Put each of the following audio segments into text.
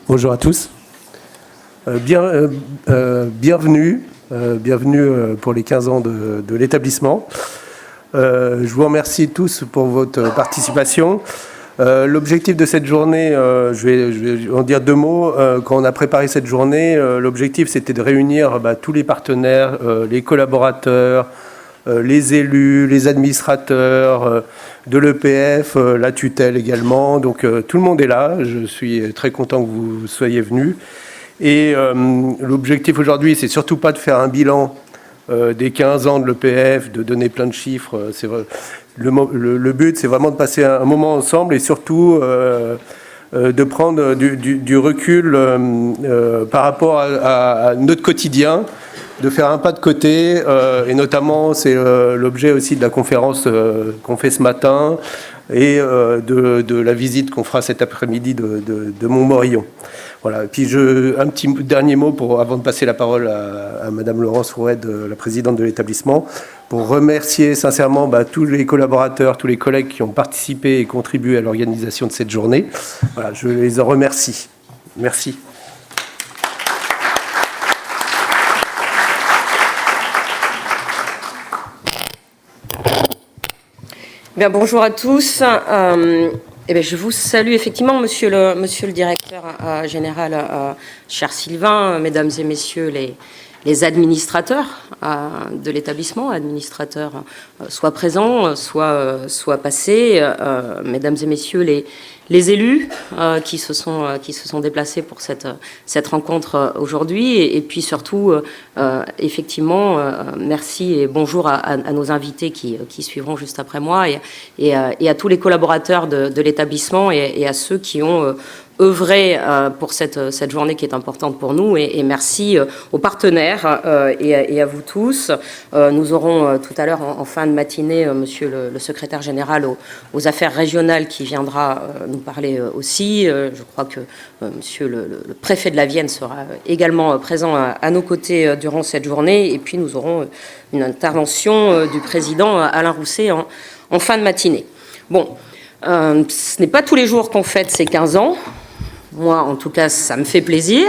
Bonjour à tous. Bienvenue pour les 15 ans de l'établissement. Je vous remercie tous pour votre participation. L'objectif de cette journée, je vais en dire deux mots. Quand on a préparé cette journée, l'objectif c'était de réunir tous les partenaires, les collaborateurs, les élus, les administrateurs de l'EPF, la tutelle également. Donc tout le monde est là. Je suis très content que vous soyez venus. Et l'objectif aujourd'hui, c'est surtout pas de faire un bilan des 15 ans de l'EPF, de donner plein de chiffres. Le but, c'est vraiment de passer un moment ensemble et surtout de prendre du recul par rapport à notre quotidien, de faire un pas de côté, et notamment c'est l'objet aussi de la conférence qu'on fait ce matin et de la visite qu'on fera cet après-midi de Montmorillon. Voilà. Et puis un petit dernier mot avant de passer la parole à Madame Laurence Roued, la présidente de l'établissement, pour remercier sincèrement tous les collaborateurs, tous les collègues qui ont participé et contribué à l'organisation de cette journée. Voilà, je les en remercie. Merci. Bien, bonjour à tous. Je vous salue effectivement, monsieur le directeur général, cher Sylvain, mesdames et messieurs les administrateurs de l'établissement, administrateurs soit présents, soit passés, mesdames et messieurs les élus qui se sont déplacés pour cette rencontre aujourd'hui, et puis surtout, effectivement, merci et bonjour à nos invités qui suivront juste après moi, et à tous les collaborateurs de l'établissement et à ceux qui ont œuvrer pour cette journée qui est importante pour nous, et merci aux partenaires et à vous tous. Nous aurons tout à l'heure en fin de matinée monsieur le secrétaire général aux affaires régionales qui viendra nous parler aussi. Je crois que monsieur le préfet de la Vienne sera également présent à nos côtés durant cette journée, et puis nous aurons une intervention du président Alain Rousset en fin de matinée. Bon, ce n'est pas tous les jours qu'on fête ces 15 ans. Moi, en tout cas, ça me fait plaisir.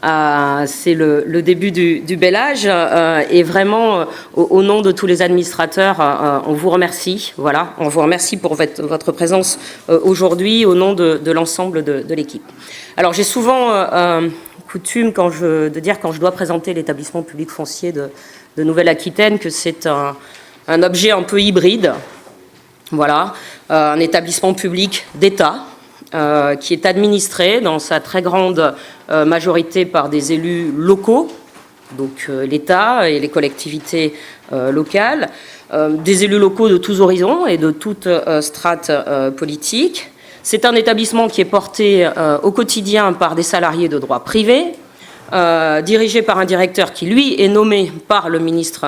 C'est le début du bel âge. Et vraiment, au nom de tous les administrateurs, on vous remercie. Voilà, on vous remercie pour votre présence aujourd'hui, au nom de l'ensemble de l'équipe. Alors, j'ai souvent coutume de dire, quand je dois présenter l'établissement public foncier de Nouvelle-Aquitaine, que c'est un objet un peu hybride. Voilà, un établissement public d'État, qui est administré dans sa très grande majorité par des élus locaux, donc l'État et les collectivités locales, des élus locaux de tous horizons et de toutes strates politiques. C'est un établissement qui est porté au quotidien par des salariés de droit privé, dirigé par un directeur qui, lui, est nommé par le ministre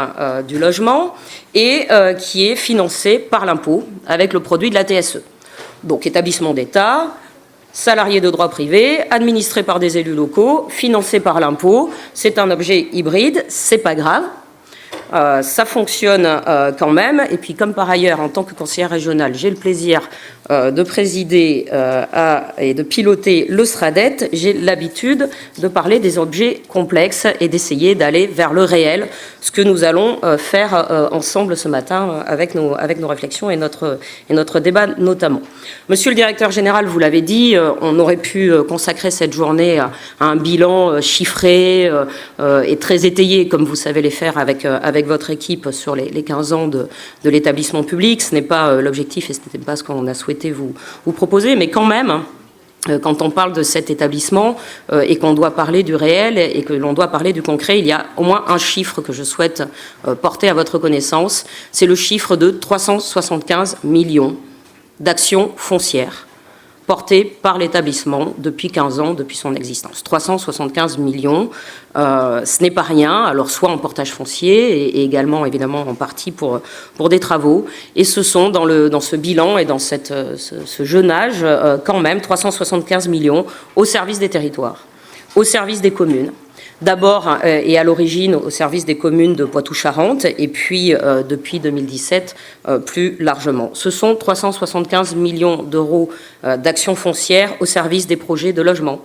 du Logement et qui est financé par l'impôt avec le produit de la TSE. Donc, établissement d'État, salarié de droit privé, administré par des élus locaux, financé par l'impôt. C'est un objet hybride, c'est pas grave. Ça fonctionne quand même. Et puis, comme par ailleurs, en tant que conseillère régionale, j'ai le plaisir de présider et de piloter le SRADET, j'ai l'habitude de parler des objets complexes et d'essayer d'aller vers le réel, ce que nous allons faire ensemble ce matin avec nos réflexions et notre débat notamment. Monsieur le directeur général, vous l'avez dit, on aurait pu consacrer cette journée à un bilan chiffré et très étayé, comme vous savez les faire avec votre équipe sur les 15 ans de l'établissement public. Ce n'est pas l'objectif et ce n'était pas ce qu'on a souhaité vous proposer, mais quand même, quand on parle de cet établissement et qu'on doit parler du réel et que l'on doit parler du concret, il y a au moins un chiffre que je souhaite porter à votre connaissance, c'est le chiffre de 375 millions d'actions foncières portées par l'établissement depuis 15 ans, depuis son existence. 375 millions, ce n'est pas rien, alors soit en portage foncier et également évidemment en partie pour des travaux, et ce sont dans ce bilan et dans ce jeune âge quand même 375 millions au service des territoires, au service des communes. D'abord et à l'origine au service des communes de Poitou-Charentes et puis depuis 2017 plus largement. Ce sont 375 millions d'euros d'actions foncières au service des projets de logement,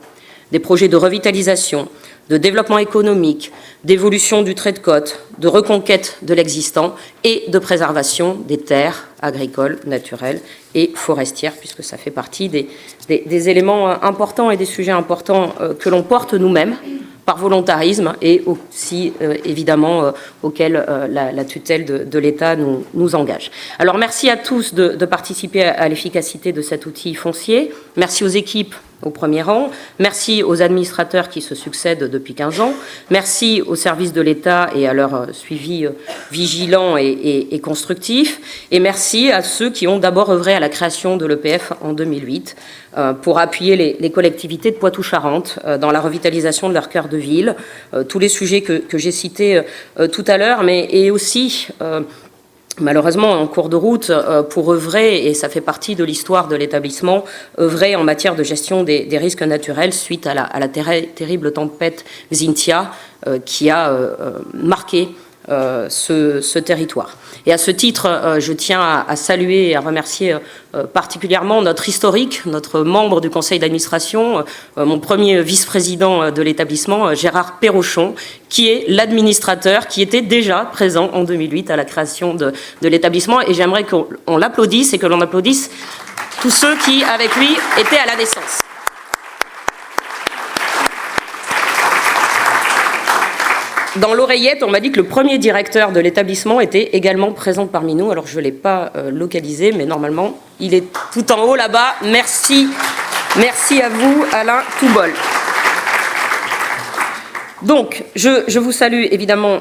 des projets de revitalisation, de développement économique, d'évolution du trait de côte, de reconquête de l'existant et de préservation des terres agricoles, naturelles et forestières, puisque ça fait partie des éléments importants et des sujets importants que l'on porte nous-mêmes par volontarisme et aussi évidemment auquel la tutelle de l'État nous engage. Alors merci à tous de participer à l'efficacité de cet outil foncier. Merci aux équipes au premier rang. Merci aux administrateurs qui se succèdent depuis 15 ans. Merci aux services de l'État et à leur suivi vigilant et constructif. Et merci à ceux qui ont d'abord œuvré à la création de l'EPF en 2008 pour appuyer les collectivités de Poitou-Charentes dans la revitalisation de leur cœur de ville. Tous les sujets que j'ai cités tout à l'heure, et aussi malheureusement, en cours de route, pour œuvrer, et ça fait partie de l'histoire de l'établissement, œuvrer en matière de gestion des risques naturels suite à la terrible tempête Xynthia qui a marqué ce territoire. Et à ce titre, je tiens à saluer et à remercier particulièrement notre historique, notre membre du conseil d'administration, mon premier vice-président de l'établissement, Gérard Perrochon, qui est l'administrateur qui était déjà présent en 2008 à la création de l'établissement. Et j'aimerais qu'on l'applaudisse et que l'on applaudisse tous ceux qui, avec lui, étaient à la naissance. Dans l'oreillette, on m'a dit que le premier directeur de l'établissement était également présent parmi nous. Alors, je ne l'ai pas localisé, mais normalement, il est tout en haut là-bas. Merci. Merci à vous, Alain Toubol. Donc, je vous salue évidemment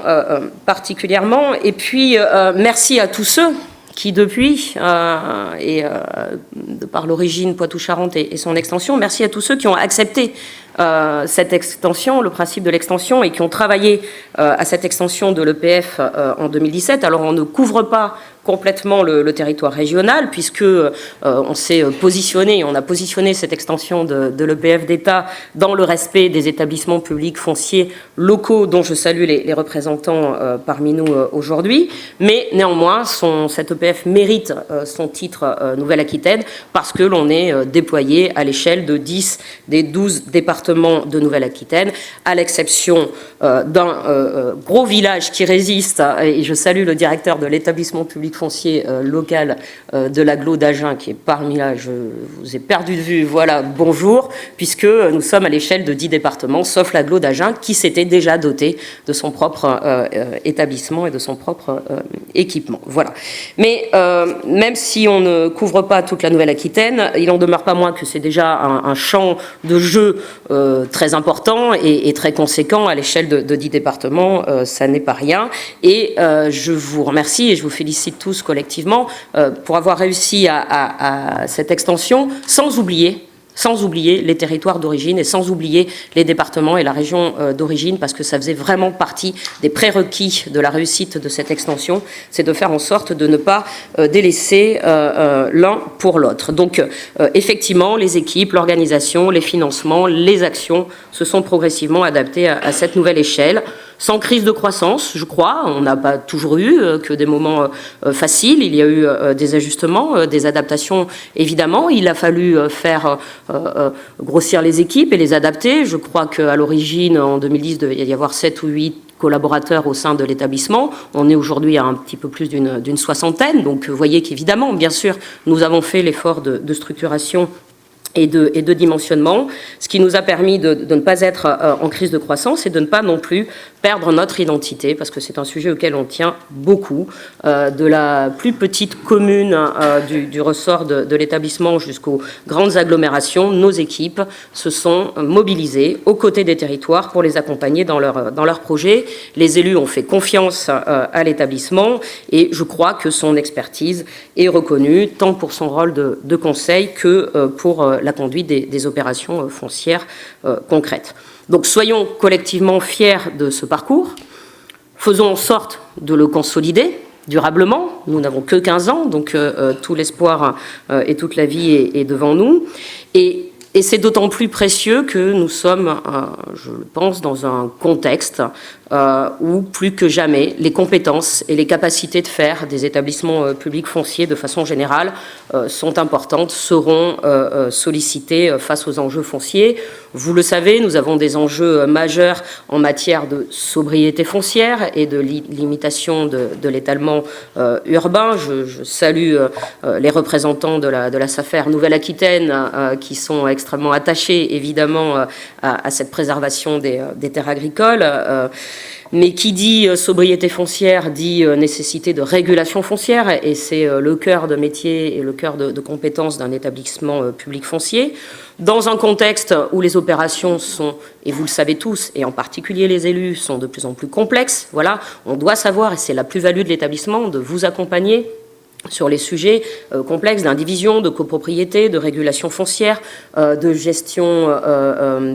particulièrement. Et puis, merci à tous ceux qui depuis, de par l'origine Poitou-Charentes et son extension, merci à tous ceux qui ont accepté cette extension, le principe de l'extension, et qui ont travaillé à cette extension de l'EPF en 2017. Alors on ne couvre pas complètement le territoire régional, puisque on s'est positionné, on a positionné cette extension de l'EPF d'État dans le respect des établissements publics fonciers locaux, dont je salue les représentants parmi nous aujourd'hui. Mais néanmoins, cette EPF mérite son titre Nouvelle-Aquitaine, parce que l'on est déployé à l'échelle de 10 des 12 départements de Nouvelle-Aquitaine, à l'exception d'un gros village qui résiste, et je salue le directeur de l'établissement public foncier local de l'agglo d'Agen, qui est parmi là, je vous ai perdu de vue, voilà, bonjour, puisque nous sommes à l'échelle de 10 départements, sauf l'agglo d'Agen, qui s'était déjà doté de son propre établissement et de son propre équipement. Voilà. Mais même si on ne couvre pas toute la Nouvelle-Aquitaine, il n'en demeure pas moins que c'est déjà un champ de jeu très important et très conséquent à l'échelle de 10 départements, ça n'est pas rien. Et je vous remercie et je vous félicite tous collectivement pour avoir réussi à cette extension, sans oublier les territoires d'origine et sans oublier les départements et la région d'origine, parce que ça faisait vraiment partie des prérequis de la réussite de cette extension, c'est de faire en sorte de ne pas délaisser l'un pour l'autre. Donc effectivement, les équipes, l'organisation, les financements, les actions se sont progressivement adaptées à cette nouvelle échelle. Sans crise de croissance, je crois. On n'a pas toujours eu que des moments faciles. Il y a eu des ajustements, des adaptations, évidemment. Il a fallu faire grossir les équipes et les adapter. Je crois qu'à l'origine, en 2010, il devait y avoir 7 ou 8 collaborateurs au sein de l'établissement. On est aujourd'hui à un petit peu plus d'une soixantaine. Donc, vous voyez qu'évidemment, bien sûr, nous avons fait l'effort de structuration et de dimensionnement, ce qui nous a permis de ne pas être en crise de croissance et de ne pas non plus perdre notre identité, parce que c'est un sujet auquel on tient beaucoup, de la plus petite commune du ressort de l'établissement jusqu'aux grandes agglomérations. Nos équipes se sont mobilisées aux côtés des territoires pour les accompagner dans leurs projets. Les élus ont fait confiance à l'établissement et je crois que son expertise est reconnue, tant pour son rôle de conseil que pour la conduite des opérations foncières concrètes. Donc soyons collectivement fiers de ce parcours, faisons en sorte de le consolider durablement. Nous n'avons que 15 ans, donc tout l'espoir et toute la vie est devant nous. Et c'est d'autant plus précieux que nous sommes, je pense, dans un contexte où plus que jamais les compétences et les capacités de faire des établissements publics fonciers de façon générale sont importantes, seront sollicitées face aux enjeux fonciers. Vous le savez, nous avons des enjeux majeurs en matière de sobriété foncière et de limitation de l'étalement urbain. Je salue les représentants de la SAFER Nouvelle-Aquitaine qui sont extrêmement attachés évidemment à cette préservation des terres agricoles. Mais qui dit sobriété foncière dit nécessité de régulation foncière, et c'est le cœur de métier et le cœur de compétences d'un établissement public foncier. Dans un contexte où les opérations sont, et vous le savez tous, et en particulier les élus, sont de plus en plus complexes, voilà, on doit savoir, et c'est la plus-value de l'établissement, de vous accompagner sur les sujets complexes d'indivision, de copropriété, de régulation foncière, de gestion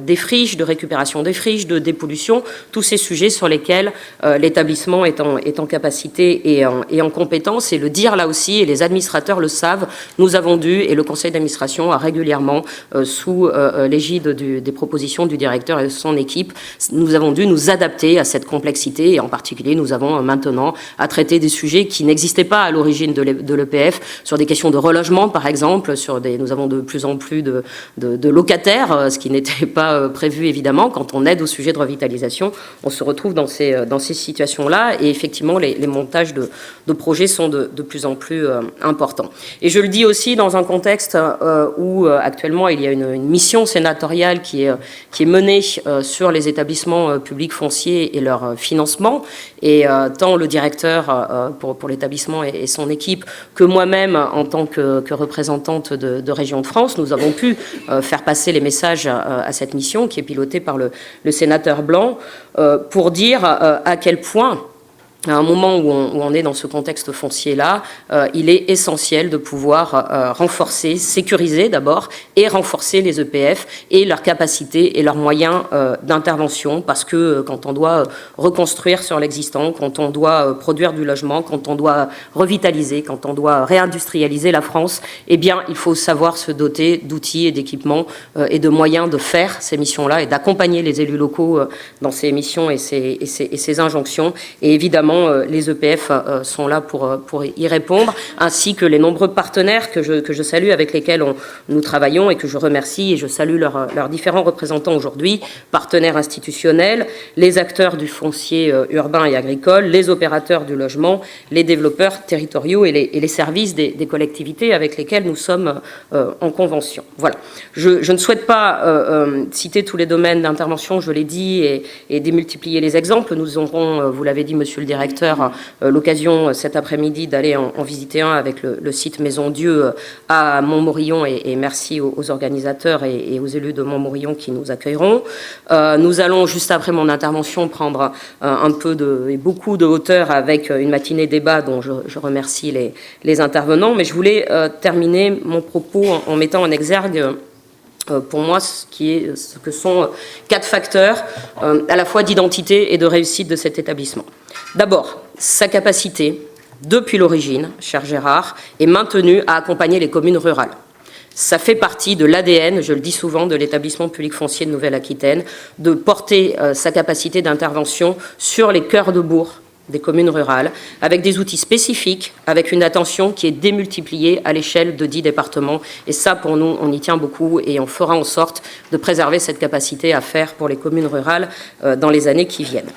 des friches, de récupération des friches, de dépollution, tous ces sujets sur lesquels l'établissement est en capacité et en compétence. Et le dire là aussi, et les administrateurs le savent, nous avons dû, et le conseil d'administration a régulièrement, sous l'égide des propositions du directeur et de son équipe, nous avons dû nous adapter à cette complexité, et en particulier nous avons maintenant à traiter des sujets qui n'existaient pas à l'origine de l'EPF, sur des questions de relogement par exemple, nous avons de plus en plus de locataires, ce qui n'était pas prévu évidemment. Quand on aide au sujet de revitalisation, on se retrouve dans ces situations-là, et effectivement les montages de projets sont de plus en plus importants. Et je le dis aussi dans un contexte où actuellement il y a une mission sénatoriale qui est menée sur les établissements publics fonciers et leur financement, et tant le directeur pour l'établissement et son équipe que moi-même, en tant que représentante de Région de France, nous avons pu faire passer les messages à cette mission qui est pilotée par le sénateur Blanc, pour dire à quel point, à un moment où on est dans ce contexte foncier-là, il est essentiel de pouvoir renforcer, sécuriser d'abord, et renforcer les EPF et leurs capacités et leurs moyens d'intervention, parce que quand on doit reconstruire sur l'existant, quand on doit produire du logement, quand on doit revitaliser, quand on doit réindustrialiser la France, eh bien, il faut savoir se doter d'outils et d'équipements et de moyens de faire ces missions-là et d'accompagner les élus locaux dans ces missions et ces injonctions. Et évidemment, les EPF sont là pour y répondre, ainsi que les nombreux partenaires que je salue, avec lesquels nous travaillons et que je remercie, et je salue leurs différents représentants aujourd'hui, partenaires institutionnels, les acteurs du foncier urbain et agricole, les opérateurs du logement, les développeurs territoriaux et les services des collectivités avec lesquels nous sommes en convention. Voilà. Je ne souhaite pas citer tous les domaines d'intervention, je l'ai dit, et démultiplier les exemples. Nous aurons, vous l'avez dit, monsieur le directeur, l'occasion cet après-midi d'aller en visiter un avec le site Maison Dieu à Montmorillon, et merci aux organisateurs et aux élus de Montmorillon qui nous accueilleront. Nous allons, juste après mon intervention, prendre un peu et beaucoup de hauteur avec une matinée débat dont je remercie les intervenants, mais je voulais terminer mon propos en mettant en exergue pour moi ce que sont 4 facteurs à la fois d'identité et de réussite de cet établissement. D'abord, sa capacité, depuis l'origine, cher Gérard, est maintenue à accompagner les communes rurales. Ça fait partie de l'ADN, je le dis souvent, de l'établissement public foncier de Nouvelle-Aquitaine, de porter sa capacité d'intervention sur les cœurs de bourg des communes rurales, avec des outils spécifiques, avec une attention qui est démultipliée à l'échelle de 10 départements. Et ça, pour nous, on y tient beaucoup, et on fera en sorte de préserver cette capacité à faire pour les communes rurales dans les années qui viennent.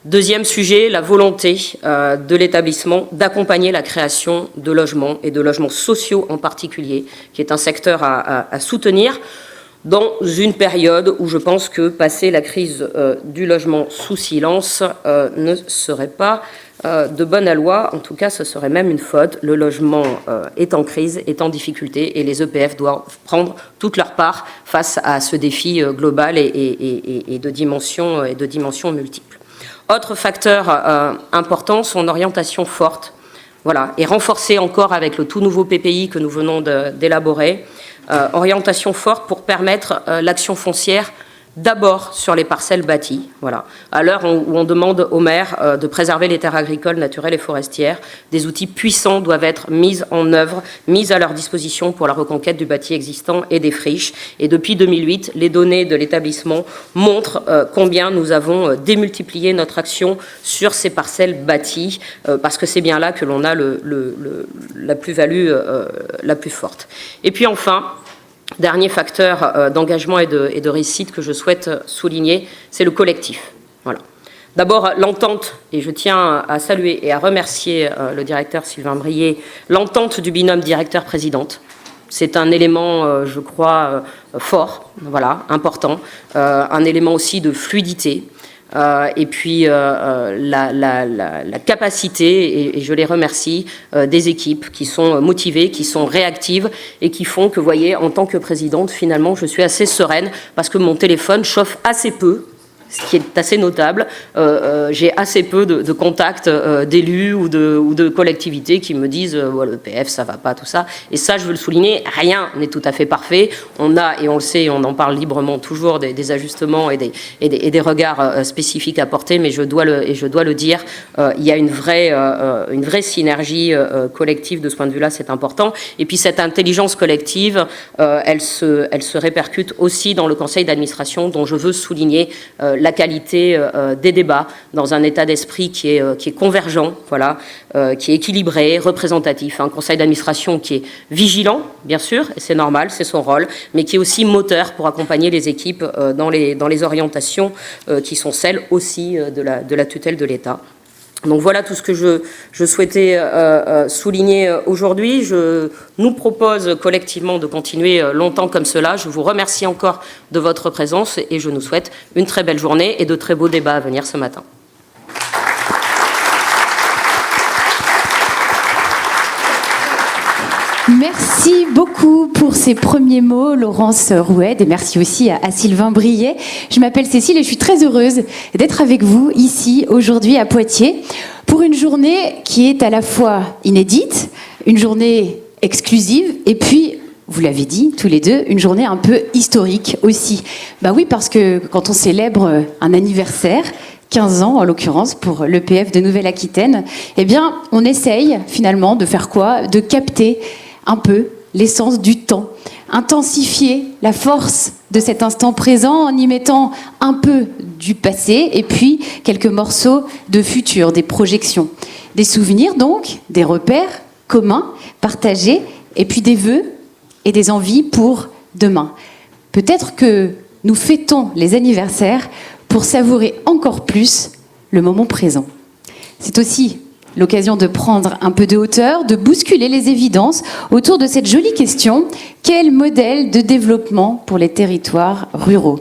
Deuxième sujet, la volonté de l'établissement d'accompagner la création de logements, et de logements sociaux en particulier, qui est un secteur à soutenir dans une période où je pense que passer la crise du logement sous silence ne serait pas de bonne aloi. En tout cas, ce serait même une faute. Le logement est en crise, est en difficulté, et les EPF doivent prendre toute leur part face à ce défi global et de dimensions multiples. Autre facteur important, son orientation forte, voilà, et renforcée encore avec le tout nouveau PPI que nous venons d'élaborer. Orientation forte pour permettre l'action foncière d'abord sur les parcelles bâties. Voilà. À l'heure où on demande aux maires de préserver les terres agricoles, naturelles et forestières, des outils puissants doivent être mis en œuvre, mis à leur disposition pour la reconquête du bâti existant et des friches. Et depuis 2008, les données de l'établissement montrent combien nous avons démultiplié notre action sur ces parcelles bâties, parce que c'est bien là que l'on a la plus-value la plus forte. Et puis enfin, dernier facteur d'engagement et de réussite que je souhaite souligner, c'est le collectif. Voilà. D'abord, l'entente, et je tiens à saluer et à remercier le directeur Sylvain Brier, l'entente du binôme directeur-présidente. C'est un élément, je crois, fort, voilà, important, un élément aussi de fluidité. Et puis la capacité, et je les remercie, des équipes qui sont motivées, qui sont réactives et qui font que, vous voyez, en tant que présidente, finalement, je suis assez sereine parce que mon téléphone chauffe assez peu, ce qui est assez notable. J'ai assez peu de contacts d'élus ou de collectivités qui me disent le PF, ça va pas, tout ça. Et ça, je veux le souligner, rien n'est tout à fait parfait. On a, et on le sait, on en parle librement toujours, des ajustements et des regards spécifiques à porter, mais je dois le dire, il y a une vraie synergie collective de ce point de vue-là, c'est important. Et puis cette intelligence collective, elle se répercute aussi dans le conseil d'administration, dont je veux souligner la qualité des débats dans un état d'esprit qui est convergent, voilà, qui est équilibré, représentatif. Un conseil d'administration qui est vigilant, bien sûr, et c'est normal, c'est son rôle, mais qui est aussi moteur pour accompagner les équipes dans les orientations qui sont celles aussi de la tutelle de l'État. Donc voilà tout ce que je souhaitais souligner aujourd'hui. Je nous propose collectivement de continuer longtemps comme cela. Je vous remercie encore de votre présence et je nous souhaite une très belle journée et de très beaux débats à venir ce matin. Merci beaucoup pour ces premiers mots, Laurence Roued, et merci aussi à Sylvain Brier. Je m'appelle Cécile et je suis très heureuse d'être avec vous ici aujourd'hui à Poitiers pour une journée qui est à la fois inédite, une journée exclusive et puis, vous l'avez dit tous les deux, une journée un peu historique aussi. Bah oui, parce que quand on célèbre un anniversaire, 15 ans en l'occurrence pour l'EPF de Nouvelle-Aquitaine, eh bien on essaye finalement de faire quoi ? De capter un peu l'essence du temps, intensifier la force de cet instant présent en y mettant un peu du passé et puis quelques morceaux de futur, des projections. Des souvenirs donc, des repères communs, partagés, et puis des vœux et des envies pour demain. Peut-être que nous fêtons les anniversaires pour savourer encore plus le moment présent. C'est aussi l'occasion de prendre un peu de hauteur, de bousculer les évidences autour de cette jolie question: quel modèle de développement pour les territoires ruraux ?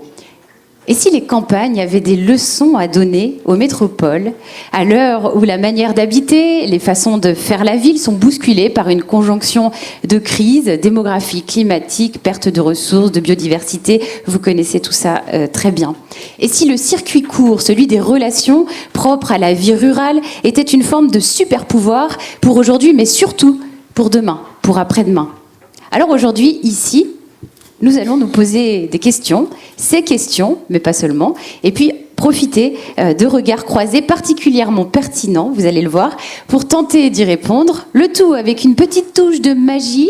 Et si les campagnes avaient des leçons à donner aux métropoles, à l'heure où la manière d'habiter, les façons de faire la ville sont bousculées par une conjonction de crises démographiques, climatiques, perte de ressources, de biodiversité, vous connaissez tout ça très bien. Et si le circuit court, celui des relations propres à la vie rurale, était une forme de super pouvoir pour aujourd'hui, mais surtout pour demain, pour après-demain. Alors aujourd'hui, ici, nous allons nous poser des questions, ces questions, mais pas seulement, et puis profiter de regards croisés particulièrement pertinents, vous allez le voir, pour tenter d'y répondre, le tout avec une petite touche de magie,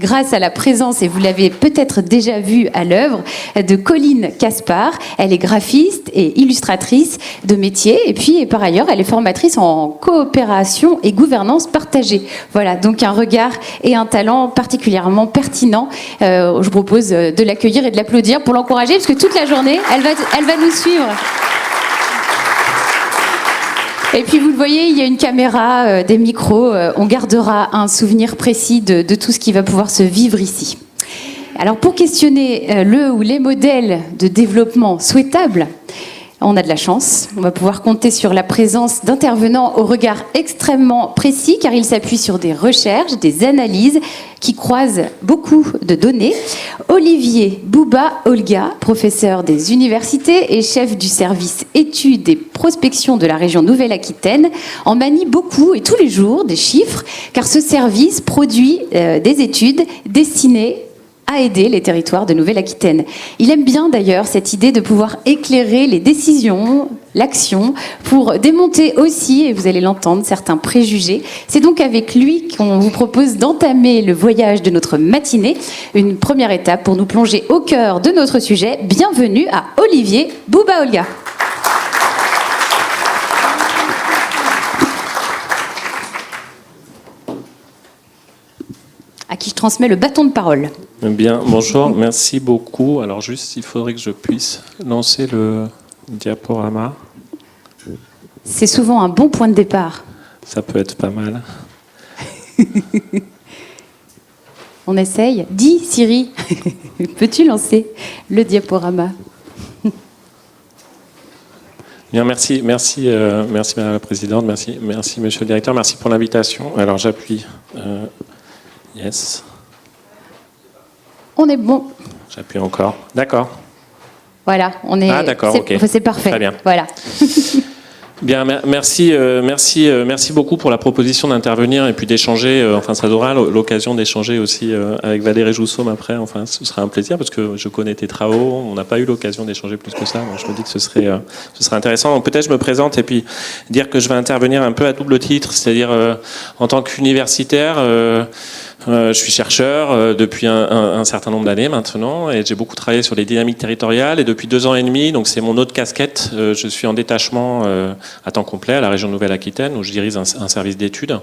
grâce à la présence, et vous l'avez peut-être déjà vu à l'œuvre, de Colline Caspar. Elle est graphiste et illustratrice de métier, et puis par ailleurs, elle est formatrice en coopération et gouvernance partagée. Voilà, donc un regard et un talent particulièrement pertinent. Je vous propose de l'accueillir et de l'applaudir pour l'encourager, parce que toute la journée, elle va nous suivre. Et puis vous le voyez, il y a une caméra, des micros, on gardera un souvenir précis de tout ce qui va pouvoir se vivre ici. Alors pour questionner le ou les modèles de développement souhaitables, on a de la chance, on va pouvoir compter sur la présence d'intervenants au regard extrêmement précis, car ils s'appuient sur des recherches, des analyses qui croisent beaucoup de données. Olivier Bouba-Olga, professeur des universités et chef du service études et prospection de la région Nouvelle-Aquitaine, en manie beaucoup et tous les jours des chiffres, car ce service produit des études destinées à aider les territoires de Nouvelle-Aquitaine. Il aime bien d'ailleurs cette idée de pouvoir éclairer les décisions, l'action, pour démonter aussi, et vous allez l'entendre, certains préjugés. C'est donc avec lui qu'on vous propose d'entamer le voyage de notre matinée, une première étape pour nous plonger au cœur de notre sujet. Bienvenue à Olivier Bouba-Olga. À qui je transmets le bâton de parole. Bien, bonjour, merci beaucoup. Alors juste, il faudrait que je puisse lancer le diaporama. C'est souvent un bon point de départ. Ça peut être pas mal. On essaye. Dis, Siri, peux-tu lancer le diaporama? Bien, merci Madame la Présidente, merci Monsieur le Directeur, merci pour l'invitation. Alors j'appuie. Yes. On est bon. J'appuie encore. D'accord. Voilà, on est. Ah d'accord, ok. C'est parfait. Très bien. Voilà. Bien, merci beaucoup pour la proposition d'intervenir et puis d'échanger. Enfin, ça donnera l'occasion d'échanger aussi avec Valérie Joussaume après. Enfin, ce sera un plaisir parce que je connais tes travaux. On n'a pas eu l'occasion d'échanger plus que ça. Donc, je me dis que ce serait intéressant. Donc, peut-être je me présente et puis dire que je vais intervenir un peu à double titre, c'est-à-dire en tant qu'universitaire. Je suis chercheur depuis un certain nombre d'années maintenant et j'ai beaucoup travaillé sur les dynamiques territoriales et depuis 2 ans et demi, donc c'est mon autre casquette, je suis en détachement à temps complet à la région Nouvelle-Aquitaine où je dirige un service d'études.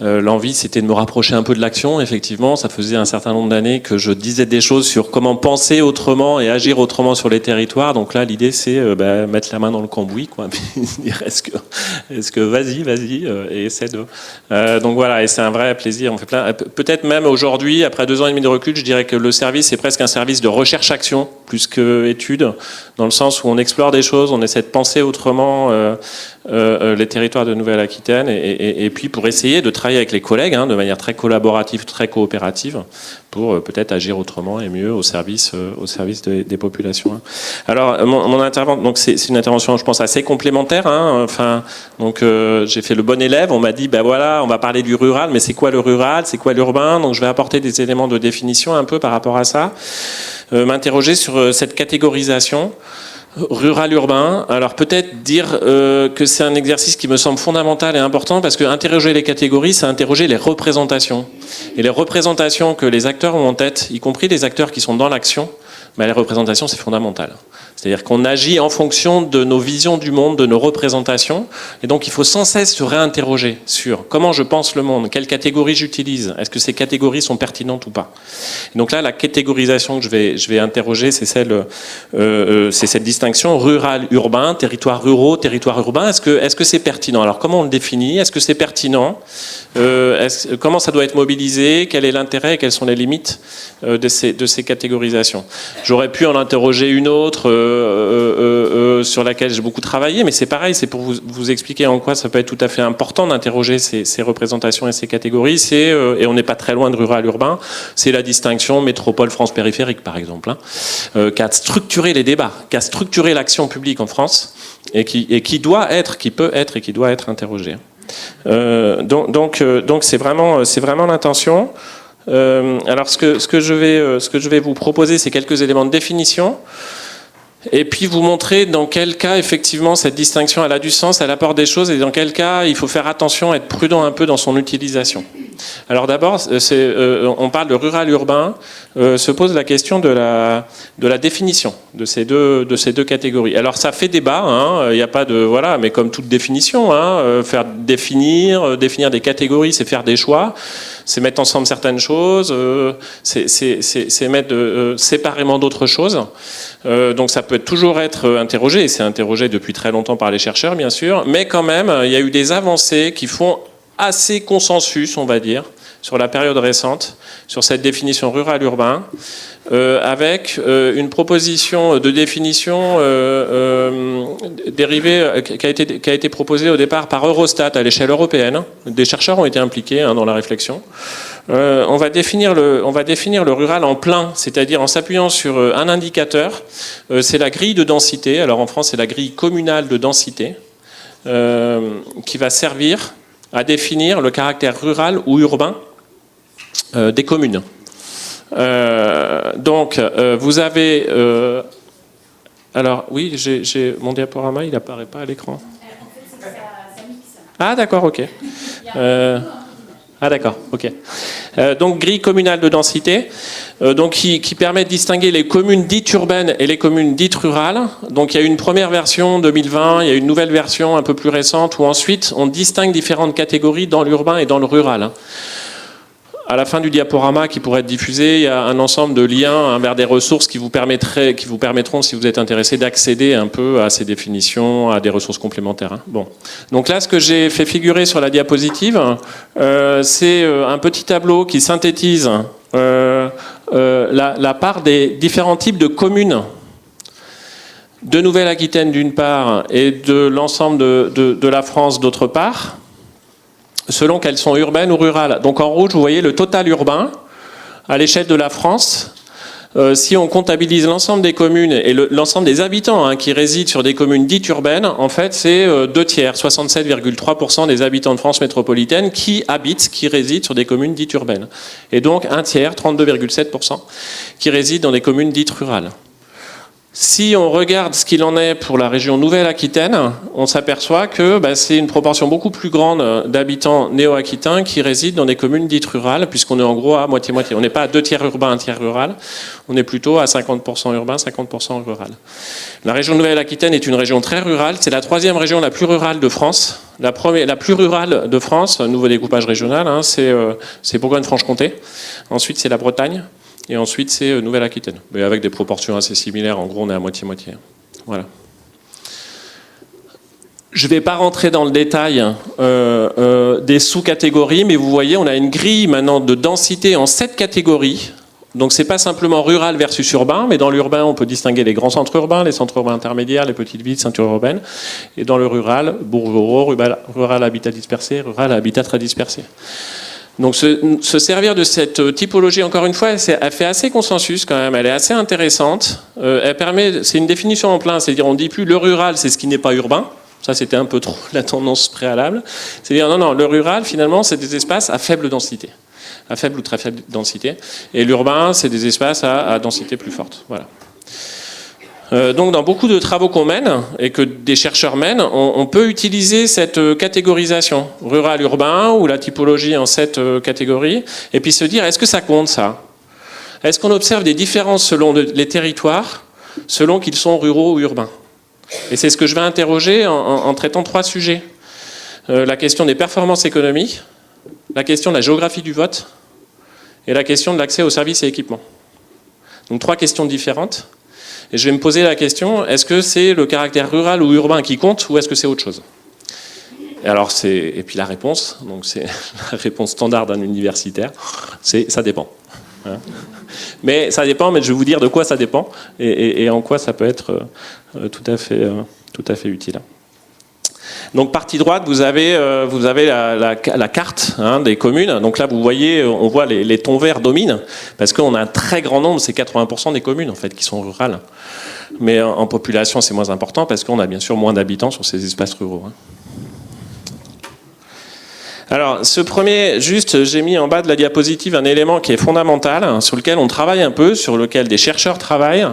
L'envie, c'était de me rapprocher un peu de l'action. Effectivement, ça faisait un certain nombre d'années que je disais des choses sur comment penser autrement et agir autrement sur les territoires. Donc là, l'idée, c'est mettre la main dans le cambouis, quoi. Dire est-ce que vas-y, et essaie de. Donc voilà, et c'est un vrai plaisir. On fait plein. Peut-être même aujourd'hui, après 2 ans et demi de recul, je dirais que le service est presque un service de recherche-action plus que étude, dans le sens où on explore des choses, on essaie de penser autrement les territoires de Nouvelle-Aquitaine et puis pour essayer de travailler avec les collègues de manière très collaborative, très coopérative pour peut-être agir autrement et mieux au service des populations. Alors mon intervention, donc c'est une intervention je pense assez complémentaire. Enfin donc j'ai fait le bon élève. On m'a dit voilà on va parler du rural, mais c'est quoi le rural, c'est quoi l'urbain? Donc je vais apporter des éléments de définition un peu par rapport à ça. M'interroger sur cette catégorisation. Rural-urbain, alors peut-être dire que c'est un exercice qui me semble fondamental et important parce que interroger les catégories, c'est interroger les représentations. Et les représentations que les acteurs ont en tête, y compris les acteurs qui sont dans l'action, les représentations, c'est fondamental. C'est-à-dire qu'on agit en fonction de nos visions du monde, de nos représentations. Et donc, il faut sans cesse se réinterroger sur comment je pense le monde, quelles catégories j'utilise, est-ce que ces catégories sont pertinentes ou pas. Et donc là, la catégorisation que je vais interroger, c'est cette distinction rural-urbain, territoires ruraux, territoires urbains. Est-ce que c'est pertinent? Alors, comment on le définit? Est-ce que c'est pertinent? Comment ça doit être mobilisé? Quel est l'intérêt et quelles sont les limites de ces catégorisations? J'aurais pu en interroger une autre sur laquelle j'ai beaucoup travaillé, mais c'est pareil, c'est pour vous expliquer en quoi ça peut être tout à fait important d'interroger ces représentations et ces catégories. Et on n'est pas très loin de rural-urbain, c'est la distinction métropole-France périphérique, par exemple, qui a structuré les débats, qui a structuré l'action publique en France, et qui peut être interrogée. Donc c'est vraiment l'intention. Alors ce que je vais vous proposer, c'est quelques éléments de définition. Et puis vous montrer dans quel cas, effectivement, cette distinction, elle a du sens, elle apporte des choses, et dans quel cas, il faut faire attention, être prudent un peu dans son utilisation. Alors d'abord, on parle de rural-urbain, se pose la question de la définition de ces deux catégories. Alors ça fait débat, il n'y a pas de... Voilà, mais comme toute définition, faire définir des catégories, c'est faire des choix, c'est mettre ensemble certaines choses, c'est mettre séparément d'autres choses. Donc ça peut toujours être interrogé, et c'est interrogé depuis très longtemps par les chercheurs, bien sûr, mais quand même, il y a eu des avancées qui font assez consensus, on va dire, sur la période récente, sur cette définition rural-urbain, avec une proposition de définition dérivée qui a été proposée au départ par Eurostat à l'échelle européenne. Des chercheurs ont été impliqués dans la réflexion. On va définir le rural en plein, c'est-à-dire en s'appuyant sur un indicateur. C'est la grille de densité. Alors en France, c'est la grille communale de densité qui va servir à définir le caractère rural ou urbain des communes. Donc, vous avez... alors, oui, mon diaporama, il n'apparaît pas à l'écran. Ah, d'accord, ok. Ah, d'accord, ok. Donc, grille communale de densité, donc qui permet de distinguer les communes dites urbaines et les communes dites rurales. Donc, il y a une première version 2020, il y a une nouvelle version un peu plus récente, où ensuite, on distingue différentes catégories dans l'urbain et dans le rural. À la fin du diaporama qui pourrait être diffusé, il y a un ensemble de liens vers des ressources qui vous permettront, si vous êtes intéressé, d'accéder un peu à ces définitions, à des ressources complémentaires. Bon. Donc là, ce que j'ai fait figurer sur la diapositive, c'est un petit tableau qui synthétise la part des différents types de communes de Nouvelle-Aquitaine d'une part et de l'ensemble de la France d'autre part, selon qu'elles sont urbaines ou rurales. Donc en rouge, vous voyez le total urbain à l'échelle de la France. Si on comptabilise l'ensemble des communes et l'ensemble des habitants qui résident sur des communes dites urbaines, en fait, c'est 2 tiers, 67,3% des habitants de France métropolitaine qui résident sur des communes dites urbaines. Et donc 1 tiers, 32,7%, qui résident dans des communes dites rurales. Si on regarde ce qu'il en est pour la région Nouvelle-Aquitaine, on s'aperçoit que c'est une proportion beaucoup plus grande d'habitants néo-aquitains qui résident dans des communes dites rurales, puisqu'on est en gros à moitié-moitié. On n'est pas à 2 tiers urbain, 1 tiers rural, on est plutôt à 50% urbain, 50% rural. La région Nouvelle-Aquitaine est une région très rurale, c'est la 3e région la plus rurale de France. La plus rurale de France, nouveau découpage régional, c'est Bourgogne-Franche-Comté. Ensuite, c'est la Bretagne. Et ensuite, c'est Nouvelle-Aquitaine. Mais avec des proportions assez similaires. En gros, on est à moitié-moitié. Voilà. Je ne vais pas rentrer dans le détail des sous-catégories, mais vous voyez, on a une grille maintenant de densité en 7 catégories. Donc, ce n'est pas simplement rural versus urbain, mais dans l'urbain, on peut distinguer les grands centres urbains, les centres urbains intermédiaires, les petites villes, ceintures urbaines. Et dans le rural, bourgs ruraux, rural habitat dispersé, rural habitat très dispersé. Donc se servir de cette typologie, encore une fois, elle fait assez consensus quand même, elle est assez intéressante. C'est une définition en plein, c'est-à-dire on ne dit plus le rural, c'est ce qui n'est pas urbain. Ça, c'était un peu trop la tendance préalable. C'est-à-dire non, le rural, finalement, c'est des espaces à faible densité, à faible ou très faible densité. Et l'urbain, c'est des espaces à densité plus forte. Voilà. Donc dans beaucoup de travaux qu'on mène et que des chercheurs mènent, on peut utiliser cette catégorisation rural-urbain ou la typologie en 7 catégories et puis se dire est-ce que ça compte ça? Est-ce qu'on observe des différences selon les territoires, selon qu'ils sont ruraux ou urbains? Et c'est ce que je vais interroger en traitant 3 sujets. La question des performances économiques, la question de la géographie du vote et la question de l'accès aux services et équipements. Donc 3 questions différentes. Et je vais me poser la question, est-ce que c'est le caractère rural ou urbain qui compte ou est-ce que c'est autre chose? Et puis la réponse, donc c'est la réponse standard d'un universitaire, c'est ça dépend. Mais ça dépend, mais je vais vous dire de quoi ça dépend et en quoi ça peut être tout à fait utile. Donc partie droite, vous avez la carte des communes. Donc là, vous voyez, on voit les tons verts dominent parce qu'on a un très grand nombre, c'est 80% des communes en fait qui sont rurales. Mais en population, c'est moins important parce qu'on a bien sûr moins d'habitants sur ces espaces ruraux. Alors, ce premier, j'ai mis en bas de la diapositive un élément qui est fondamental, sur lequel on travaille un peu, sur lequel des chercheurs travaillent.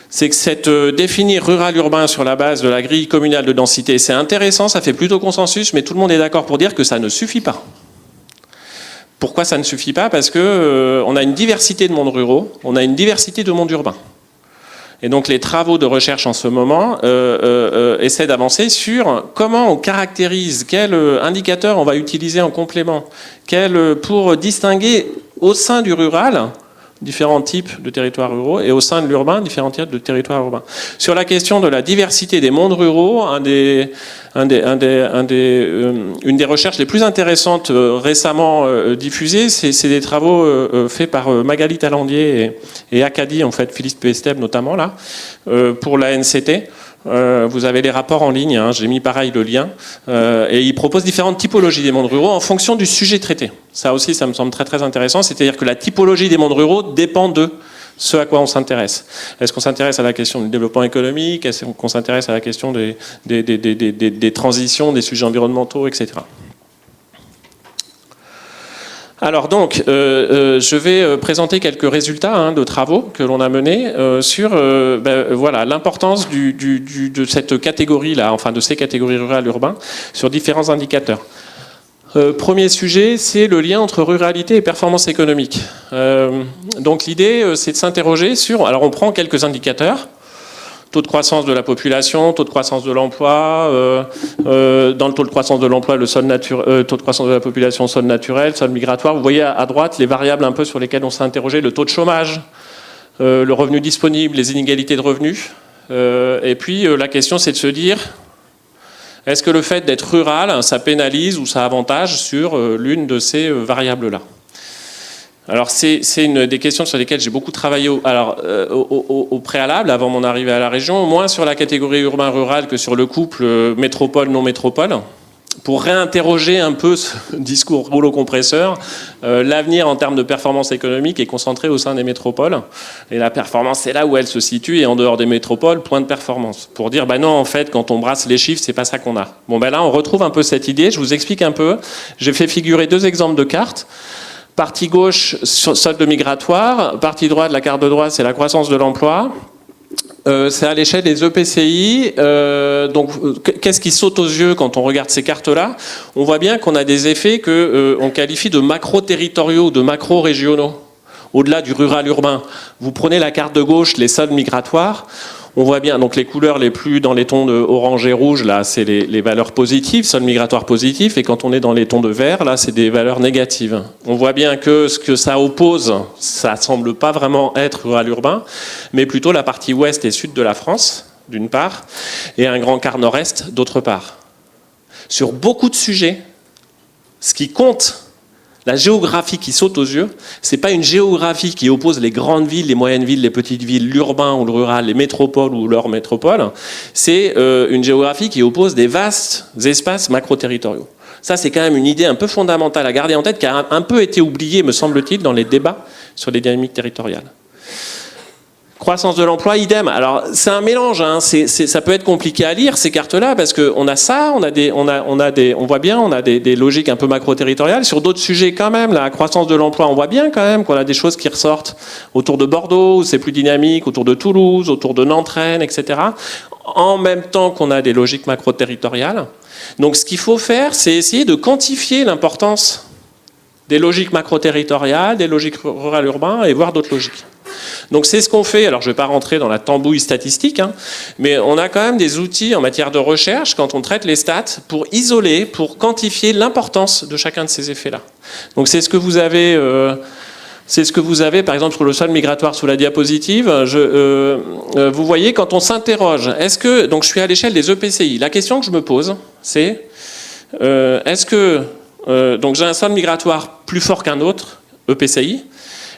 C'est que cette définir rural-urbain sur la base de la grille communale de densité, c'est intéressant, ça fait plutôt consensus, mais tout le monde est d'accord pour dire que ça ne suffit pas. Pourquoi ça ne suffit pas? Parce qu'on a une diversité de mondes ruraux, on a une diversité de mondes urbains. Et donc les travaux de recherche en ce moment essaient d'avancer sur comment on caractérise, quel indicateur on va utiliser en complément, pour distinguer au sein du rural différents types de territoires ruraux et au sein de l'urbain, différents types de territoires urbains. Sur la question de la diversité des mondes ruraux, une des recherches les plus intéressantes récemment diffusées, c'est des travaux faits par Magali Talandier et Acadie, en fait, Philippe Pesteb notamment, là, pour la NCT. Vous avez les rapports en ligne, j'ai mis pareil le lien, et ils proposent différentes typologies des mondes ruraux en fonction du sujet traité. Ça aussi, ça me semble très très intéressant, c'est-à-dire que la typologie des mondes ruraux dépend de ce à quoi on s'intéresse. Est-ce qu'on s'intéresse à la question du développement économique? Est-ce qu'on s'intéresse à la question des transitions, des sujets environnementaux, etc. Alors donc, je vais présenter quelques résultats de travaux que l'on a menés sur voilà, l'importance de cette catégorie-là, enfin de ces catégories rurales urbains, sur différents indicateurs. Premier sujet, c'est le lien entre ruralité et performance économique. Donc l'idée, c'est de s'interroger sur... Alors on prend quelques indicateurs. Taux de croissance de la population, taux de croissance de l'emploi, dans le taux de croissance de l'emploi, le sol taux de croissance de la population, sol naturel, sol migratoire. Vous voyez à droite les variables un peu sur lesquelles on s'est interrogé, le taux de chômage, le revenu disponible, les inégalités de revenus. Et puis la question, c'est de se dire, est-ce que le fait d'être rural, ça pénalise ou ça avantage sur l'une de ces variables-là ? Alors c'est une des questions sur lesquelles j'ai beaucoup travaillé au préalable, avant mon arrivée à la région, moins sur la catégorie urbain-rural que sur le couple métropole-non métropole, pour réinterroger un peu ce discours rouleau compresseur. L'avenir en termes de performance économique est concentré au sein des métropoles, et la performance c'est là où elle se situe, et en dehors des métropoles, point de performance. Pour dire, non, en fait, quand on brasse les chiffres, c'est pas ça qu'on a. Bon, là, on retrouve un peu cette idée, je vous explique un peu. J'ai fait figurer 2 exemples de cartes. Partie gauche, solde migratoire. Partie droite, la carte de droite, c'est la croissance de l'emploi. C'est à l'échelle des EPCI. Donc, qu'est-ce qui saute aux yeux quand on regarde ces cartes-là ? On voit bien qu'on a des effets qu'on qualifie de macro-territoriaux, de macro-régionaux. Au-delà du rural-urbain. Vous prenez la carte de gauche, les soldes migratoires. On voit bien, donc les couleurs les plus dans les tons de orange et rouge, là, c'est les valeurs positives, solde migratoire positif, et quand on est dans les tons de vert, là, c'est des valeurs négatives. On voit bien que ce que ça oppose, ça semble pas vraiment être rural-urbain, mais plutôt la partie ouest et sud de la France, d'une part, et un grand quart nord-est, d'autre part. Sur beaucoup de sujets, ce qui compte, la géographie qui saute aux yeux, c'est pas une géographie qui oppose les grandes villes, les moyennes villes, les petites villes, l'urbain ou le rural, les métropoles ou leurs métropoles. C'est une géographie qui oppose des vastes espaces macro-territoriaux. Ça, c'est quand même une idée un peu fondamentale à garder en tête, qui a un peu été oubliée, me semble-t-il, dans les débats sur les dynamiques territoriales. Croissance de l'emploi, idem. Alors, c'est un mélange, ça peut être compliqué à lire, ces cartes-là, parce qu'on a ça, on voit bien, on a des logiques un peu macro-territoriales. Sur d'autres sujets, quand même, la croissance de l'emploi, on voit bien quand même qu'on a des choses qui ressortent autour de Bordeaux, où c'est plus dynamique, autour de Toulouse, autour de Nantes-Rennes, etc. En même temps qu'on a des logiques macro-territoriales. Donc, ce qu'il faut faire, c'est essayer de quantifier l'importance des logiques macro-territoriales, des logiques rural-urbains, et voir d'autres logiques. Donc c'est ce qu'on fait, alors je ne vais pas rentrer dans la tambouille statistique, mais on a quand même des outils en matière de recherche, quand on traite les stats, pour isoler, pour quantifier l'importance de chacun de ces effets-là. Donc c'est ce que vous avez... par exemple sur le sol migratoire sous la diapositive. Vous voyez, quand on s'interroge, donc je suis à l'échelle des EPCI. La question que je me pose, c'est est-ce que donc j'ai un sol migratoire plus fort qu'un autre EPCI?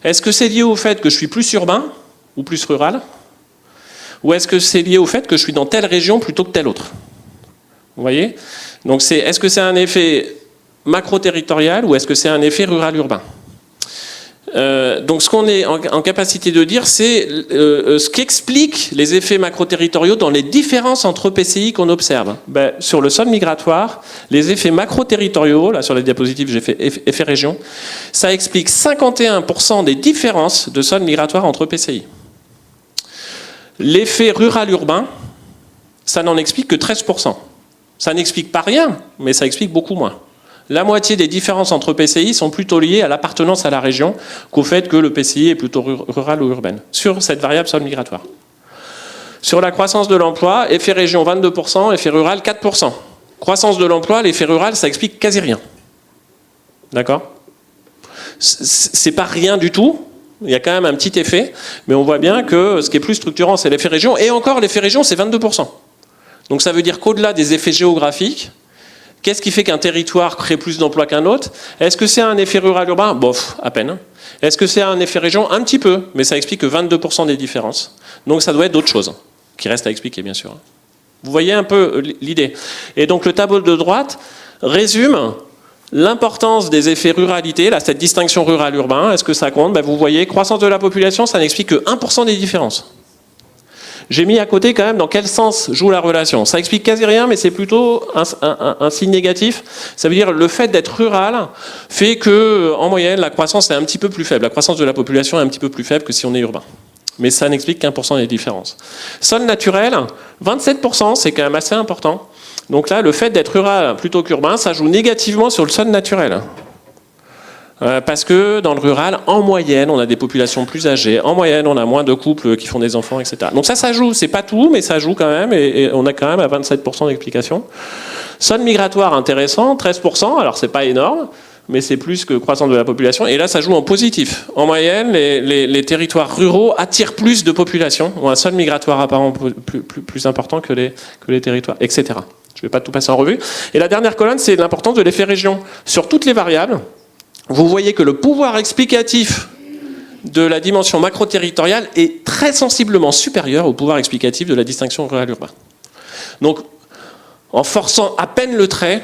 Est-ce que c'est lié au fait que je suis plus urbain ou plus rural? Ou est-ce que c'est lié au fait que je suis dans telle région plutôt que telle autre? Vous voyez? Donc est-ce que c'est un effet macro-territorial ou est-ce que c'est un effet rural-urbain? Donc ce qu'on est en capacité de dire, c'est ce qu'explique les effets macro-territoriaux dans les différences entre PCI qu'on observe. Sur le sol migratoire, les effets macro-territoriaux, là sur la diapositive j'ai fait effet région, ça explique 51% des différences de sol migratoire entre PCI. L'effet rural-urbain, ça n'en explique que 13%. Ça n'explique pas rien, mais ça explique beaucoup moins. La moitié des différences entre PCI sont plutôt liées à l'appartenance à la région qu'au fait que le PCI est plutôt rural ou urbain, sur cette variable sol migratoire. Sur la croissance de l'emploi, effet région 22%, effet rural 4%. Croissance de l'emploi, l'effet rural, ça explique quasi rien. D'accord ? C'est pas rien du tout, il y a quand même un petit effet, mais on voit bien que ce qui est plus structurant, c'est l'effet région, et encore l'effet région, c'est 22%. Donc ça veut dire qu'au-delà des effets géographiques, qu'est-ce qui fait qu'un territoire crée plus d'emplois qu'un autre? Est-ce que c'est un effet rural-urbain? Bof, à peine. Est-ce que c'est un effet région? Un petit peu, mais ça explique que 22% des différences. Donc ça doit être d'autres choses, qui restent à expliquer, bien sûr. Vous voyez un peu l'idée. Et donc le tableau de droite résume l'importance des effets ruralité, là, cette distinction rural-urbain. Est-ce que ça compte? Vous voyez, croissance de la population, ça n'explique que 1% des différences. j'ai mis à côté quand même dans quel sens joue la relation. Ça explique quasi rien, mais c'est plutôt un signe négatif. Ça veut dire le fait d'être rural fait que, en moyenne, la croissance est un petit peu plus faible. La croissance de la population est un petit peu plus faible que si on est urbain. Mais ça n'explique qu'1% des différences. Sol naturel, 27%, c'est quand même assez important. Donc là, le fait d'être rural plutôt qu'urbain, ça joue négativement sur le sol naturel. Parce que dans le rural, en moyenne, on a des populations plus âgées. En moyenne, on a moins de couples qui font des enfants, etc. Donc ça joue. C'est pas tout, mais ça joue quand même. Et on a quand même à 27% d'explication. Sol migratoire intéressant, 13%. Alors c'est pas énorme, mais c'est plus que croissance de la population. Et là, ça joue en positif. En moyenne, les territoires ruraux attirent plus de population, ont un sol migratoire apparent plus important que les territoires, etc. Je ne vais pas tout passer en revue. Et la dernière colonne, c'est l'importance de l'effet région. Sur toutes les variables, vous voyez que le pouvoir explicatif de la dimension macro-territoriale est très sensiblement supérieur au pouvoir explicatif de la distinction rural-urbain. Donc, en forçant à peine le trait,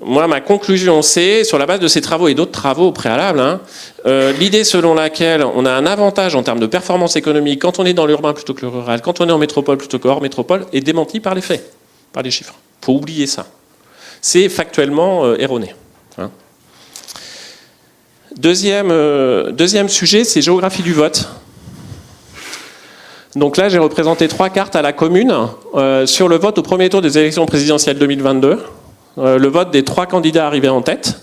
moi, ma conclusion, c'est, sur la base de ces travaux et d'autres travaux au préalable, l'idée selon laquelle on a un avantage en termes de performance économique quand on est dans l'urbain plutôt que le rural, quand on est en métropole plutôt qu'hors métropole, est démentie par les faits, par les chiffres. Il faut oublier ça. C'est factuellement erroné. Deuxième sujet, c'est géographie du vote. Donc là, j'ai représenté 3 cartes à la commune sur le vote au premier tour des élections présidentielles 2022. Le vote des 3 candidats arrivés en tête.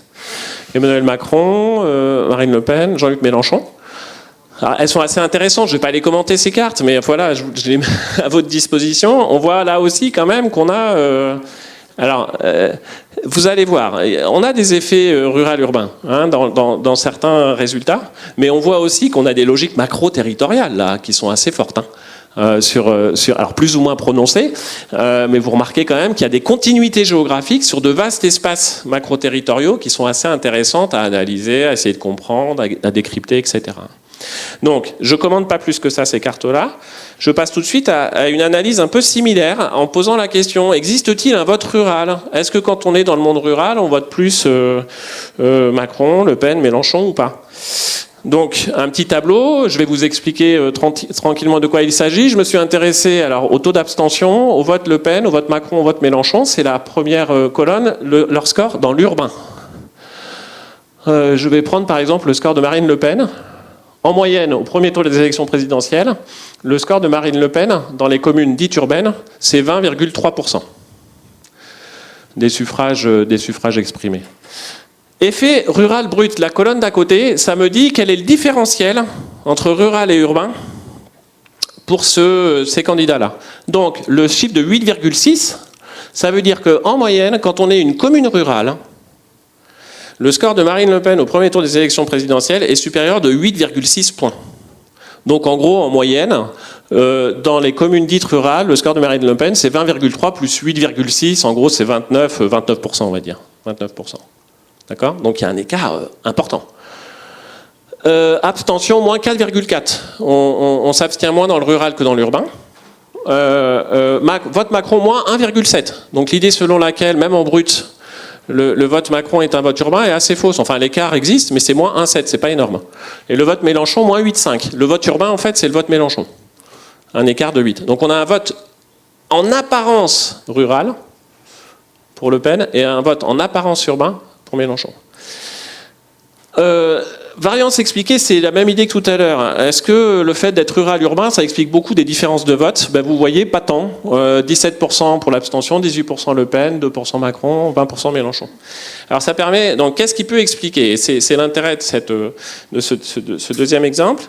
Emmanuel Macron, Marine Le Pen, Jean-Luc Mélenchon. Alors, elles sont assez intéressantes, je ne vais pas les commenter ces cartes, mais voilà, je les mets à votre disposition. On voit là aussi quand même qu'on a... vous allez voir, on a des effets rural-urbains dans certains résultats, mais on voit aussi qu'on a des logiques macro-territoriales là, qui sont assez fortes. Alors plus ou moins prononcées, mais vous remarquez quand même qu'il y a des continuités géographiques sur de vastes espaces macro-territoriaux qui sont assez intéressantes à analyser, à essayer de comprendre, à décrypter, etc. Donc, je ne commande pas plus que ça ces cartes-là. Je passe tout de suite à une analyse un peu similaire en posant la question, existe-t-il un vote rural? Est-ce que quand on est dans le monde rural, on vote plus Macron, Le Pen, Mélenchon ou pas? Donc, un petit tableau, je vais vous expliquer tranquillement de quoi il s'agit. Je me suis intéressé alors, au taux d'abstention, au vote Le Pen, au vote Macron, au vote Mélenchon. C'est la première colonne, leur score dans l'urbain. Je vais prendre par exemple le score de Marine Le Pen. En moyenne, au premier tour des élections présidentielles, le score de Marine Le Pen dans les communes dites urbaines, c'est 20,3% des suffrages exprimés. Effet rural brut, la colonne d'à côté, ça me dit quel est le différentiel entre rural et urbain pour ces candidats-là. Donc, le chiffre de 8,6, ça veut dire qu'en moyenne, quand on est une commune rurale, le score de Marine Le Pen au premier tour des élections présidentielles est supérieur de 8,6 points. Donc en gros, en moyenne, dans les communes dites rurales, le score de Marine Le Pen, c'est 20,3 plus 8,6. En gros, c'est 29%, on va dire. 29%. D'accord ? Donc il y a un écart important. Abstention, moins 4,4. On s'abstient moins dans le rural que dans l'urbain. Vote Macron, moins 1,7. Donc l'idée selon laquelle, même en brut, le vote Macron est un vote urbain est assez fausse. Enfin, l'écart existe, mais c'est moins 1,7, c'est pas énorme. Et le vote Mélenchon, moins 8,5. Le vote urbain, en fait, c'est le vote Mélenchon. Un écart de 8. Donc on a un vote en apparence rural pour Le Pen et un vote en apparence urbain pour Mélenchon. Variance expliquée, c'est la même idée que tout à l'heure. Est-ce que le fait d'être rural-urbain, ça explique beaucoup des différences de vote? Vous voyez, pas tant. 17% pour l'abstention, 18% Le Pen, 2% Macron, 20% Mélenchon. Alors ça permet... Donc qu'est-ce qui peut expliquer? C'est l'intérêt de ce deuxième exemple.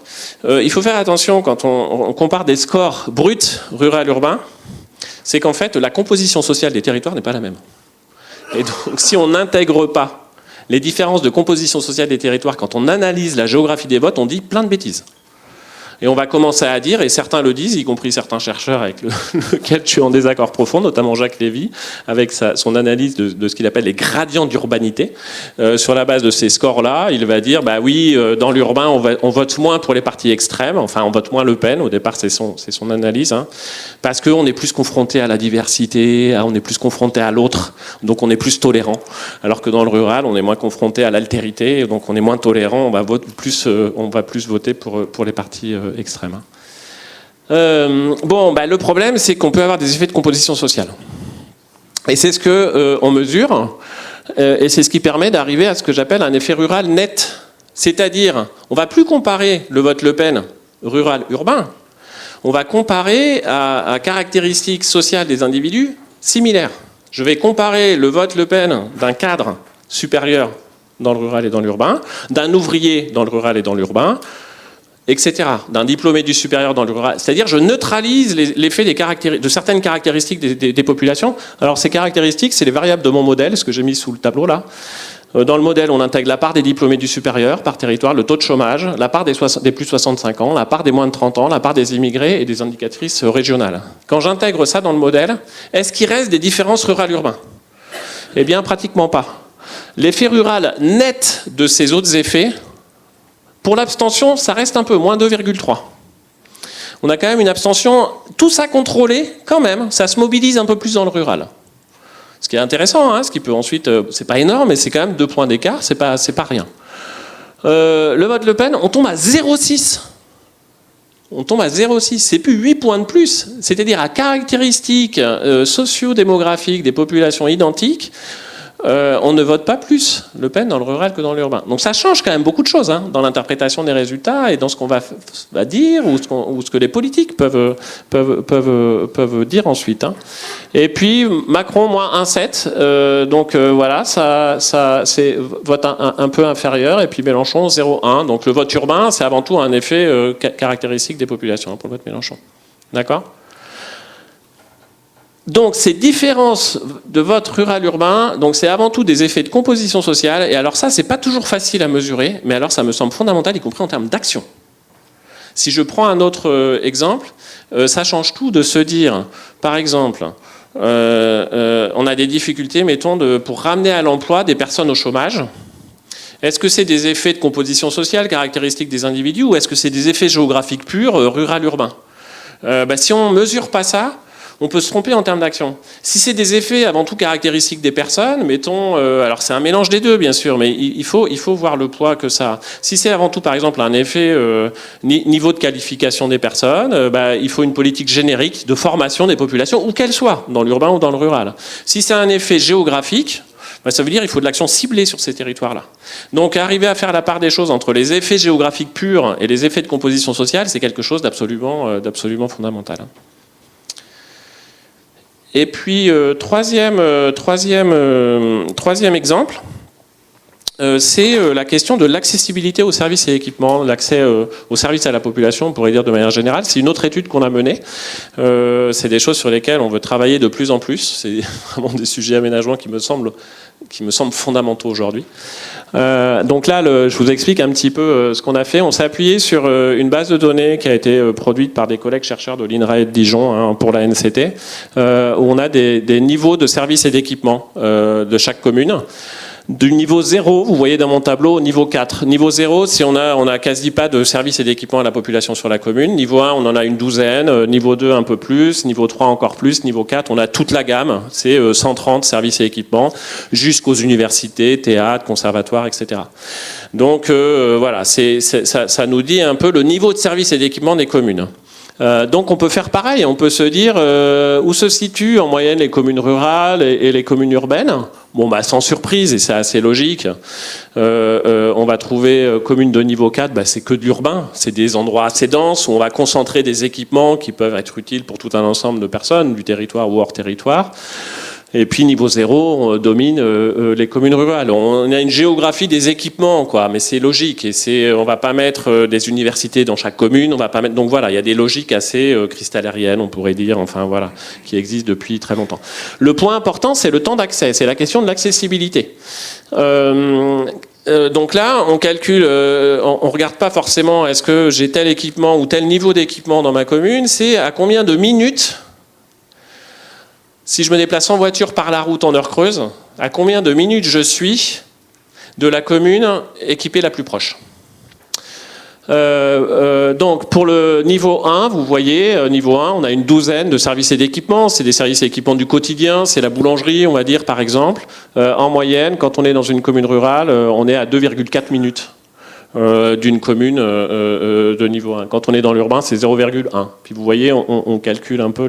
Il faut faire attention quand on compare des scores bruts rural-urbain, c'est qu'en fait, la composition sociale des territoires n'est pas la même. Et donc si on n'intègre pas les différences de composition sociale des territoires, quand on analyse la géographie des votes, on dit plein de bêtises. Et on va commencer à dire, et certains le disent, y compris certains chercheurs avec lesquels je suis en désaccord profond, notamment Jacques Lévy, avec son analyse de ce qu'il appelle les gradients d'urbanité. Sur la base de ces scores-là, il va dire, bah oui, dans l'urbain, on vote moins pour les partis extrêmes, enfin on vote moins Le Pen, au départ c'est son analyse, parce qu'on est plus confronté à la diversité, on est plus confronté à l'autre, donc on est plus tolérant, alors que dans le rural, on est moins confronté à l'altérité, donc on est moins tolérant, on va plus voter pour les partis extrême. Le problème, c'est qu'on peut avoir des effets de composition sociale. Et c'est ce qu'on mesure, et c'est ce qui permet d'arriver à ce que j'appelle un effet rural net. C'est-à-dire, on ne va plus comparer le vote Le Pen rural-urbain, on va comparer à caractéristiques sociales des individus similaires. Je vais comparer le vote Le Pen d'un cadre supérieur dans le rural et dans l'urbain, d'un ouvrier dans le rural et dans l'urbain, etc., d'un diplômé du supérieur dans le rural. C'est-à-dire, je neutralise l'effet de certaines caractéristiques des populations. Alors, ces caractéristiques, c'est les variables de mon modèle, ce que j'ai mis sous le tableau là. Dans le modèle, on intègre la part des diplômés du supérieur par territoire, le taux de chômage, la part des plus de 65 ans, la part des moins de 30 ans, la part des immigrés et des indicatrices régionales. Quand j'intègre ça dans le modèle, est-ce qu'il reste des différences rural-urbain ? Eh bien, pratiquement pas. L'effet rural net de ces autres effets, pour l'abstention, ça reste un peu, moins 2,3. On a quand même une abstention, tout ça contrôlé, quand même, ça se mobilise un peu plus dans le rural. Ce qui est intéressant, hein, ce qui peut ensuite, c'est pas énorme, mais c'est quand même 2 points d'écart, c'est pas rien. Le vote Le Pen, on tombe à 0,6. On tombe à 0,6, c'est plus 8 points de plus. C'est-à-dire à caractéristiques socio-démographiques des populations identiques, on ne vote pas plus Le Pen dans le rural que dans l'urbain. Donc ça change quand même beaucoup de choses dans l'interprétation des résultats et dans ce qu'on va dire ou ce que les politiques peuvent dire ensuite. Et puis Macron, moins 1,7. Voilà, ça c'est vote un peu inférieur. Et puis Mélenchon, 0,1. Donc le vote urbain, c'est avant tout un effet caractéristique des populations pour le vote Mélenchon. D'accord ? Donc ces différences de vote rural-urbain, donc c'est avant tout des effets de composition sociale. Et alors ça, c'est pas toujours facile à mesurer, mais alors ça me semble fondamental, y compris en termes d'action. Si je prends un autre exemple, ça change tout de se dire, par exemple, on a des difficultés, mettons, pour ramener à l'emploi des personnes au chômage. Est-ce que c'est des effets de composition sociale caractéristiques des individus ou est-ce que c'est des effets géographiques purs, rural-urbain ? Si on ne mesure pas ça, on peut se tromper en termes d'action. Si c'est des effets avant tout caractéristiques des personnes, mettons, alors c'est un mélange des deux bien sûr, mais il faut voir le poids que ça a. Si c'est avant tout par exemple un effet niveau de qualification des personnes, il faut une politique générique de formation des populations, où qu'elles soient, dans l'urbain ou dans le rural. Si c'est un effet géographique, ça veut dire qu'il faut de l'action ciblée sur ces territoires-là. Donc arriver à faire la part des choses entre les effets géographiques purs et les effets de composition sociale, c'est quelque chose d'absolument fondamental. Et puis, troisième exemple, c'est la question de l'accessibilité aux services et équipements, l'accès aux services à la population, on pourrait dire de manière générale. C'est une autre étude qu'on a menée. C'est des choses sur lesquelles on veut travailler de plus en plus. C'est vraiment des sujets d'aménagement qui me semblent fondamentaux aujourd'hui. Donc là, je vous explique un petit peu ce qu'on a fait. On s'est appuyé sur une base de données qui a été produite par des collègues chercheurs de l'INRAE de Dijon pour la NCT, où on a des niveaux de services et d'équipements de chaque commune. Du niveau 0, vous voyez dans mon tableau, au niveau 4. Niveau 0, si on a quasi pas de services et d'équipements à la population sur la commune. Niveau 1, on en a une douzaine. Niveau 2, un peu plus. Niveau 3, encore plus. Niveau 4, on a toute la gamme. C'est 130 services et équipements jusqu'aux universités, théâtres, conservatoires, etc. Donc voilà, ça nous dit un peu le niveau de services et d'équipements des communes. Donc on peut faire pareil, on peut se dire où se situent en moyenne les communes rurales et les communes urbaines. Sans surprise, et c'est assez logique, on va trouver communes de niveau 4, c'est que de l'urbain, c'est des endroits assez denses où on va concentrer des équipements qui peuvent être utiles pour tout un ensemble de personnes, du territoire ou hors territoire. Et puis niveau 0, on domine les communes rurales. On a une géographie des équipements, mais c'est logique. Et on va pas mettre des universités dans chaque commune. On va pas mettre. Donc voilà, il y a des logiques assez cristallariennes, on pourrait dire, qui existent depuis très longtemps. Le point important, c'est le temps d'accès. C'est la question de l'accessibilité. Donc là, on calcule, on regarde pas forcément est-ce que j'ai tel équipement ou tel niveau d'équipement dans ma commune. C'est à combien de minutes. Si je me déplace en voiture par la route en heure creuse, à combien de minutes je suis de la commune équipée la plus proche ? Donc pour le niveau 1, vous voyez, niveau 1, on a une douzaine de services et d'équipements. C'est des services et équipements du quotidien, c'est la boulangerie, on va dire par exemple. En moyenne, quand on est dans une commune rurale, on est à 2,4 minutes. d'une commune de niveau 1. Quand on est dans l'urbain, c'est 0,1. Puis vous voyez, on calcule un peu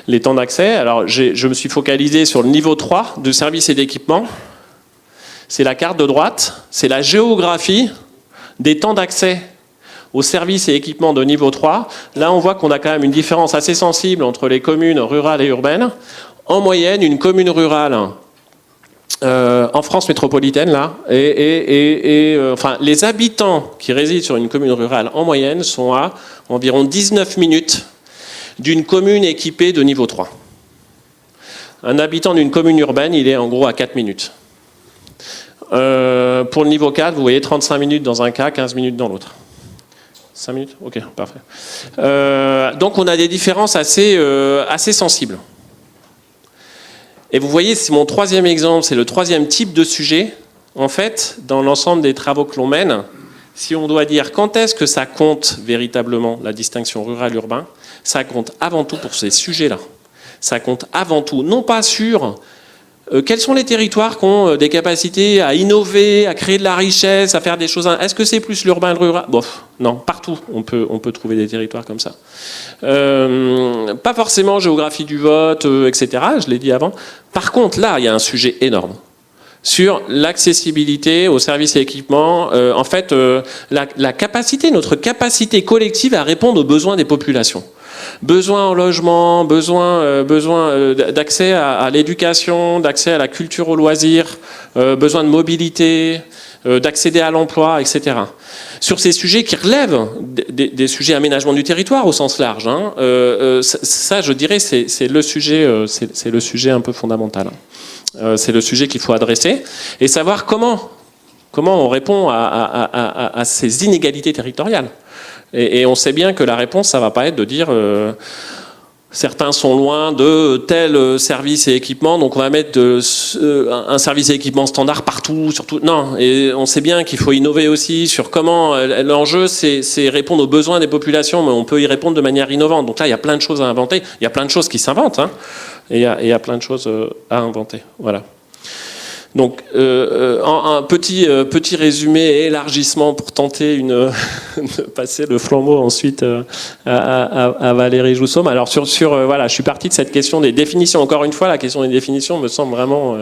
les temps d'accès. Alors, je me suis focalisé sur le niveau 3 de services et d'équipements. C'est la carte de droite, c'est la géographie des temps d'accès aux services et équipements de niveau 3. Là, on voit qu'on a quand même une différence assez sensible entre les communes rurales et urbaines. En moyenne, une commune rurale en France métropolitaine, là, enfin, les habitants qui résident sur une commune rurale, en moyenne, sont à environ 19 minutes d'une commune équipée de niveau 3. Un habitant d'une commune urbaine, il est en gros à 4 minutes. Pour le niveau 4, vous voyez 35 minutes dans un cas, 15 minutes dans l'autre. 5 minutes ? Ok, parfait. Donc on a des différences assez sensibles. Et vous voyez, c'est mon troisième exemple, c'est le troisième type de sujet. En fait, dans l'ensemble des travaux que l'on mène, si on doit dire quand est-ce que ça compte véritablement, la distinction rural-urbain, ça compte avant tout pour ces sujets-là. Ça compte avant tout, non pas sur quels sont les territoires qui ont des capacités à innover, à créer de la richesse, à faire des choses. Est-ce que c'est plus l'urbain, le rural ? Bof, non, partout on peut trouver des territoires comme ça. Pas forcément géographie du vote, etc. Je l'ai dit avant. Par contre, là, il y a un sujet énorme sur l'accessibilité aux services et équipements. En fait, la capacité, notre capacité collective à répondre aux besoins des populations. Besoin en logement, besoin d'accès à l'éducation, d'accès à la culture, aux loisirs, besoin de mobilité, d'accéder à l'emploi, etc. Sur ces sujets qui relèvent des sujets aménagement du territoire au sens large, hein, ça, je dirais, c'est le sujet un peu fondamental. C'est le sujet qu'il faut adresser et savoir comment on répond à ces inégalités territoriales. Et on sait bien que la réponse, ça ne va pas être de dire certains sont loin de tel service et équipement, donc on va mettre un service et équipement standard partout, surtout. Non, et on sait bien qu'il faut innover aussi sur comment l'enjeu, c'est répondre aux besoins des populations, mais on peut y répondre de manière innovante. Donc là, il y a plein de choses à inventer, il y a plein de choses qui s'inventent, hein, et il y a plein de choses à inventer. Voilà. Donc, un petit résumé et élargissement pour tenter de passer le flambeau ensuite à Valérie Joussaume. Alors, voilà, je suis parti de cette question des définitions. Encore une fois, la question des définitions me semble vraiment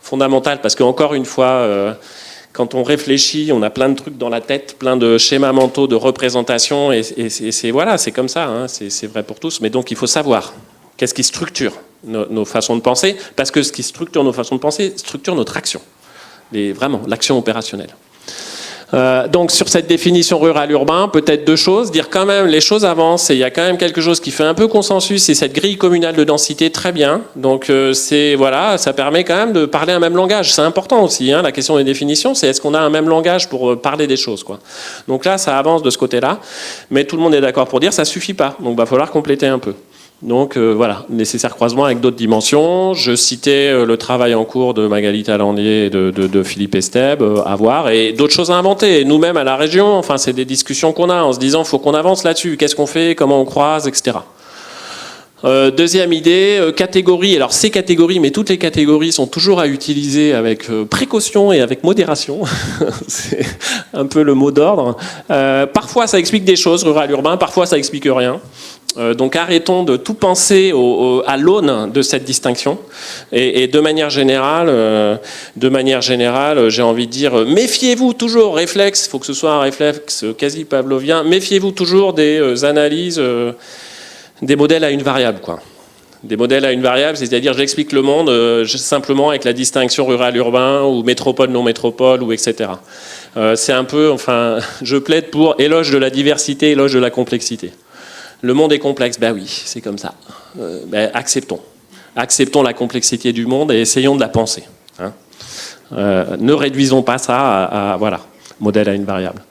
fondamentale parce qu'encore une fois, quand on réfléchit, on a plein de trucs dans la tête, plein de schémas mentaux, de représentations, et c'est comme ça, hein, c'est vrai pour tous. Mais donc, il faut savoir qu'est-ce qui structure nos façons de penser, parce que ce qui structure nos façons de penser structure notre action, vraiment l'action opérationnelle. Donc sur cette définition rural-urbain, peut-être deux choses, dire quand même les choses avancent et il y a quand même quelque chose qui fait un peu consensus, c'est cette grille communale de densité, très bien. Donc voilà, ça permet quand même de parler un même langage. C'est important aussi, hein, la question des définitions, c'est est-ce qu'on a un même langage pour parler des choses, quoi. Donc là, ça avance de ce côté-là, mais tout le monde est d'accord pour dire ça suffit pas. Donc il va falloir compléter un peu. Donc voilà, nécessaire croisement avec d'autres dimensions. Je citais le travail en cours de Magali Talandier et de Philippe Estèbe, à voir, et d'autres choses à inventer. Et nous-mêmes à la région, enfin c'est des discussions qu'on a en se disant faut qu'on avance là-dessus, qu'est-ce qu'on fait, comment on croise, etc. Deuxième idée, catégories. Alors ces catégories, mais toutes les catégories sont toujours à utiliser avec précaution et avec modération. C'est un peu le mot d'ordre. Parfois ça explique des choses, rural-urbain, parfois ça explique rien. Donc arrêtons de tout penser à l'aune de cette distinction. Et de manière générale, j'ai envie de dire, méfiez-vous toujours, réflexe, il faut que ce soit un réflexe quasi pavlovien, méfiez-vous toujours des analyses, des modèles à une variable, quoi. Des modèles à une variable, c'est-à-dire j'explique le monde simplement avec la distinction rural-urbain ou métropole-non métropole ou etc. C'est un peu, enfin, je plaide pour éloge de la diversité, éloge de la complexité. Le monde est complexe, ben oui, c'est comme ça. Acceptons la complexité du monde et essayons de la penser. Hein. Ne réduisons pas ça à voilà, modèle à une variable.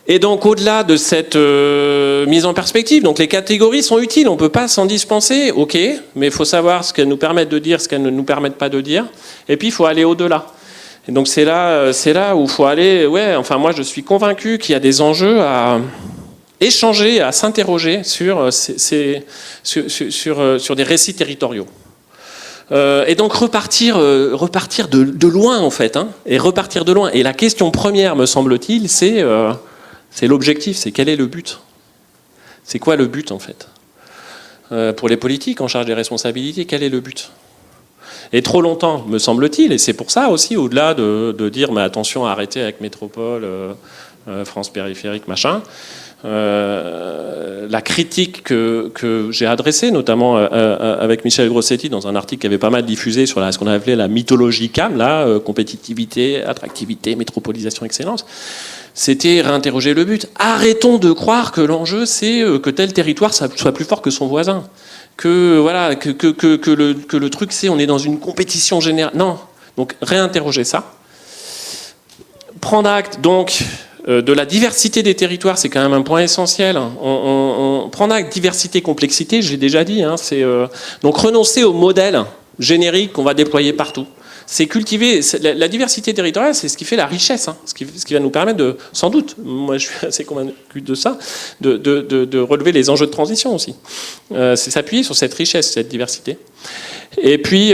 Et donc, au-delà de cette mise en perspective, donc les catégories sont utiles, on ne peut pas s'en dispenser, ok, mais il faut savoir ce qu'elles nous permettent de dire, ce qu'elles ne nous permettent pas de dire, et puis il faut aller au-delà. Et donc c'est là où il faut aller, enfin moi je suis convaincu qu'il y a des enjeux à échanger, à s'interroger sur des récits territoriaux. Et donc repartir de loin en fait, hein, et repartir de loin. Et la question première, me semble-t-il, c'est l'objectif, c'est quel est le but ? C'est quoi le but en fait ? Pour les politiques en charge des responsabilités, quel est le but ? Et trop longtemps, me semble-t-il, et c'est pour ça aussi, au-delà de dire mais attention, arrêtez avec Métropole, France périphérique, machin, la critique que j'ai adressée, notamment avec Michel Grossetti, dans un article qui avait pas mal diffusé sur ce qu'on appelait la mythologie CAM, compétitivité, attractivité, métropolisation, excellence, c'était réinterroger le but. Arrêtons de croire que l'enjeu, c'est que tel territoire soit plus fort que son voisin. Que le truc, c'est on est dans une compétition générale. Non. Donc, réinterroger ça. Prendre acte, donc, de la diversité des territoires, c'est quand même un point essentiel. Prendre acte, diversité, complexité, j'ai déjà dit. Hein, donc, renoncer au modèle générique qu'on va déployer partout. C'est cultiver la diversité territoriale, c'est ce qui fait la richesse, hein, ce qui va nous permettre de, sans doute, moi je suis assez convaincu de ça, de relever les enjeux de transition aussi. C'est s'appuyer sur cette richesse, cette diversité. Et puis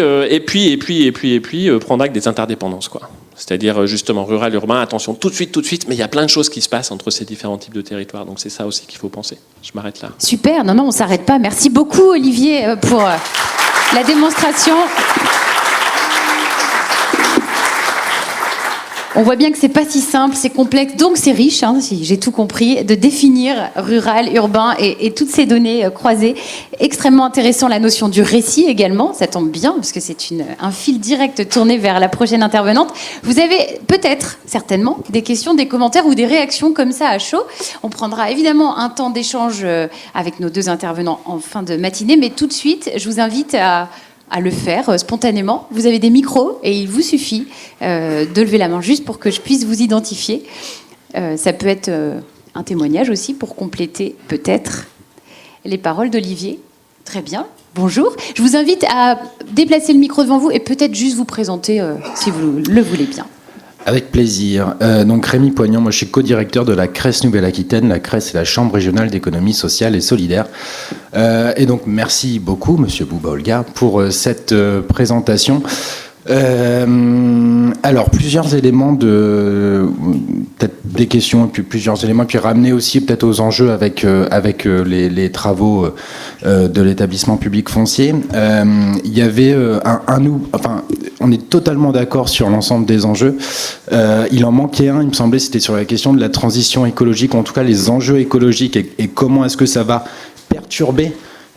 prendre acte des interdépendances, quoi. C'est-à-dire justement rural, urbain, attention tout de suite, mais il y a plein de choses qui se passent entre ces différents types de territoires, donc c'est ça aussi qu'il faut penser. Je m'arrête là. Super, non, on s'arrête pas. Merci beaucoup Olivier pour la démonstration. On voit bien que c'est pas si simple, c'est complexe, donc c'est riche, hein, si j'ai tout compris, de définir rural, urbain et toutes ces données croisées. Extrêmement intéressant la notion du récit également, ça tombe bien parce que c'est un fil direct tourné vers la prochaine intervenante. Vous avez peut-être, certainement, des questions, des commentaires ou des réactions comme ça à chaud. On prendra évidemment un temps d'échange avec nos deux intervenants en fin de matinée, mais tout de suite, je vous invite à le faire spontanément. Vous avez des micros et il vous suffit de lever la main juste pour que je puisse vous identifier. Ça peut être un témoignage aussi pour compléter peut-être les paroles d'Olivier. Très bien. Bonjour. Je vous invite à déplacer le micro devant vous et peut-être juste vous présenter si vous le voulez bien. Avec plaisir. Donc Rémi Poignant, moi je suis co-directeur de la CRES Nouvelle-Aquitaine. La CRES, c'est la Chambre régionale d'économie sociale et solidaire. Et donc merci beaucoup, Monsieur Bouba-Olga, pour cette présentation. Alors plusieurs éléments peut-être des questions et puis plusieurs éléments, puis ramener aussi peut-être aux enjeux avec les travaux de l'établissement public foncier. Il y avait on est totalement d'accord sur l'ensemble des enjeux. Il en manquait un, il me semblait, c'était sur la question de la transition écologique, en tout cas les enjeux écologiques et comment est-ce que ça va perturber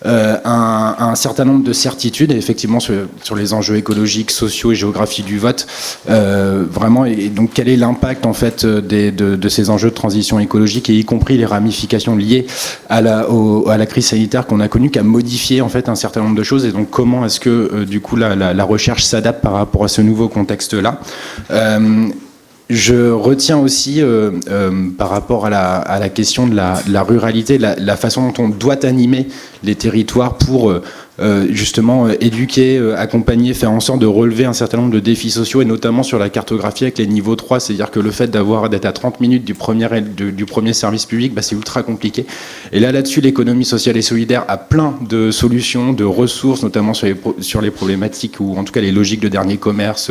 un certain nombre de certitudes, et effectivement sur les enjeux écologiques, sociaux et géographie du vote, vraiment, et donc quel est l'impact en fait de ces enjeux de transition écologique, et y compris les ramifications liées à la crise sanitaire qu'on a connue, qui a modifié en fait un certain nombre de choses, et donc comment est-ce que du coup la recherche s'adapte par rapport à ce nouveau contexte-là. Je retiens aussi, par rapport à la question de la ruralité, la façon dont on doit animer les territoires pour justement éduquer, accompagner, faire en sorte de relever un certain nombre de défis sociaux, et notamment sur la cartographie avec les niveaux 3, c'est-à-dire que le fait d'être à 30 minutes du premier service public, c'est ultra compliqué. Et là-dessus, l'économie sociale et solidaire a plein de solutions, de ressources, notamment sur les problématiques, ou en tout cas les logiques de dernier commerce,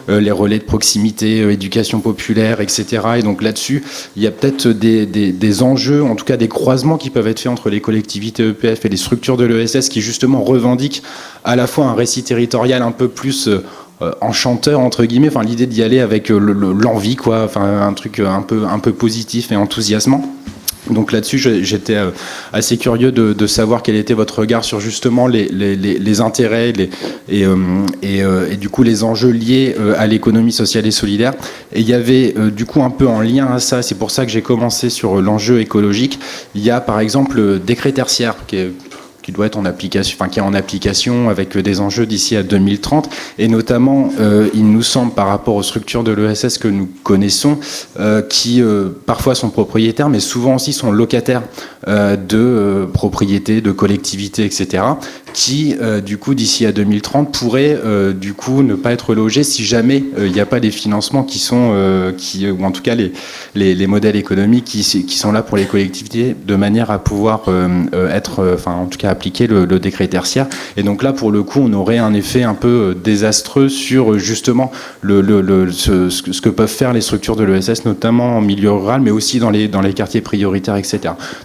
les relais de proximité, éducation populaire, etc. Et donc là-dessus, il y a peut-être des enjeux, en tout cas des croisements qui peuvent être faits entre les collectivités EPF et les structures de l'ESS qui justement revendiquent à la fois un récit territorial un peu plus enchanteur entre guillemets, enfin l'idée d'y aller avec l'envie, quoi, enfin un truc un peu positif et enthousiasmant. Donc là-dessus, j'étais assez curieux de savoir quel était votre regard sur justement les intérêts et du coup les enjeux liés à l'économie sociale et solidaire. Et il y avait du coup un peu en lien à ça, c'est pour ça que j'ai commencé sur l'enjeu écologique. Il y a par exemple le décret tertiaire qui doit être en application, enfin qui est en application avec des enjeux d'ici à 2030, et notamment il nous semble par rapport aux structures de l'ESS que nous connaissons, qui parfois sont propriétaires, mais souvent aussi sont locataires de propriétés, de collectivités, etc., qui, du coup, d'ici à 2030, pourraient, du coup, ne pas être logés si jamais il n'y a pas des financements qui sont, ou en tout cas les modèles économiques qui sont là pour les collectivités, de manière à pouvoir en tout cas appliquer le décret tertiaire. Et donc là, pour le coup, on aurait un effet un peu désastreux sur justement ce que peuvent faire les structures de l'ESS, notamment en milieu rural, mais aussi dans les quartiers prioritaires, etc.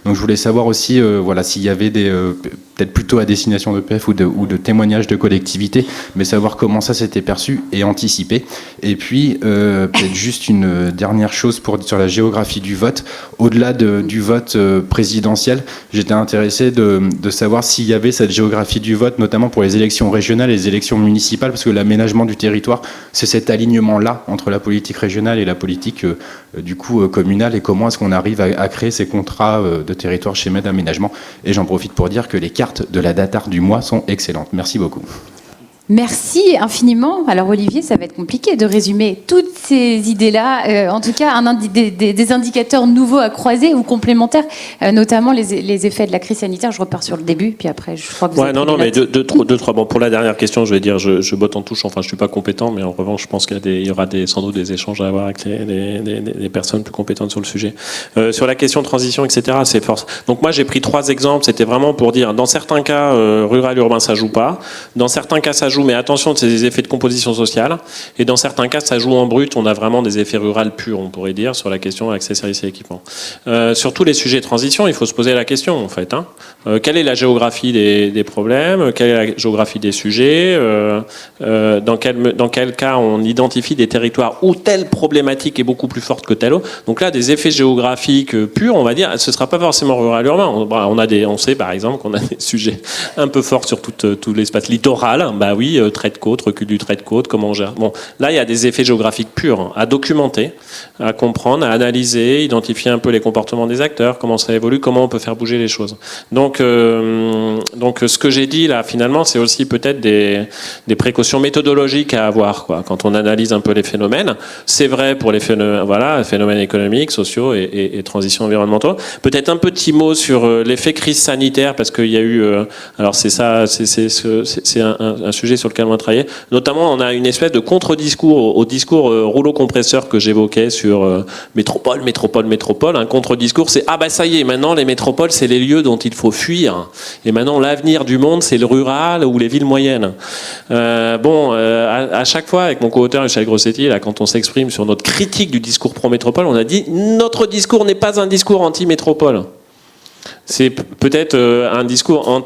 Donc je voulais savoir aussi, s'il y avait peut-être plutôt à destination d'EPF ou de témoignages de collectivités, mais savoir comment ça s'était perçu et anticipé. Et puis, peut-être juste une dernière chose sur la géographie du vote. Au-delà du vote présidentiel, j'étais intéressé de savoir s'il y avait cette géographie du vote, notamment pour les élections régionales et les élections municipales, parce que l'aménagement du territoire, c'est cet alignement-là entre la politique régionale et la politique communale, et comment est-ce qu'on arrive à créer ces contrats de territoire schéma d'aménagement. Et j'en profite pour dire que les cartes de la DATAR du mois sont excellentes. Merci beaucoup. Merci infiniment. Alors Olivier, ça va être compliqué de résumer toutes ces idées-là. En tout cas, des indicateurs nouveaux à croiser ou complémentaires, notamment les effets de la crise sanitaire. Je repars sur le début, puis après, je crois que vous avez pris mais des notes. deux, trois. Bon, pour la dernière question, je vais dire, je botte en touche. Enfin, je suis pas compétent, mais en revanche, je pense qu'il y aura sans doute des échanges à avoir avec les personnes plus compétentes sur le sujet. Sur la question de transition, etc., c'est force. Donc moi, j'ai pris 3 exemples. C'était vraiment pour dire, dans certains cas, rural, urbain, ça joue pas. Dans certains cas, ça joue, mais attention, c'est des effets de composition sociale. Et dans certains cas, ça joue en brut. On a vraiment des effets ruraux purs, on pourrait dire, sur la question accès, services et équipements. Sur tous les sujets de transition, il faut se poser la question, en fait. Quelle est la géographie des problèmes? Quelle est la géographie des sujets? Dans quel cas on identifie des territoires où telle problématique est beaucoup plus forte que telle autre? Donc là, des effets géographiques purs, on va dire, ce ne sera pas forcément rural-urbain. On sait, par exemple, qu'on a des sujets un peu forts sur tout l'espace littoral. Bah oui, trait de côte, recul du trait de côte, comment on gère. Bon, là, il y a des effets géographiques purs à documenter, à comprendre, à analyser, identifier un peu les comportements des acteurs, comment ça évolue, comment on peut faire bouger les choses. Donc ce que j'ai dit là, finalement, c'est aussi peut-être des précautions méthodologiques à avoir, quoi, quand on analyse un peu les phénomènes. C'est vrai pour les phénomènes économiques, sociaux et transitions environnementaux. Peut-être un petit mot sur l'effet crise sanitaire, parce qu'il y a eu... alors c'est un sujet sur lequel on a travaillé. Notamment, on a une espèce de contre-discours au discours rouleau compresseur que j'évoquais sur métropole. Un contre-discours, c'est ah bah ça y est, maintenant les métropoles, c'est les lieux dont il faut fuir. Et maintenant, l'avenir du monde, c'est le rural ou les villes moyennes. À chaque fois, avec mon co-auteur Michel Grossetti, là, quand on s'exprime sur notre critique du discours pro-métropole, on a dit notre discours n'est pas un discours anti-métropole. C'est peut-être un discours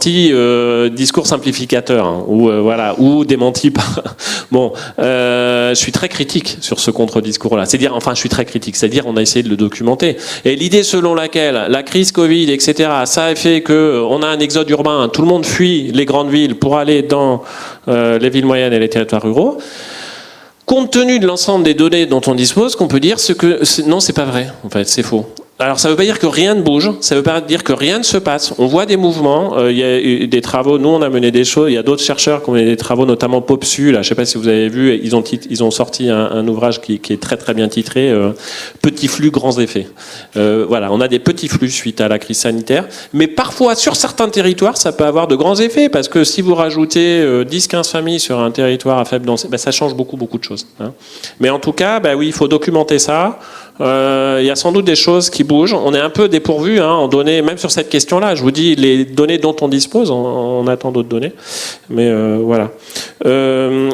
discours simplificateur, ou démenti par. Bon, je suis très critique sur ce contre-discours-là. Je suis très critique. C'est-à-dire, on a essayé de le documenter. Et l'idée selon laquelle la crise Covid, etc., ça a fait que on a un exode urbain, tout le monde fuit les grandes villes pour aller dans les villes moyennes et les territoires ruraux. Compte tenu de l'ensemble des données dont on dispose, qu'on peut dire non, c'est pas vrai. En fait, c'est faux. Alors ça ne veut pas dire que rien ne bouge, ça ne veut pas dire que rien ne se passe. On voit des mouvements, il y a eu des travaux, nous on a mené des choses, il y a d'autres chercheurs qui ont mené des travaux, notamment Popsu, là, je ne sais pas si vous avez vu, ils ont sorti un ouvrage qui est très très bien titré, Petits flux, grands effets. On a des petits flux suite à la crise sanitaire, mais parfois sur certains territoires ça peut avoir de grands effets, parce que si vous rajoutez 10-15 familles sur un territoire à faible densité, ça change beaucoup de choses. Mais en tout cas, oui, il faut documenter ça. Il y a sans doute des choses qui bougent. On est un peu dépourvu en données, même sur cette question-là. Je vous dis, les données dont on dispose, on attend d'autres données. Mais voilà.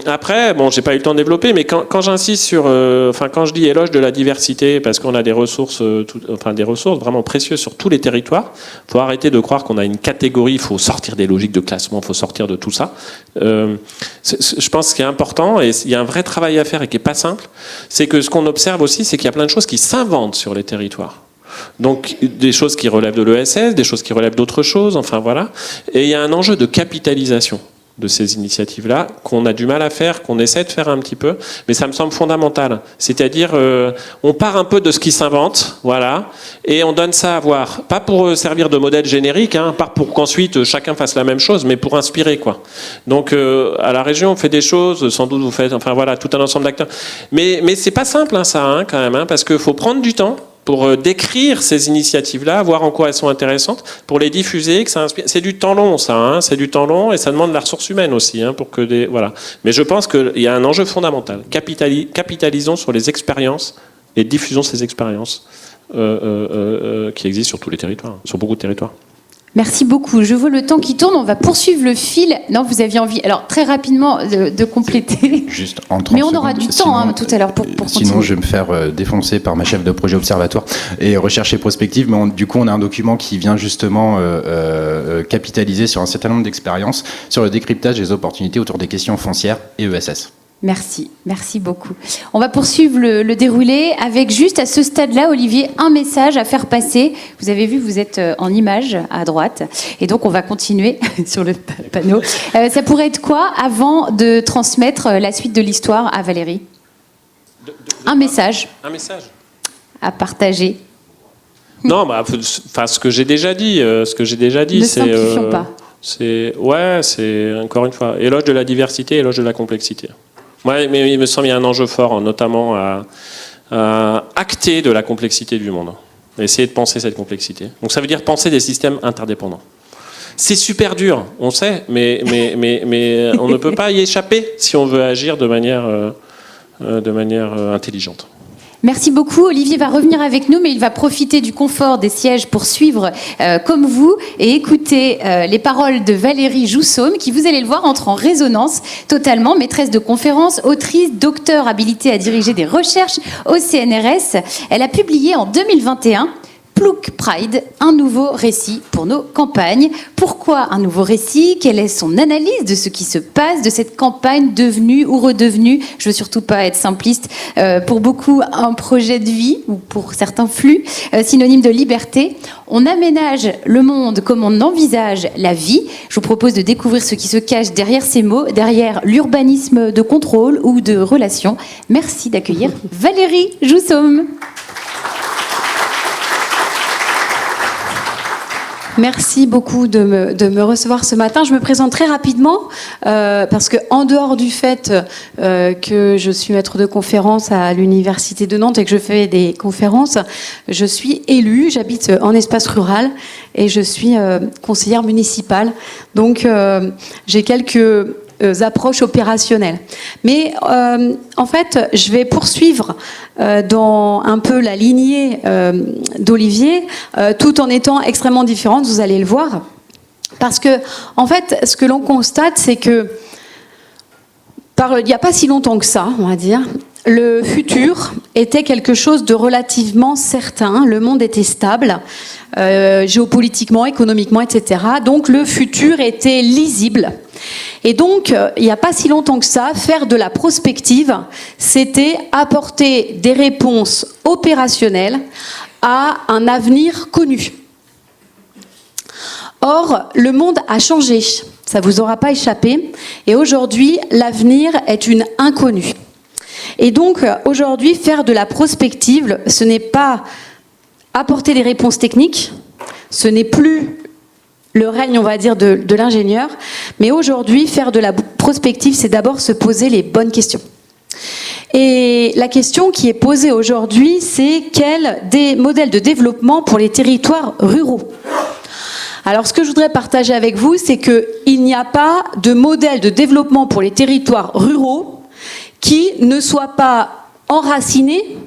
Après, j'ai pas eu le temps de développer, mais quand j'insiste sur, quand je dis éloge de la diversité, parce qu'on a des ressources vraiment précieuses sur tous les territoires, faut arrêter de croire qu'on a une catégorie. Il faut sortir des logiques de classement, il faut sortir de tout ça. Je pense que ce qui est important, et il y a un vrai travail à faire et qui est pas simple, c'est que ce qu'on observe aussi, c'est qu'il y a plein de choses qui s'inventent sur les territoires. Donc des choses qui relèvent de l'ESS, des choses qui relèvent d'autres choses, Et il y a un enjeu de capitalisation de ces initiatives-là, qu'on a du mal à faire, qu'on essaie de faire un petit peu, mais ça me semble fondamental. C'est-à-dire, on part un peu de ce qui s'invente, et on donne ça à voir. Pas pour servir de modèle générique, pas pour qu'ensuite chacun fasse la même chose, mais pour inspirer, quoi. Donc, à la région, on fait des choses, sans doute vous faites, tout un ensemble d'acteurs. Mais c'est pas simple, ça, quand même, parce qu'il faut prendre du temps. pour décrire ces initiatives-là, voir en quoi elles sont intéressantes, pour les diffuser, que ça inspire. C'est du temps long, ça. Hein, c'est du temps long et ça demande de la ressource humaine aussi, hein, pour que voilà. Mais je pense qu'il y a un enjeu fondamental. Capitalisons sur les expériences et diffusons ces expériences qui existent sur tous les territoires, sur beaucoup de territoires. Merci beaucoup. Je vois le temps qui tourne. On va poursuivre le fil. Non, vous aviez envie, alors très rapidement, de compléter. Juste en 30 Mais on aura secondes, du temps tout à l'heure pour continuer. Sinon, je vais me faire défoncer par ma chef de projet observatoire et recherche et prospective. Mais du coup, on a un document qui vient justement capitaliser sur un certain nombre d'expériences sur le décryptage des opportunités autour des questions foncières et ESS. Merci beaucoup. On va poursuivre le déroulé avec juste à ce stade-là, Olivier, un message à faire passer. Vous avez vu, vous êtes en image à droite, et donc on va continuer sur le panneau. Ça pourrait être quoi avant de transmettre la suite de l'histoire à Valérie ? Un message. Un message À partager. Non, enfin, ce que j'ai déjà dit, Ne simplifions pas. C'est encore une fois, éloge de la diversité, éloge de la complexité. Ouais, mais il me semble qu'il y a un enjeu fort, notamment à acter de la complexité du monde. Essayer de penser cette complexité. Donc ça veut dire penser des systèmes interdépendants. C'est super dur, on sait, mais on ne peut pas y échapper si on veut agir de manière intelligente. Merci beaucoup. Olivier va revenir avec nous, mais il va profiter du confort des sièges pour suivre, comme vous, et écouter les paroles de Valérie Joussaume, qui, vous allez le voir, entre en résonance totalement. Maîtresse de conférences, autrice, docteur habilitée à diriger des recherches au CNRS. Elle a publié en 2021 Plouc Pride, un nouveau récit pour nos campagnes. Pourquoi un nouveau récit ? Quelle est son analyse de ce qui se passe, de cette campagne devenue ou redevenue, je veux surtout pas être simpliste, pour beaucoup un projet de vie, ou pour certains flux, synonyme de liberté. On aménage le monde comme on envisage la vie. Je vous propose de découvrir ce qui se cache derrière ces mots, derrière l'urbanisme de contrôle ou de relation. Merci d'accueillir Valérie Joussaume. Merci beaucoup de me recevoir ce matin. Je me présente très rapidement parce que, en dehors du fait que je suis maître de conférence à l'Université de Nantes et que je fais des conférences, je suis élue, j'habite en espace rural et je suis conseillère municipale. Donc, j'ai quelques approches opérationnelles. Mais en fait, je vais poursuivre dans un peu la lignée d'Olivier, tout en étant extrêmement différente, vous allez le voir. Parce que, en fait, ce que l'on constate, c'est que, il n'y a pas si longtemps que ça, on va dire, le futur était quelque chose de relativement certain. Le monde était stable, géopolitiquement, économiquement, etc. Donc, le futur était lisible. Et donc, il n'y a pas si longtemps que ça, faire de la prospective, c'était apporter des réponses opérationnelles à un avenir connu. Or, le monde a changé, ça ne vous aura pas échappé, et aujourd'hui, l'avenir est une inconnue. Et donc, aujourd'hui, faire de la prospective, ce n'est pas apporter des réponses techniques, ce n'est plus le règne, on va dire, de l'ingénieur. Mais aujourd'hui, faire de la prospective, c'est d'abord se poser les bonnes questions. Et la question qui est posée aujourd'hui, c'est quels des modèles de développement pour les territoires ruraux ? Alors, ce que je voudrais partager avec vous, c'est qu'il n'y a pas de modèle de développement pour les territoires ruraux qui ne soit pas enraciné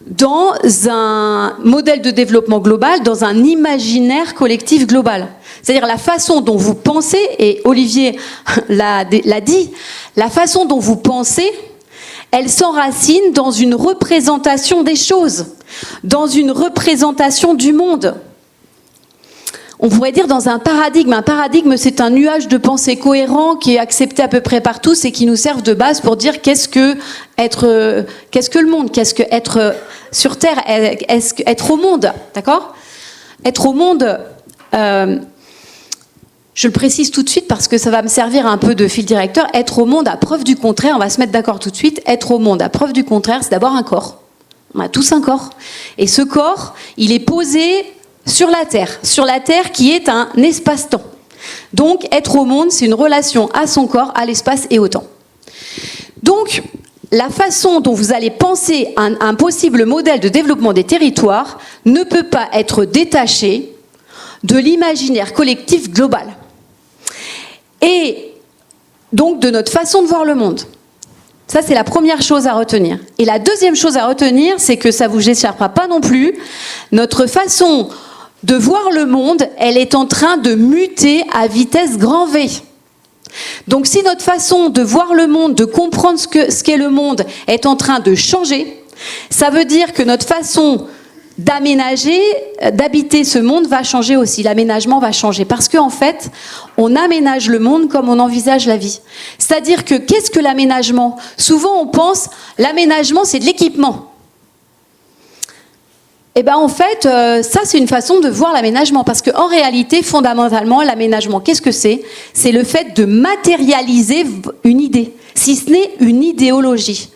dans un modèle de développement global, dans un imaginaire collectif global. C'est-à-dire la façon dont vous pensez, et Olivier l'a dit, la façon dont vous pensez, elle s'enracine dans une représentation des choses, dans une représentation du monde. On pourrait dire dans un paradigme. Un paradigme, c'est un nuage de pensée cohérent qui est accepté à peu près par tous et qui nous servent de base pour dire qu'est-ce que le monde, qu'est-ce que être sur Terre, être au monde, d'accord ? Être au monde, je le précise tout de suite parce que ça va me servir un peu de fil directeur. Être au monde à preuve du contraire, on va se mettre d'accord tout de suite. Être au monde à preuve du contraire, c'est d'abord un corps. On a tous un corps. Et ce corps, il est posé sur la Terre qui est un espace-temps. Donc, être au monde, c'est une relation à son corps, à l'espace et au temps. Donc, la façon dont vous allez penser un possible modèle de développement des territoires ne peut pas être détaché de l'imaginaire collectif global. Et donc de notre façon de voir le monde. Ça, c'est la première chose à retenir. Et la deuxième chose à retenir, c'est que ça ne vous échappera pas non plus. Notre façon de voir le monde, elle est en train de muter à vitesse grand V. Donc si notre façon de voir le monde, de comprendre ce qu'est le monde est en train de changer, ça veut dire que notre façon d'aménager, d'habiter ce monde va changer aussi. L'aménagement va changer. Parce qu'en fait, on aménage le monde comme on envisage la vie. C'est-à-dire que, qu'est-ce que l'aménagement ? Souvent, on pense, l'aménagement, c'est de l'équipement. Eh bien, en fait, ça, c'est une façon de voir l'aménagement. Parce qu'en réalité, fondamentalement, l'aménagement, qu'est-ce que c'est ? C'est le fait de matérialiser une idée, si ce n'est une idéologie.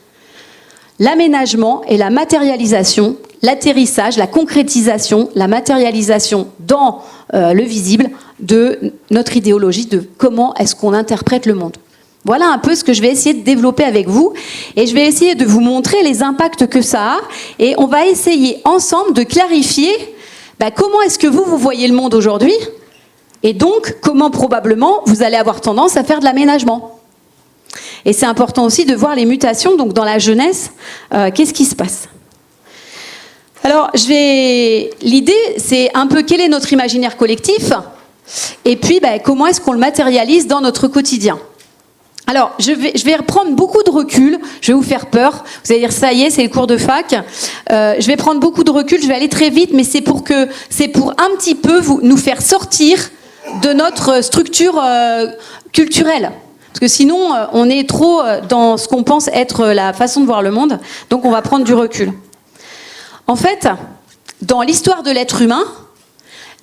L'aménagement et la matérialisation, l'atterrissage, la concrétisation, la matérialisation dans le visible de notre idéologie, de comment est-ce qu'on interprète le monde. Voilà un peu ce que je vais essayer de développer avec vous. Et je vais essayer de vous montrer les impacts que ça a. Et on va essayer ensemble de clarifier comment est-ce que vous voyez le monde aujourd'hui. Et donc, comment probablement vous allez avoir tendance à faire de l'aménagement. Et c'est important aussi de voir les mutations. Donc dans la jeunesse, qu'est-ce qui se passe ? Alors, l'idée, c'est un peu quel est notre imaginaire collectif et puis comment est-ce qu'on le matérialise dans notre quotidien. Alors, je vais reprendre beaucoup de recul, je vais vous faire peur, vous allez dire ça y est, c'est le cours de fac. Je vais prendre beaucoup de recul, je vais aller très vite, mais c'est pour un petit peu nous faire sortir de notre structure culturelle. Parce que sinon, on est trop dans ce qu'on pense être la façon de voir le monde, donc on va prendre du recul. En fait, dans l'histoire de l'être humain,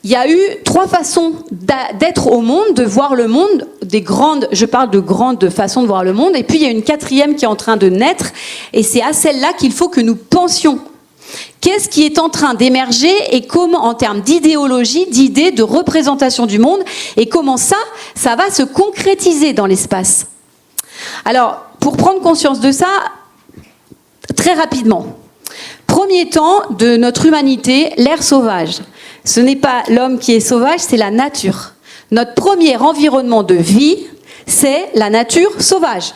il y a eu 3 façons d'être au monde, de voir le monde, je parle de grandes façons de voir le monde, et puis il y a une 4e qui est en train de naître, et c'est à celle-là qu'il faut que nous pensions. Qu'est-ce qui est en train d'émerger et comment, en termes d'idéologie, d'idées, de représentation du monde, et comment ça va se concrétiser dans l'espace. Alors, pour prendre conscience de ça, très rapidement, premier temps de notre humanité, l'ère sauvage. Ce n'est pas l'homme qui est sauvage, c'est la nature. Notre premier environnement de vie, c'est la nature sauvage.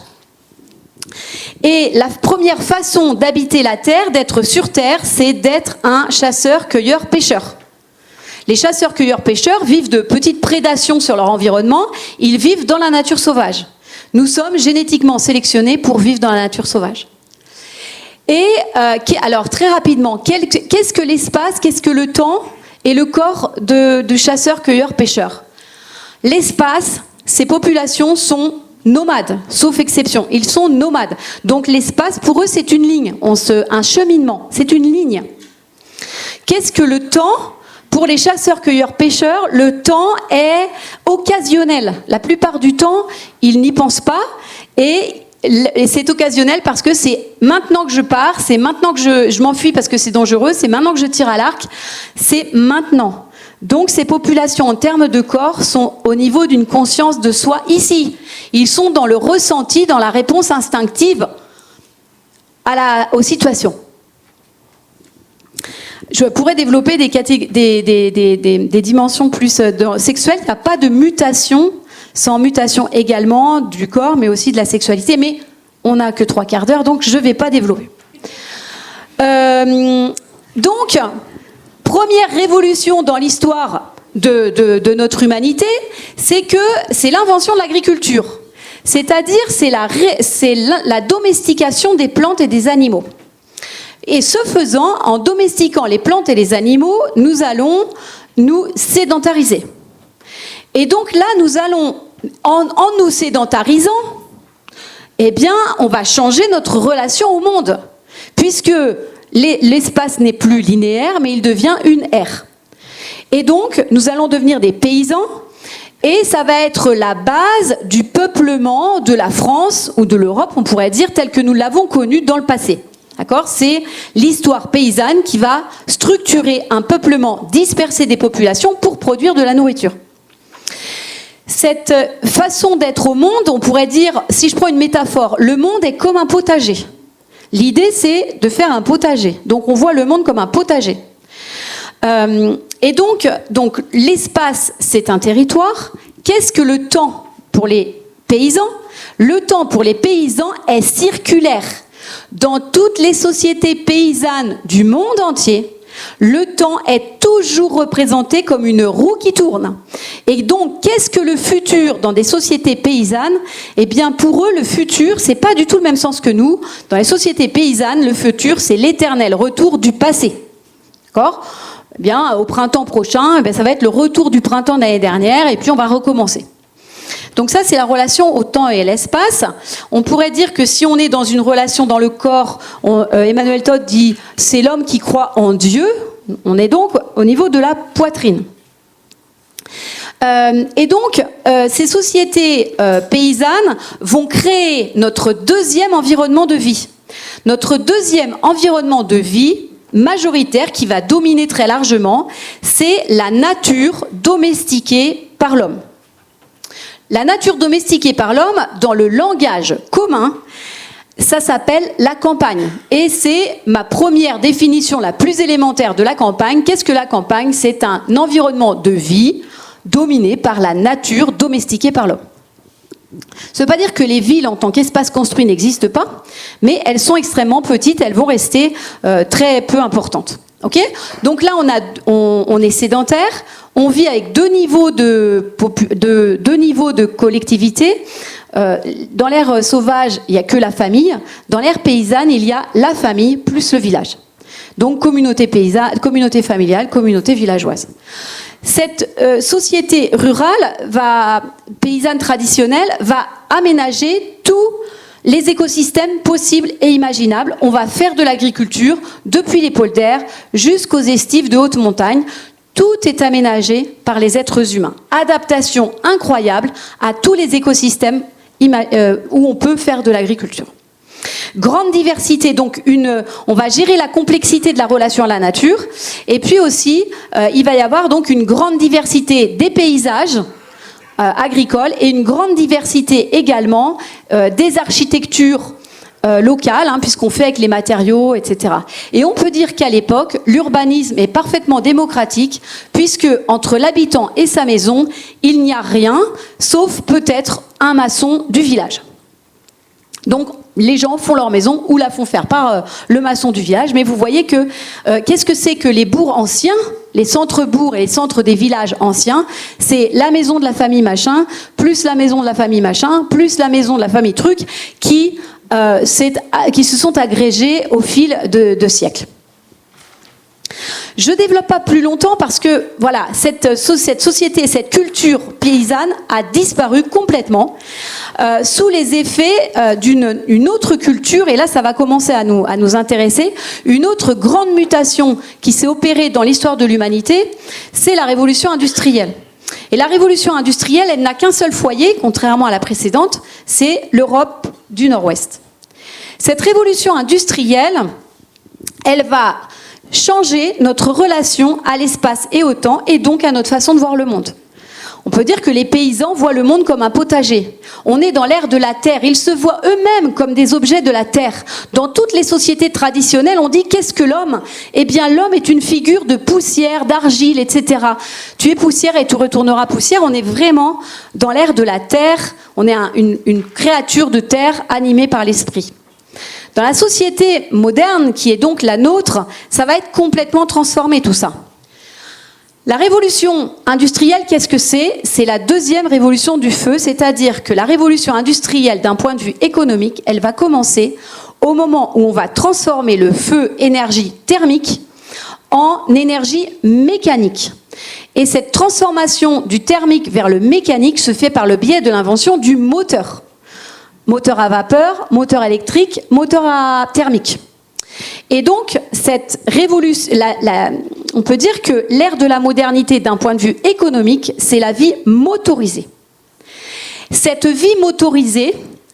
Et la première façon d'habiter la Terre, d'être sur Terre, c'est d'être un chasseur-cueilleur-pêcheur. Les chasseurs-cueilleurs-pêcheurs vivent de petites prédations sur leur environnement, ils vivent dans la nature sauvage. Nous sommes génétiquement sélectionnés pour vivre dans la nature sauvage. Et alors, très rapidement, qu'est-ce que l'espace, qu'est-ce que le temps et le corps de chasseurs-cueilleurs-pêcheurs ? L'espace, ces populations sont nomades, sauf exception. Ils sont nomades. Donc l'espace, pour eux, c'est une ligne, un cheminement, c'est une ligne. Qu'est-ce que le temps ? Pour les chasseurs-cueilleurs-pêcheurs, le temps est occasionnel. La plupart du temps, ils n'y pensent pas et c'est occasionnel parce que c'est maintenant que je pars, c'est maintenant que je m'enfuis parce que c'est dangereux, c'est maintenant que je tire à l'arc, c'est maintenant. Donc ces populations en termes de corps sont au niveau d'une conscience de soi ici. Ils sont dans le ressenti, dans la réponse instinctive aux situations. Je pourrais développer des dimensions plus sexuelles. Il n'y a pas de mutation sans mutation également du corps, mais aussi de la sexualité. Mais on n'a que 3 quarts d'heure, donc je ne vais pas développer. Donc, première révolution dans l'histoire de notre humanité, c'est l'invention de l'agriculture. C'est-à-dire, c'est la domestication des plantes et des animaux. Et ce faisant, en domestiquant les plantes et les animaux, nous allons nous sédentariser. Et donc là, nous allons, en nous sédentarisant, eh bien, on va changer notre relation au monde, puisque l'espace n'est plus linéaire, mais il devient une ère. Et donc, nous allons devenir des paysans, et ça va être la base du peuplement de la France, ou de l'Europe, on pourrait dire, tel que nous l'avons connu dans le passé. D'accord ? C'est l'histoire paysanne qui va structurer un peuplement dispersé des populations pour produire de la nourriture. Cette façon d'être au monde, on pourrait dire, si je prends une métaphore, le monde est comme un potager. L'idée, c'est de faire un potager. Donc, on voit le monde comme un potager. Et donc l'espace, c'est un territoire. Qu'est-ce que le temps pour les paysans? Le temps pour les paysans est circulaire. Dans toutes les sociétés paysannes du monde entier, le temps est toujours représenté comme une roue qui tourne. Et donc, qu'est-ce que le futur dans des sociétés paysannes? Eh bien, pour eux, le futur, c'est pas du tout le même sens que nous. Dans les sociétés paysannes, le futur, c'est l'éternel retour du passé. D'accord? Eh bien, au printemps prochain, ça va être le retour du printemps de l'année dernière, et puis on va recommencer. Donc ça, c'est la relation au temps et à l'espace. On pourrait dire que si on est dans une relation dans le corps, Emmanuel Todd dit « c'est l'homme qui croit en Dieu », on est donc au niveau de la poitrine. Et donc, ces sociétés paysannes vont créer notre deuxième environnement de vie. Notre deuxième environnement de vie majoritaire qui va dominer très largement, c'est la nature domestiquée par l'homme. La nature domestiquée par l'homme, dans le langage commun, ça s'appelle la campagne. Et c'est ma première définition la plus élémentaire de la campagne. Qu'est-ce que la campagne? C'est un environnement de vie dominé par la nature domestiquée par l'homme. Ça ne veut pas dire que les villes en tant qu'espace construit n'existent pas, mais elles sont extrêmement petites, elles vont rester très peu importantes. Okay? Donc là, on est sédentaire, on vit avec deux niveaux de collectivité. Dans l'ère sauvage, il n'y a que la famille. Dans l'ère paysanne, il y a la famille plus le village. Donc communauté paysanne, communauté familiale, communauté villageoise. Cette société rurale, paysanne traditionnelle, va aménager tous les écosystèmes possibles et imaginables. On va faire de l'agriculture depuis les polders jusqu'aux estives de haute montagne. Tout est aménagé par les êtres humains. Adaptation incroyable à tous les écosystèmes où on peut faire de l'agriculture. Grande diversité, donc on va gérer la complexité de la relation à la nature. Et puis aussi, il va y avoir donc une grande diversité des paysages agricoles et une grande diversité également des architectures locales, puisqu'on fait avec les matériaux, etc. Et on peut dire qu'à l'époque, l'urbanisme est parfaitement démocratique, puisque entre l'habitant et sa maison, il n'y a rien, sauf peut-être un maçon du village. Donc, les gens font leur maison ou la font faire par le maçon du village. Mais vous voyez que qu'est-ce que c'est que les bourgs anciens, les centres-bourgs et les centres des villages anciens? C'est la maison de la famille machin, plus la maison de la famille machin, plus la maison de la famille truc, qui se sont agrégés au fil de siècles. Je ne développe pas plus longtemps parce que voilà, cette société, cette culture paysanne a disparu complètement sous les effets d'une autre culture, et là ça va commencer à nous intéresser. Une autre grande mutation qui s'est opérée dans l'histoire de l'humanité, c'est la révolution industrielle. Et la révolution industrielle, elle n'a qu'un seul foyer, contrairement à la précédente, c'est l'Europe du Nord-Ouest. Cette révolution industrielle, elle va changer notre relation à l'espace et au temps, et donc à notre façon de voir le monde. On peut dire que les paysans voient le monde comme un potager. On est dans l'ère de la terre. Ils se voient eux-mêmes comme des objets de la terre. Dans toutes les sociétés traditionnelles, on dit qu'est-ce que l'homme? Eh bien, l'homme est une figure de poussière, d'argile, etc. Tu es poussière et tu retourneras poussière. On est vraiment dans l'ère de la terre. On est une créature de terre animée par l'esprit. Dans la société moderne, qui est donc la nôtre, ça va être complètement transformé tout ça. La révolution industrielle, qu'est-ce que c'est? C'est la deuxième révolution du feu, c'est-à-dire que la révolution industrielle, d'un point de vue économique, elle va commencer au moment où on va transformer le feu, énergie thermique, en énergie mécanique. Et cette transformation du thermique vers le mécanique se fait par le biais de l'invention du moteur. Moteur à vapeur, moteur électrique, moteur à thermique. Et donc, cette révolution, on peut dire que l'ère de la modernité, d'un point de vue économique, c'est la vie motorisée. Cette vie motorisée,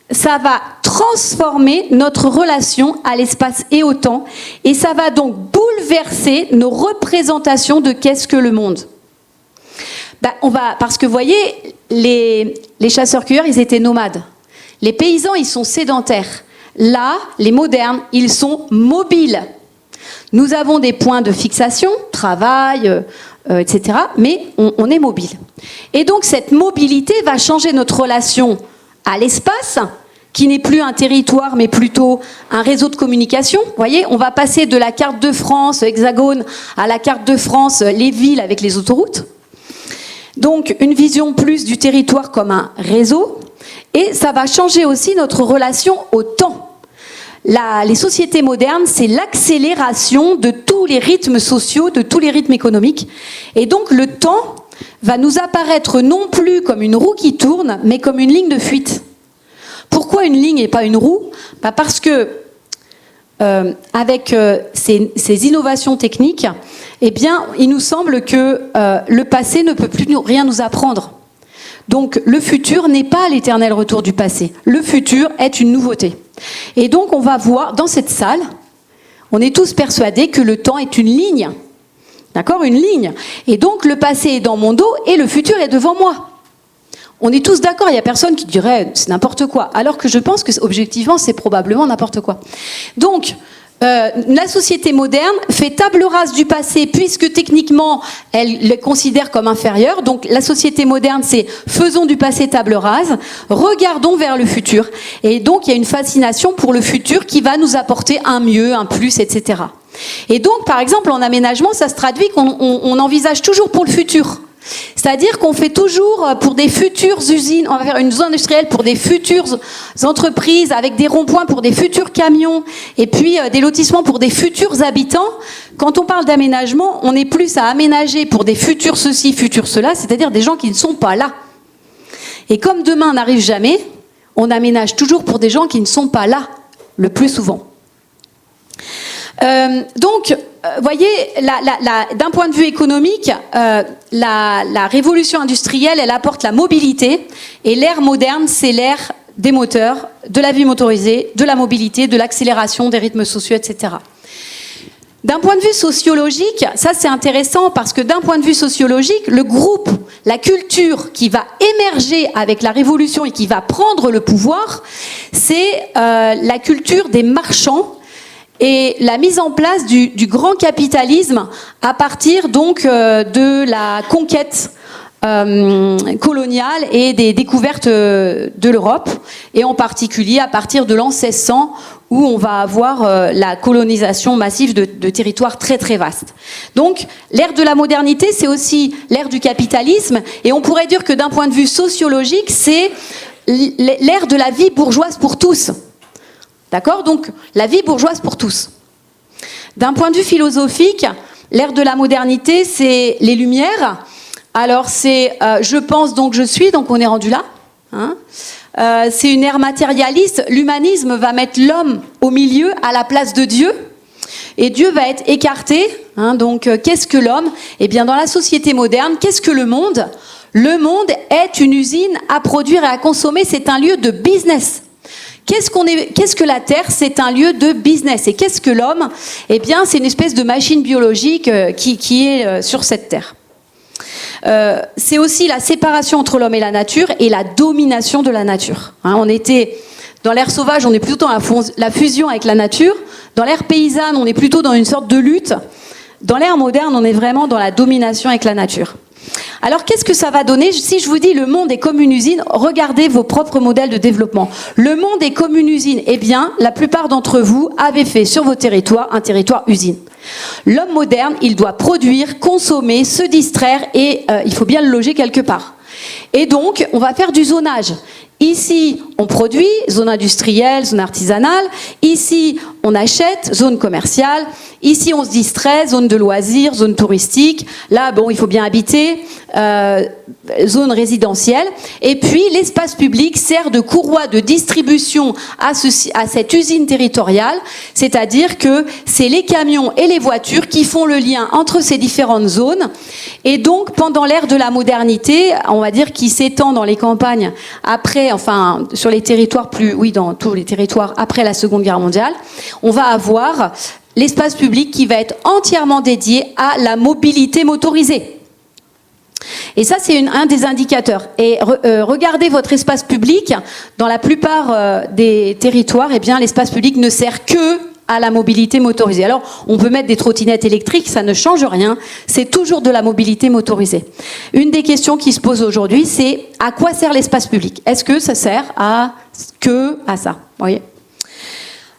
ça va transformer notre relation à l'espace et au temps, et ça va donc bouleverser nos représentations de qu'est-ce que le monde. Parce que vous voyez, les chasseurs-cueilleurs, ils étaient nomades. Les paysans, ils sont sédentaires. Là, les modernes, ils sont mobiles. Nous avons des points de fixation, travail, etc., mais on est mobile. Et donc cette mobilité va changer notre relation à l'espace, qui n'est plus un territoire, mais plutôt un réseau de communication. Vous voyez, on va passer de la carte de France, hexagone, à la carte de France, les villes avec les autoroutes. Donc une vision plus du territoire comme un réseau. Et ça va changer aussi notre relation au temps. Les sociétés modernes, c'est l'accélération de tous les rythmes sociaux, de tous les rythmes économiques. Et donc le temps va nous apparaître non plus comme une roue qui tourne, mais comme une ligne de fuite. Pourquoi une ligne et pas une roue ? Parce que avec ces innovations techniques, eh bien, il nous semble que le passé ne peut plus rien nous apprendre. Donc le futur n'est pas l'éternel retour du passé. Le futur est une nouveauté. Et donc on va voir dans cette salle, on est tous persuadés que le temps est une ligne. D'accord ? Une ligne. Et donc le passé est dans mon dos et le futur est devant moi. On est tous d'accord, il n'y a personne qui dirait c'est n'importe quoi. Alors que je pense que objectivement c'est probablement n'importe quoi. Donc la société moderne fait table rase du passé puisque techniquement elle les considère comme inférieurs. Donc la société moderne c'est faisons du passé table rase, regardons vers le futur. Et donc il y a une fascination pour le futur qui va nous apporter un mieux, un plus, etc. Et donc par exemple en aménagement ça se traduit qu'on envisage toujours pour le futur. C'est-à-dire qu'on fait toujours pour des futures usines, on va faire une zone industrielle pour des futures entreprises avec des ronds-points pour des futurs camions et puis des lotissements pour des futurs habitants. Quand on parle d'aménagement, on est plus à aménager pour des futurs ceci, futurs cela, c'est-à-dire des gens qui ne sont pas là. Et comme demain n'arrive jamais, on aménage toujours pour des gens qui ne sont pas là, le plus souvent. Donc, voyez, d'un point de vue économique, la révolution industrielle, elle apporte la mobilité, et l'ère moderne, c'est l'ère des moteurs, de la vie motorisée, de la mobilité, de l'accélération des rythmes sociaux, etc. D'un point de vue sociologique, ça c'est intéressant parce que d'un point de vue sociologique, le groupe, la culture qui va émerger avec la révolution et qui va prendre le pouvoir, c'est la culture des marchands, et la mise en place du grand capitalisme à partir donc de la conquête coloniale et des découvertes de l'Europe, et en particulier à partir de l'an 1600 où on va avoir la colonisation massive de territoires très très vastes. Donc l'ère de la modernité, c'est aussi l'ère du capitalisme, et on pourrait dire que d'un point de vue sociologique, c'est l'ère de la vie bourgeoise pour tous. D'accord ? Donc, la vie bourgeoise pour tous. D'un point de vue philosophique, l'ère de la modernité, c'est les Lumières. Alors, c'est je pense donc je suis, donc on est rendu là. Hein ? C'est une ère matérialiste. L'humanisme va mettre l'homme au milieu, à la place de Dieu. Et Dieu va être écarté. Hein ? Donc, qu'est-ce que l'homme ? Eh bien, dans la société moderne, qu'est-ce que le monde ? Le monde est une usine à produire et à consommer. C'est un lieu de business. Qu'est-ce que la Terre ? C'est un lieu de business. Et qu'est-ce que l'homme ? Eh bien, c'est une espèce de machine biologique qui est sur cette Terre. C'est aussi la séparation entre l'homme et la nature et la domination de la nature. Hein, on était dans l'ère sauvage, on est plutôt dans la fusion avec la nature. Dans l'ère paysanne, on est plutôt dans une sorte de lutte. Dans l'ère moderne, on est vraiment dans la domination avec la nature. Alors, qu'est-ce que ça va donner ? Si je vous dis le monde est comme une usine, regardez vos propres modèles de développement. Le monde est comme une usine. Eh bien, la plupart d'entre vous avaient fait sur vos territoires un territoire usine. L'homme moderne, il doit produire, consommer, se distraire et il faut bien le loger quelque part. Et donc, on va faire du zonage. Ici, on produit, zone industrielle, zone artisanale. Ici, on achète, zone commerciale. Ici, on se distrait, zone de loisirs, zone touristique. Là, bon, il faut bien habiter, zone résidentielle. Et puis, l'espace public sert de courroie de distribution à cette usine territoriale. C'est-à-dire que c'est les camions et les voitures qui font le lien entre ces différentes zones. Et donc, pendant l'ère de la modernité, on va dire qui s'étend dans les campagnes après, enfin, sur les territoires dans tous les territoires après la Seconde Guerre mondiale, on va avoir l'espace public qui va être entièrement dédié à la mobilité motorisée. Et ça, c'est un des indicateurs. Et regardez votre espace public. Dans la plupart des territoires, eh bien, l'espace public ne sert que à la mobilité motorisée. Alors, on peut mettre des trottinettes électriques, ça ne change rien. C'est toujours de la mobilité motorisée. Une des questions qui se posent aujourd'hui, c'est à quoi sert l'espace public? Est-ce que ça sert à ça? Vous voyez?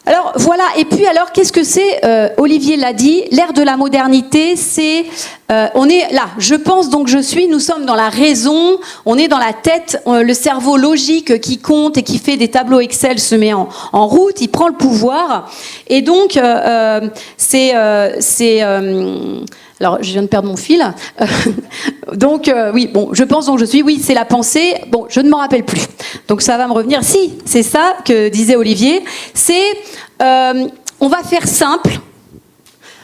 Alors voilà, et puis alors qu'est-ce que c'est, Olivier l'a dit, l'ère de la modernité, c'est, on est là, je pense donc je suis, nous sommes dans la raison, on est dans la tête, le cerveau logique qui compte et qui fait des tableaux Excel se met en route, il prend le pouvoir, et donc alors, je viens de perdre mon fil. Donc, oui, bon, je pense donc je suis. Oui, c'est la pensée. Bon, je ne m'en rappelle plus. Donc, ça va me revenir. Si, c'est ça que disait Olivier. C'est, on va faire simple.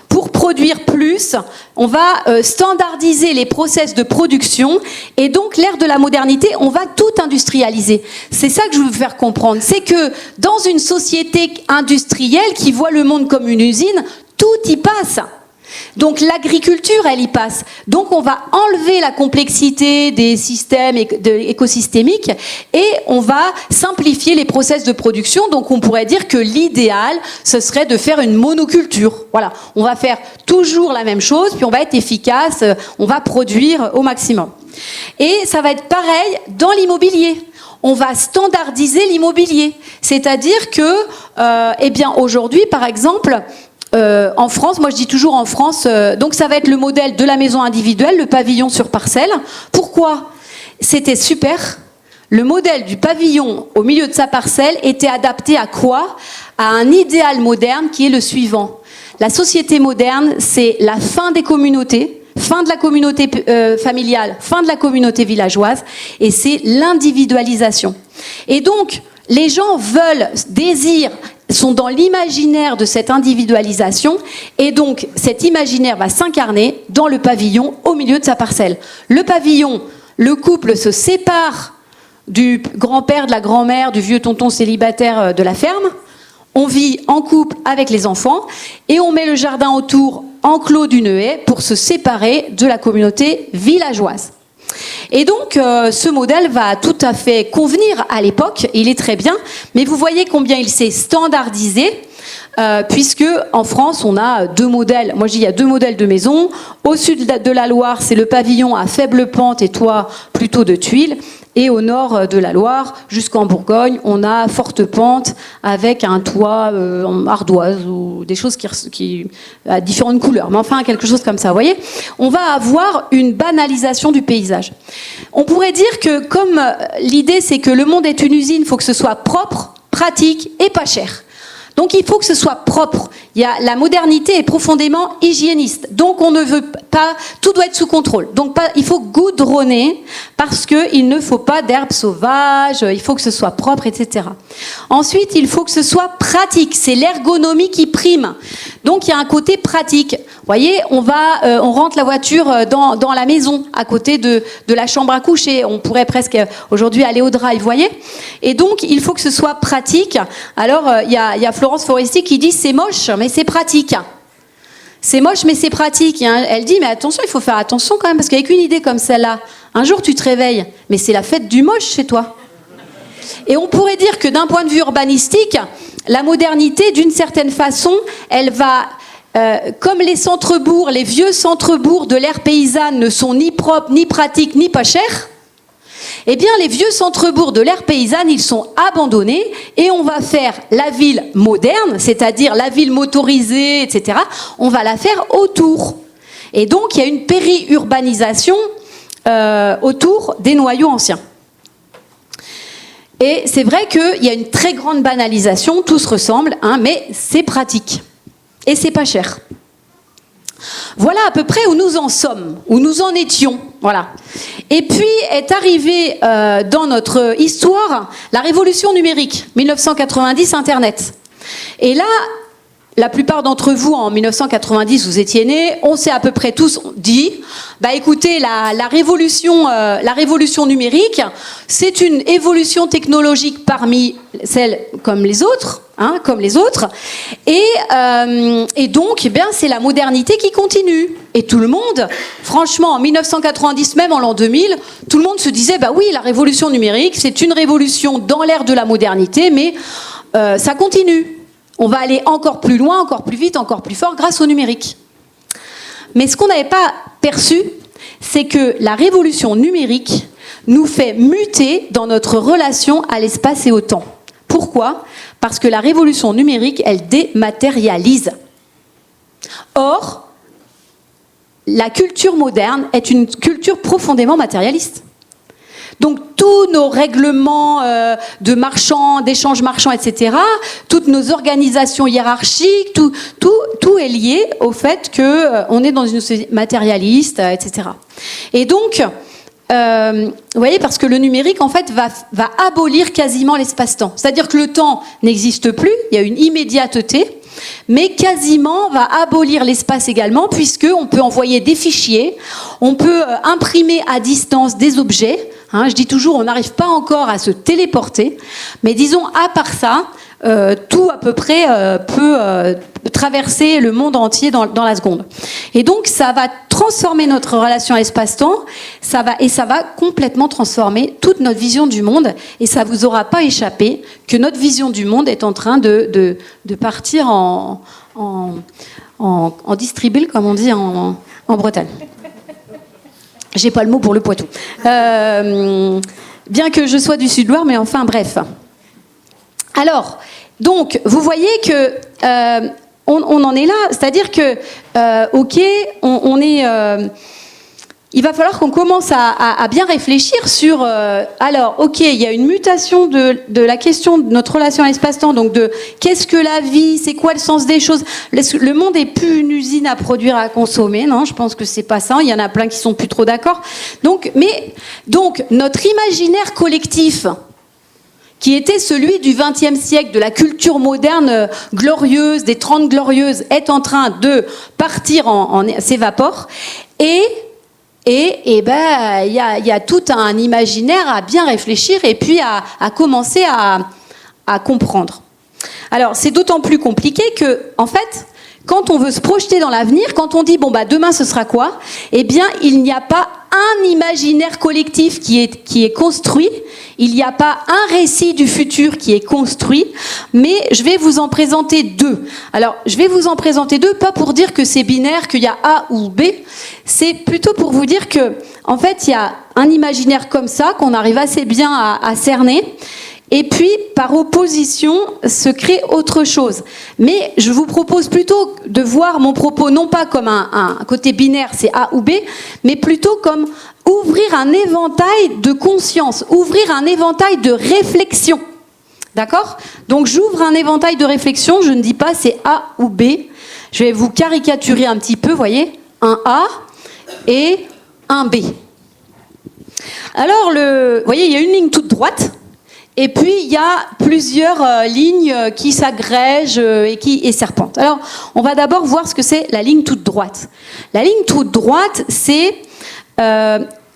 Pour produire plus, on va standardiser les process de production. Et donc, l'ère de la modernité, on va tout industrialiser. C'est ça que je veux vous faire comprendre. C'est que dans une société industrielle qui voit le monde comme une usine, tout y passe. Donc l'agriculture, elle y passe. Donc on va enlever la complexité des systèmes écosystémiques et on va simplifier les process de production. Donc on pourrait dire que l'idéal, ce serait de faire une monoculture. Voilà, on va faire toujours la même chose, puis on va être efficace, on va produire au maximum. Et ça va être pareil dans l'immobilier. On va standardiser l'immobilier. C'est-à-dire que, eh bien aujourd'hui, par exemple, en France, moi je dis toujours en France, donc ça va être le modèle de la maison individuelle, le pavillon sur parcelle. Pourquoi? C'était super. Le modèle du pavillon au milieu de sa parcelle était adapté à quoi? À un idéal moderne qui est le suivant. La société moderne, c'est la fin des communautés, fin de la communauté familiale, fin de la communauté villageoise, et c'est l'individualisation. Et donc, les gens désirent, sont dans l'imaginaire de cette individualisation, et donc cet imaginaire va s'incarner dans le pavillon au milieu de sa parcelle. Le pavillon, le couple se sépare du grand-père, de la grand-mère, du vieux tonton célibataire de la ferme, on vit en couple avec les enfants, et on met le jardin autour enclos d'une haie pour se séparer de la communauté villageoise. Et donc, ce modèle va tout à fait convenir à l'époque, il est très bien, mais vous voyez combien il s'est standardisé, puisque en France, on a deux modèles. Moi, je dis il y a deux modèles de maison. Au sud de la Loire, c'est le pavillon à faible pente et toit plutôt de tuiles. Et au nord de la Loire, jusqu'en Bourgogne, on a forte pente avec un toit en ardoise ou des choses qui à différentes couleurs. Mais enfin, quelque chose comme ça, vous voyez. On va avoir une banalisation du paysage. On pourrait dire que comme l'idée, c'est que le monde est une usine, il faut que ce soit propre, pratique et pas cher. Donc il faut que ce soit propre. La modernité est profondément hygiéniste. Donc on ne veut pas, tout doit être sous contrôle. Donc il faut goudronner parce qu'il ne faut pas d'herbes sauvages, il faut que ce soit propre, etc. Ensuite, il faut que ce soit pratique. C'est l'ergonomie qui prime. Donc il y a un côté pratique. Vous voyez, on rentre la voiture dans la maison, à côté de la chambre à coucher. On pourrait presque aujourd'hui aller au drive, vous voyez. Et donc il faut que ce soit pratique. Alors il y a Florence Foresti qui dit c'est moche, mais c'est pratique. C'est moche, mais c'est pratique. Elle dit mais attention, il faut faire attention quand même, parce qu'avec une idée comme celle-là, un jour tu te réveilles, mais c'est la fête du moche chez toi. Et on pourrait dire que d'un point de vue urbanistique, la modernité, d'une certaine façon, elle va, comme les centres-bourgs, les vieux centres-bourgs de l'ère paysanne ne sont ni propres, ni pratiques, ni pas chers, eh bien, les vieux centres-bourgs de l'ère paysanne, ils sont abandonnés et on va faire la ville moderne, c'est-à-dire la ville motorisée, etc. On va la faire autour. Et donc, il y a une périurbanisation autour des noyaux anciens. Et c'est vrai qu'il y a une très grande banalisation, tout se ressemble, hein, mais c'est pratique. Et c'est pas cher. Voilà à peu près où nous en sommes, où nous en étions. Voilà. Et puis est arrivée dans notre histoire la révolution numérique, 1990, Internet. Et là, la plupart d'entre vous, en 1990, vous étiez nés, on s'est à peu près tous dit, bah écoutez, la révolution numérique, c'est une évolution technologique parmi celles comme les autres, hein, comme les autres. Et donc, eh bien, c'est la modernité qui continue. Et tout le monde, franchement, en 1990, même en l'an 2000, tout le monde se disait, bah oui, la révolution numérique, c'est une révolution dans l'ère de la modernité, mais ça continue. On va aller encore plus loin, encore plus vite, encore plus fort grâce au numérique. Mais ce qu'on n'avait pas perçu, c'est que la révolution numérique nous fait muter dans notre relation à l'espace et au temps. Pourquoi ? Parce que la révolution numérique, elle dématérialise. Or, la culture moderne est une culture profondément matérialiste. Donc tous nos règlements de marchands, d'échanges marchands, etc., toutes nos organisations hiérarchiques, tout est lié au fait qu'on est dans une société matérialiste, etc. Et donc, vous voyez, parce que le numérique, en fait, va abolir quasiment l'espace-temps. C'est-à-dire que le temps n'existe plus, il y a une immédiateté, mais quasiment va abolir l'espace également, puisqu'on peut envoyer des fichiers, on peut imprimer à distance des objets. Hein, je dis toujours, on n'arrive pas encore à se téléporter, mais disons, à part ça, tout à peu près peut traverser le monde entier dans la seconde. Et donc, ça va transformer notre relation à l'espace-temps, ça va complètement transformer toute notre vision du monde, et ça vous aura pas échappé que notre vision du monde est en train de partir en distribule, comme on dit en Bretagne. J'ai pas le mot pour le Poitou. Bien que je sois du Sud-Loire, mais enfin, bref. Alors, donc, vous voyez que on en est là, c'est-à-dire que, ok, on est... il va falloir qu'on commence à bien réfléchir sur... alors, ok, il y a une mutation de la question de notre relation à l'espace-temps, donc de qu'est-ce que la vie, c'est quoi le sens des choses. Le monde n'est plus une usine à produire, à consommer, non, je pense que c'est pas ça, il y en a plein qui sont plus trop d'accord. Donc, notre imaginaire collectif, qui était celui du XXe siècle, de la culture moderne glorieuse, des 30 glorieuses, est en train de partir, s'évapore, et ben, il y a tout un imaginaire à bien réfléchir et puis à commencer à comprendre. Alors, c'est d'autant plus compliqué que, en fait, quand on veut se projeter dans l'avenir, quand on dit, bon, bah, demain, ce sera quoi ? Eh bien, il n'y a pas un imaginaire collectif qui est construit, il n'y a pas un récit du futur qui est construit, mais je vais vous en présenter deux. Alors, je vais vous en présenter deux, pas pour dire que c'est binaire, qu'il y a A ou B, c'est plutôt pour vous dire que, en fait, il y a un imaginaire comme ça, qu'on arrive assez bien à cerner, et puis, par opposition, se crée autre chose. Mais je vous propose plutôt de voir mon propos non pas comme un côté binaire, c'est A ou B, mais plutôt comme ouvrir un éventail de conscience, ouvrir un éventail de réflexion. D'accord ? Donc, j'ouvre un éventail de réflexion, je ne dis pas c'est A ou B. Je vais vous caricaturer un petit peu, vous voyez, un A et un B. Alors, vous voyez, il y a une ligne toute droite. Et puis, il y a plusieurs lignes qui s'agrègent et qui serpentent. Alors, on va d'abord voir ce que c'est la ligne toute droite. La ligne toute droite, c'est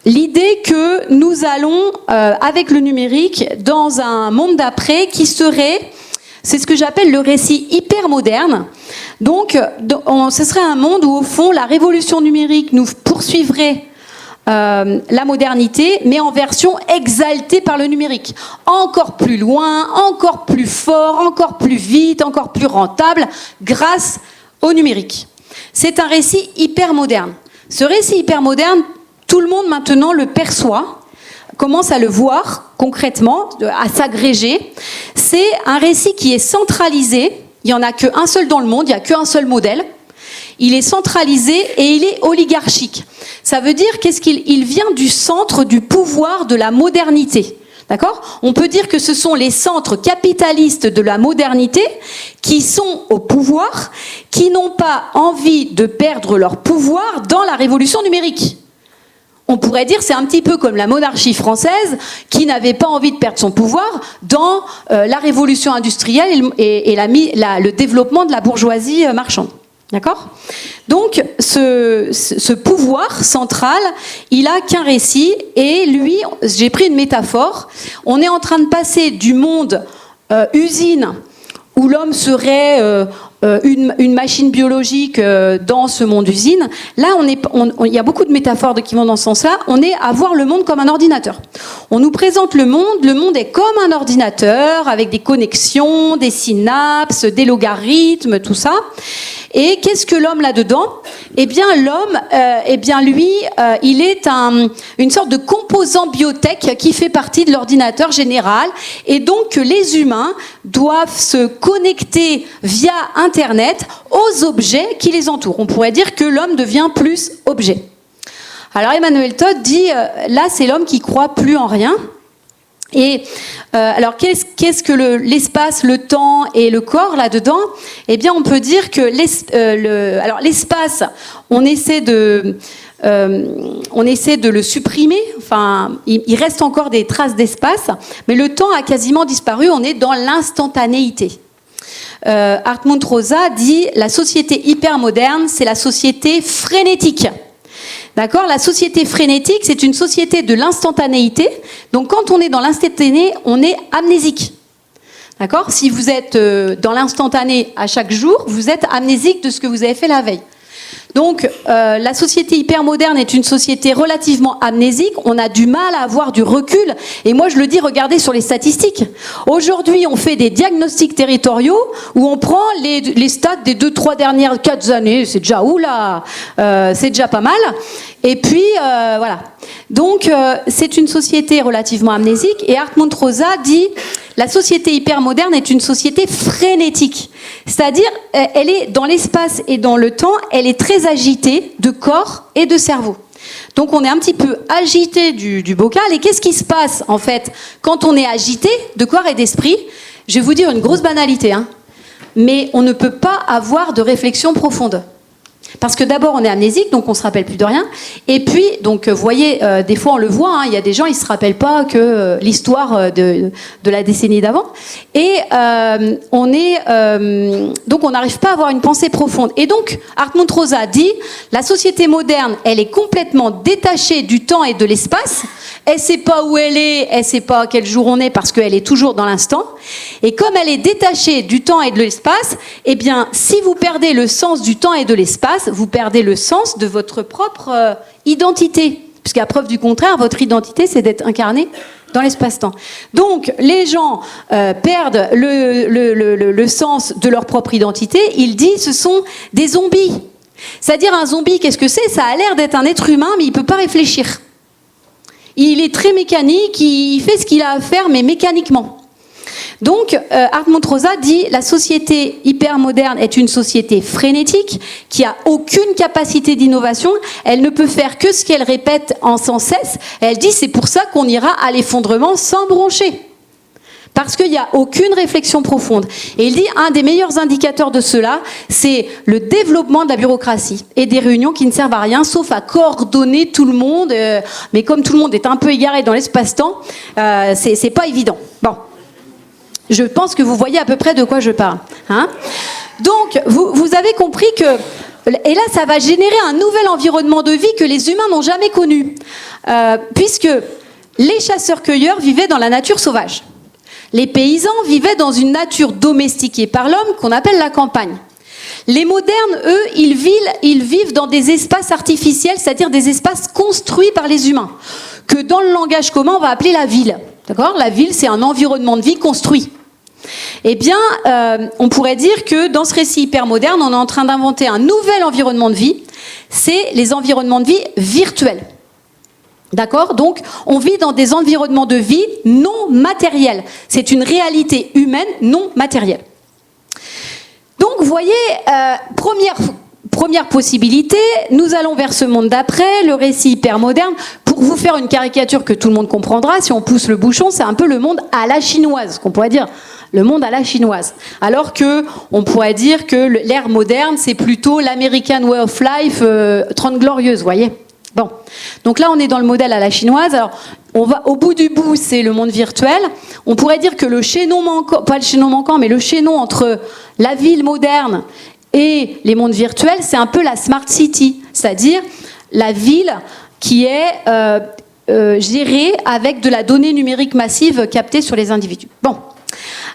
l'idée que nous allons, avec le numérique, dans un monde d'après qui serait... C'est ce que j'appelle le récit hyper moderne. Donc, ce serait un monde où, au fond, la révolution numérique nous poursuivrait la modernité, mais en version exaltée par le numérique. Encore plus loin, encore plus fort, encore plus vite, encore plus rentable, grâce au numérique. C'est un récit hyper moderne. Ce récit hyper moderne, tout le monde maintenant le perçoit, commence à le voir concrètement, à s'agréger. C'est un récit qui est centralisé. Il n'y en a qu'un seul dans le monde, il n'y a qu'un seul modèle. Il est centralisé et il est oligarchique. Ça veut dire qu'il vient du centre du pouvoir de la modernité. D'accord ? On peut dire que ce sont les centres capitalistes de la modernité qui sont au pouvoir, qui n'ont pas envie de perdre leur pouvoir dans la révolution numérique. On pourrait dire c'est un petit peu comme la monarchie française qui n'avait pas envie de perdre son pouvoir dans la révolution industrielle et le développement de la bourgeoisie marchande. D'accord ? Donc, ce pouvoir central, il a qu'un récit, et lui, j'ai pris une métaphore, on est en train de passer du monde usine, où où l'homme serait une machine biologique dans ce monde usine. Là, il y a beaucoup de métaphores qui vont dans ce sens-là. On est à voir le monde comme un ordinateur. On nous présente le monde est comme un ordinateur, avec des connexions, des synapses, des logarithmes, tout ça. Et qu'est-ce que l'homme là-dedans ? Eh bien, l'homme, lui, il est une sorte de composant biotech qui fait partie de l'ordinateur général, et donc les humains doivent se connecter via Internet aux objets qui les entourent. On pourrait dire que l'homme devient plus objet. Alors Emmanuel Todd dit, là, c'est l'homme qui croit plus en rien. Et alors, qu'est-ce que l'espace, le temps et le corps là-dedans ? Eh bien, on peut dire que l'espace, on essaie de le supprimer. Enfin, il reste encore des traces d'espace, mais le temps a quasiment disparu. On est dans l'instantanéité. Hartmut Rosa dit la société hypermoderne, c'est la société frénétique. D'accord ? La société frénétique, c'est une société de l'instantanéité. Donc, quand on est dans l'instantané, on est amnésique. D'accord ? Si vous êtes dans l'instantané à chaque jour, vous êtes amnésique de ce que vous avez fait la veille. Donc, la société hypermoderne est une société relativement amnésique. On a du mal à avoir du recul. Et moi, je le dis, regardez sur les statistiques. Aujourd'hui, on fait des diagnostics territoriaux où on prend les stats des 2-3 dernières 4 années. C'est déjà, c'est déjà pas mal. Et puis, voilà. Donc, c'est une société relativement amnésique. Et Hartmut Rosa dit, la société hypermoderne est une société frénétique. C'est-à-dire, elle est dans l'espace et dans le temps, elle est très agitée de corps et de cerveau. Donc, on est un petit peu agité du bocal. Et qu'est-ce qui se passe, en fait, quand on est agité de corps et d'esprit ? Je vais vous dire une grosse banalité, hein, mais on ne peut pas avoir de réflexion profonde. Parce que d'abord, on est amnésique, donc on ne se rappelle plus de rien. Et puis, donc, vous voyez, des fois, on le voit, hein, il y a des gens, ils ne se rappellent pas que l'histoire de la décennie d'avant. Et donc, on n'arrive pas à avoir une pensée profonde. Et donc, Hartmut Rosa dit, la société moderne, elle est complètement détachée du temps et de l'espace. Elle ne sait pas où elle est, elle ne sait pas à quel jour on est, parce qu'elle est toujours dans l'instant. Et comme elle est détachée du temps et de l'espace, eh bien, si vous perdez le sens du temps et de l'espace, vous perdez le sens de votre propre identité. Puisqu'à preuve du contraire, votre identité, c'est d'être incarné dans l'espace-temps. Donc, les gens perdent le sens de leur propre identité. Il dit, ce sont des zombies. C'est-à-dire, un zombie, qu'est-ce que c'est ? Ça a l'air d'être un être humain, mais il ne peut pas réfléchir. Il est très mécanique, il fait ce qu'il a à faire, mais mécaniquement. Donc, Hartmut Rosa dit la société hypermoderne est une société frénétique qui a aucune capacité d'innovation. Elle ne peut faire que ce qu'elle répète sans cesse. Elle dit c'est pour ça qu'on ira à l'effondrement sans broncher. Parce qu'il n'y a aucune réflexion profonde. Et il dit un des meilleurs indicateurs de cela, c'est le développement de la bureaucratie et des réunions qui ne servent à rien, sauf à coordonner tout le monde. Mais comme tout le monde est un peu égaré dans l'espace-temps, c'est pas évident. Bon. Je pense que vous voyez à peu près de quoi je parle. Hein ? Donc, vous avez compris que... Et là, ça va générer un nouvel environnement de vie que les humains n'ont jamais connu. Puisque les chasseurs-cueilleurs vivaient dans la nature sauvage. Les paysans vivaient dans une nature domestiquée par l'homme qu'on appelle la campagne. Les modernes, eux, ils vivent dans des espaces artificiels, c'est-à-dire des espaces construits par les humains, que dans le langage commun, on va appeler la ville. D'accord ? La ville, c'est un environnement de vie construit. Eh bien, on pourrait dire que dans ce récit hypermoderne, on est en train d'inventer un nouvel environnement de vie. C'est les environnements de vie virtuels. D'accord ? Donc, on vit dans des environnements de vie non matériels. C'est une réalité humaine non matérielle. Donc, vous voyez, première possibilité, nous allons vers ce monde d'après, le récit hypermoderne. Pour vous faire une caricature que tout le monde comprendra, si on pousse le bouchon, c'est un peu le monde à la chinoise, qu'on pourrait dire le monde à la chinoise. Alors que on pourrait dire que l'ère moderne, c'est plutôt l'American Way of Life, 30 glorieuses, vous voyez. Bon, donc là, on est dans le modèle à la chinoise. Alors, on va au bout du bout, c'est le monde virtuel. On pourrait dire que le chaînon manquant, pas le chaînon manquant, mais le chaînon entre la ville moderne et les mondes virtuels, c'est un peu la smart city, c'est-à-dire la ville qui est gérée avec de la donnée numérique massive captée sur les individus. Bon,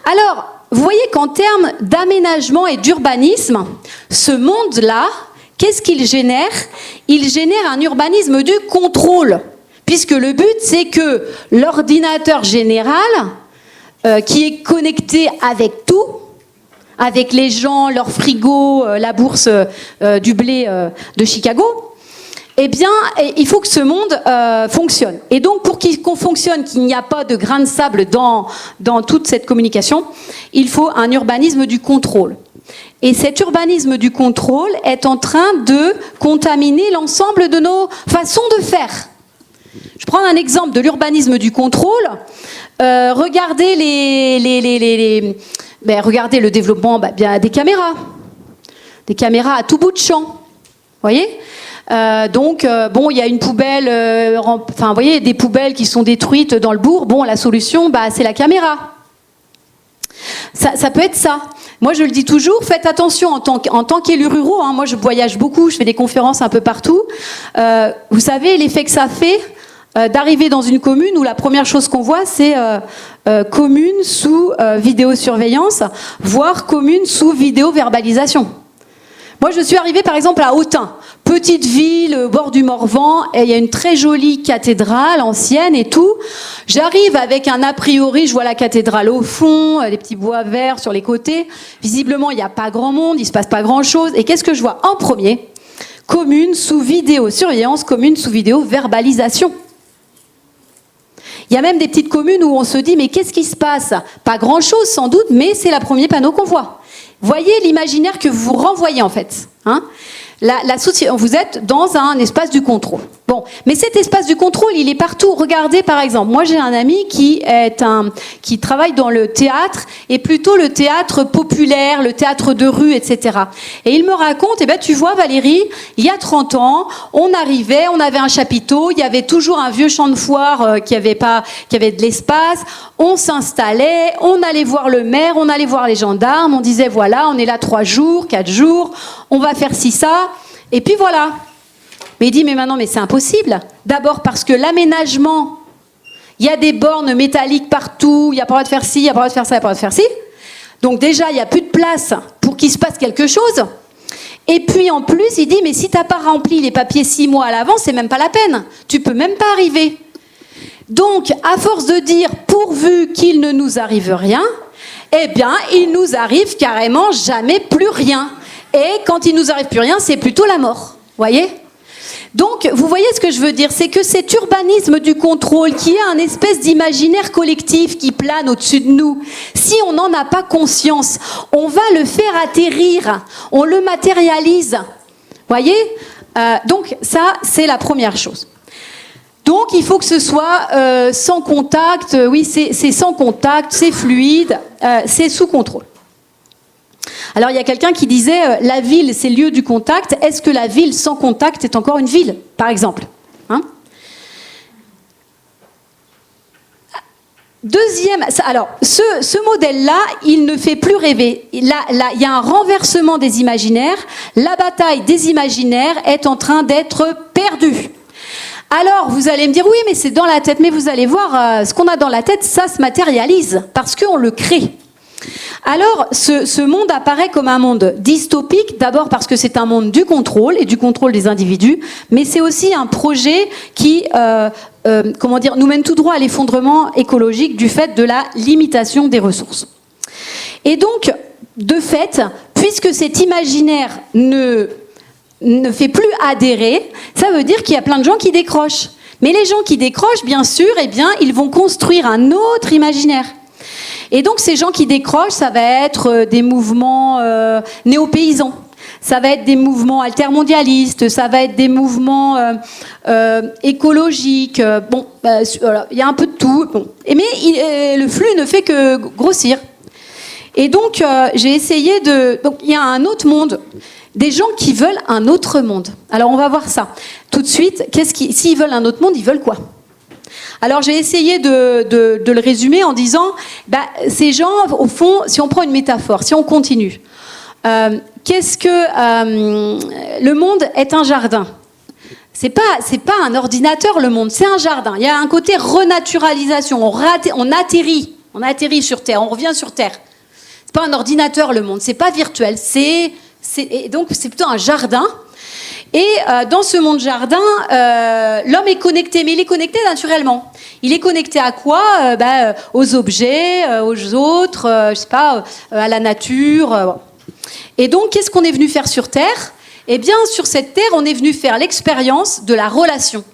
alors, vous voyez qu'en termes d'aménagement et d'urbanisme, ce monde-là, qu'est-ce qu'il génère? Il génère un urbanisme du contrôle, puisque le but, c'est que l'ordinateur général, qui est connecté avec tout, avec les gens, leur frigo, la bourse du blé de Chicago, eh bien, il faut que ce monde fonctionne. Et donc, pour qu'on fonctionne, qu'il n'y a pas de grain de sable dans toute cette communication, il faut un urbanisme du contrôle. Et cet urbanisme du contrôle est en train de contaminer l'ensemble de nos façons de faire. Je prends un exemple de l'urbanisme du contrôle. Regardez regardez le développement bien, des caméras à tout bout de champ. Vous voyez ? Il y a une poubelle, vous voyez, des poubelles qui sont détruites dans le bourg. Bon, la solution, c'est la caméra. Ça peut être ça. Moi, je le dis toujours, faites attention en tant qu'élus ruraux. Moi, je voyage beaucoup, je fais des conférences un peu partout. Vous savez l'effet que ça fait d'arriver dans une commune où la première chose qu'on voit, c'est commune sous vidéosurveillance, voire commune sous vidéo-verbalisation. Moi, je suis arrivée, par exemple, à Autun, petite ville au bord du Morvan, et il y a une très jolie cathédrale ancienne et tout. J'arrive avec un a priori, je vois la cathédrale au fond, des petits bois verts sur les côtés. Visiblement, il n'y a pas grand monde, il ne se passe pas grand-chose. Et qu'est-ce que je vois en premier? Commune sous vidéosurveillance, commune sous vidéo-verbalisation. Il y a même des petites communes où on se dit, mais qu'est-ce qui se passe? Pas grand-chose sans doute, mais c'est le premier panneau qu'on voit. Voyez l'imaginaire que vous renvoyez en fait. Vous êtes dans un espace du contrôle. Bon, mais cet espace du contrôle, il est partout. Regardez par exemple, moi j'ai un ami qui travaille dans le théâtre, et plutôt le théâtre populaire, le théâtre de rue, etc. Et il me raconte, tu vois Valérie, il y a 30 ans, on avait un chapiteau, il y avait toujours un vieux champ de foire qui avait de l'espace, on s'installait, on allait voir le maire, on allait voir les gendarmes, on disait voilà, on est là 3 jours, 4 jours, on va faire ci, ça, et puis voilà. Mais il dit, mais c'est impossible. D'abord parce que l'aménagement, il y a des bornes métalliques partout, il n'y a pas le droit de faire ci, il n'y a pas le droit de faire ça, il n'y a pas le droit de faire ci. Donc déjà, il n'y a plus de place pour qu'il se passe quelque chose. Et puis en plus, il dit, mais si tu n'as pas rempli les papiers 6 mois à l'avance, c'est même pas la peine. Tu ne peux même pas arriver. Donc, à force de dire, pourvu qu'il ne nous arrive rien, eh bien, il nous arrive carrément jamais plus rien. Et quand il nous arrive plus rien, c'est plutôt la mort. Voyez ? Donc, vous voyez ce que je veux dire, c'est que cet urbanisme du contrôle, qui est un espèce d'imaginaire collectif qui plane au-dessus de nous, si on n'en a pas conscience, on va le faire atterrir, on le matérialise. Voyez ? Donc, ça, c'est la première chose. Donc, il faut que ce soit sans contact, oui, c'est sans contact, c'est fluide, c'est sous contrôle. Alors, il y a quelqu'un qui disait la ville, c'est le lieu du contact. Est-ce que la ville sans contact est encore une ville, par exemple ? Deuxième, alors, ce modèle-là, il ne fait plus rêver. Là, il y a un renversement des imaginaires. La bataille des imaginaires est en train d'être perdue. Alors, vous allez me dire, oui, mais c'est dans la tête. Mais vous allez voir, ce qu'on a dans la tête, ça se matérialise parce qu'on le crée. Alors, ce monde apparaît comme un monde dystopique, d'abord parce que c'est un monde du contrôle et du contrôle des individus, mais c'est aussi un projet qui nous mène tout droit à l'effondrement écologique du fait de la limitation des ressources. Et donc, de fait, puisque cet imaginaire ne fait plus adhérer, ça veut dire qu'il y a plein de gens qui décrochent. Mais les gens qui décrochent, bien sûr, ils vont construire un autre imaginaire. Et donc, ces gens qui décrochent, ça va être des mouvements néo-paysans, ça va être des mouvements altermondialistes, ça va être des mouvements écologiques. Il y a un peu de tout. Bon. Mais le flux ne fait que grossir. Et donc, j'ai essayé Donc, il y a un autre monde. Des gens qui veulent un autre monde. Alors, on va voir ça. Tout de suite, s'ils veulent un autre monde, ils veulent quoi ? Alors, j'ai essayé de le résumer en disant, ces gens, au fond, si on prend une métaphore, si on continue, le monde est un jardin. C'est pas un ordinateur, le monde, c'est un jardin. Il y a un côté renaturalisation, on atterrit sur Terre, on revient sur Terre. C'est pas un ordinateur, le monde. C'est pas virtuel. Et donc, c'est plutôt un jardin. Et dans ce monde jardin, l'homme est connecté, mais il est connecté naturellement. Il est connecté à quoi? Aux objets, aux autres, je sais pas, à la nature. Et donc, qu'est-ce qu'on est venu faire sur Terre? Eh bien, sur cette Terre, on est venu faire l'expérience de la relation.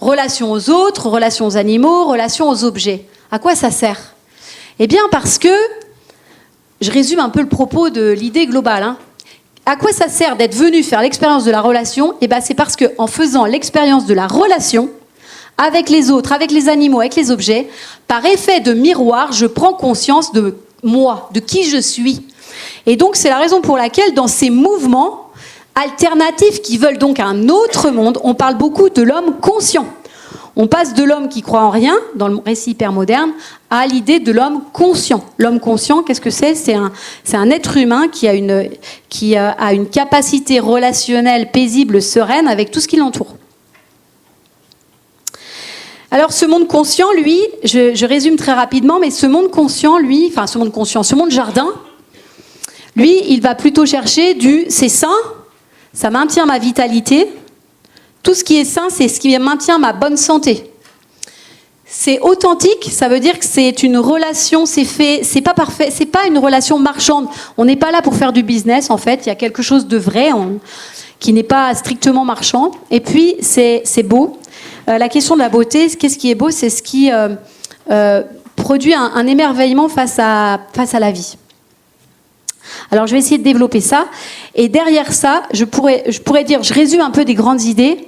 Relation aux autres, relation aux animaux, relation aux objets. À quoi ça sert? Eh bien, parce que, je résume un peu le propos de l'idée globale, hein. À quoi ça sert d'être venu faire l'expérience de la relation? Eh bien, c'est parce qu'en faisant l'expérience de la relation avec les autres, avec les animaux, avec les objets, par effet de miroir, je prends conscience de moi, de qui je suis. Et donc, c'est la raison pour laquelle, dans ces mouvements alternatifs qui veulent donc un autre monde, on parle beaucoup de l'homme conscient. On passe de l'homme qui croit en rien, dans le récit hyper moderne, à l'idée de l'homme conscient. L'homme conscient, qu'est-ce que c'est? C'est un être humain qui a une capacité relationnelle paisible, sereine, avec tout ce qui l'entoure. Alors ce monde conscient, lui, je résume très rapidement, mais ce monde conscient, lui, enfin ce monde conscient, ce monde jardin, lui, il va plutôt chercher c'est sain, ça maintient ma vitalité. Tout ce qui est sain, c'est ce qui maintient ma bonne santé. C'est authentique, ça veut dire que c'est une relation, c'est pas parfait, c'est pas une relation marchande. On n'est pas là pour faire du business, en fait. Il y a quelque chose de vrai qui n'est pas strictement marchand. Et puis, c'est beau. La question de la beauté, qu'est-ce qui est beau? C'est ce qui produit un émerveillement face à la vie. Alors, je vais essayer de développer ça. Et derrière ça, je pourrais dire, je résume un peu des grandes idées.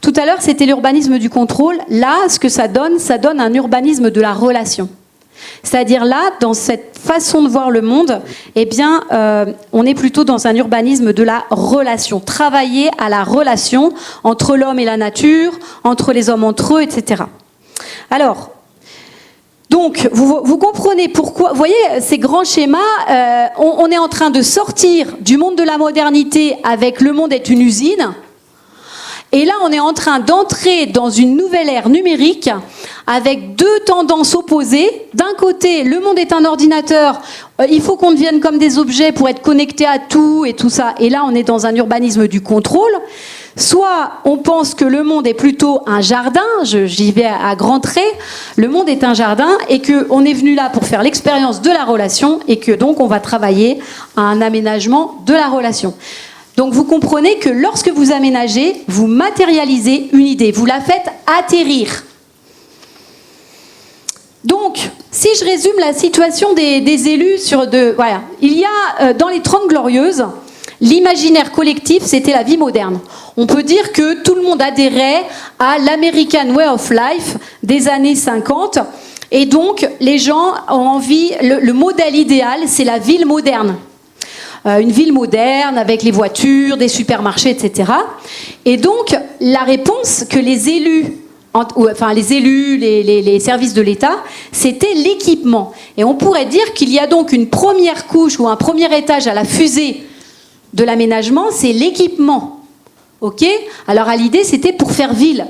Tout à l'heure, c'était l'urbanisme du contrôle. Là, ce que ça donne un urbanisme de la relation. C'est-à-dire là, dans cette façon de voir le monde, eh bien, on est plutôt dans un urbanisme de la relation. Travailler à la relation entre l'homme et la nature, entre les hommes entre eux, etc. Alors, donc, vous comprenez pourquoi, vous voyez, ces grands schémas, on est en train de sortir du monde de la modernité avec le monde est une usine. Et là, on est en train d'entrer dans une nouvelle ère numérique avec deux tendances opposées. D'un côté, le monde est un ordinateur, il faut qu'on devienne comme des objets pour être connecté à tout et tout ça. Et là, on est dans un urbanisme du contrôle. Soit on pense que le monde est plutôt un jardin, j'y vais à grands traits, le monde est un jardin et qu'on est venu là pour faire l'expérience de la relation et que donc on va travailler à un aménagement de la relation. Donc vous comprenez que lorsque vous aménagez, vous matérialisez une idée, vous la faites atterrir. Donc, si je résume la situation des élus voilà, il y a dans les 30 Glorieuses, l'imaginaire collectif, c'était la vie moderne. On peut dire que tout le monde adhérait à l'American Way of Life des années 50. Et donc, les gens ont envie, le modèle idéal, c'est la ville moderne. Une ville moderne avec les voitures, des supermarchés, etc. Et donc, la réponse que les élus, les services de l'État, c'était l'équipement. Et on pourrait dire qu'il y a donc une première couche ou un premier étage à la fusée de l'aménagement, c'est l'équipement. Ok ? Alors, à l'idée, c'était pour faire ville.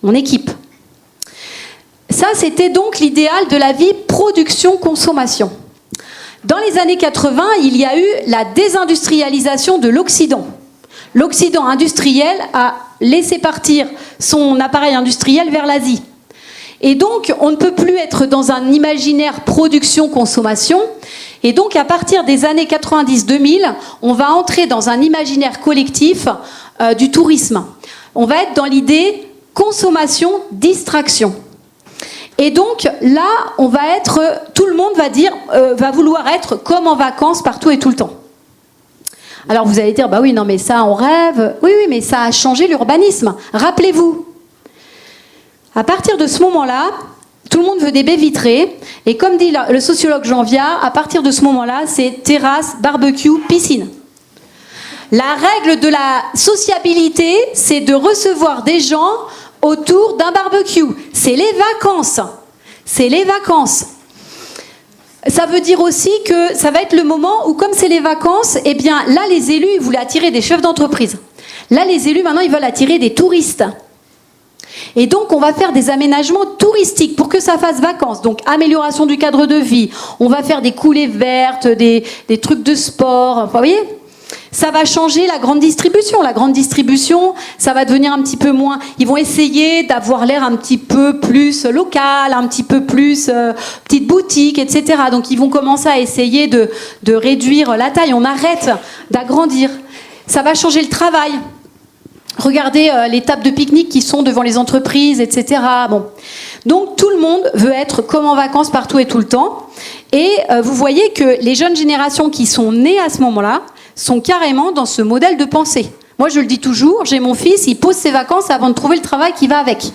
On équipe. Ça, c'était donc l'idéal de la vie production-consommation. Dans les années 80, il y a eu la désindustrialisation de l'Occident. L'Occident industriel a laissé partir son appareil industriel vers l'Asie. Et donc, on ne peut plus être dans un imaginaire production-consommation. Et donc, à partir des années 90-2000, on va entrer dans un imaginaire collectif du tourisme. On va être dans l'idée consommation-distraction. Et donc là, tout le monde va vouloir être comme en vacances partout et tout le temps. Alors vous allez dire, bah oui, non mais ça on rêve. Oui, mais ça a changé l'urbanisme. Rappelez-vous, à partir de ce moment-là, tout le monde veut des baies vitrées. Et comme dit le sociologue Jean Viard, à partir de ce moment-là, c'est terrasse, barbecue, piscine. La règle de la sociabilité, c'est de recevoir des gens autour d'un barbecue. C'est les vacances. C'est les vacances. Ça veut dire aussi que ça va être le moment où, comme c'est les vacances, eh bien, là, les élus, ils voulaient attirer des chefs d'entreprise. Là, les élus, maintenant, ils veulent attirer des touristes. Et donc, on va faire des aménagements touristiques pour que ça fasse vacances. Donc, amélioration du cadre de vie. On va faire des coulées vertes, des trucs de sport. Enfin, vous voyez ? Ça va changer la grande distribution. La grande distribution, ça va devenir un petit peu moins... Ils vont essayer d'avoir l'air un petit peu plus local, un petit peu plus petite boutique, etc. Donc, ils vont commencer à essayer de réduire la taille. On arrête d'agrandir. Ça va changer le travail. Regardez les tables de pique-nique qui sont devant les entreprises, etc. Bon. Donc, tout le monde veut être comme en vacances partout et tout le temps. Et vous voyez que les jeunes générations qui sont nées à ce moment-là sont carrément dans ce modèle de pensée. Moi, je le dis toujours, j'ai mon fils, il pose ses vacances avant de trouver le travail qui va avec.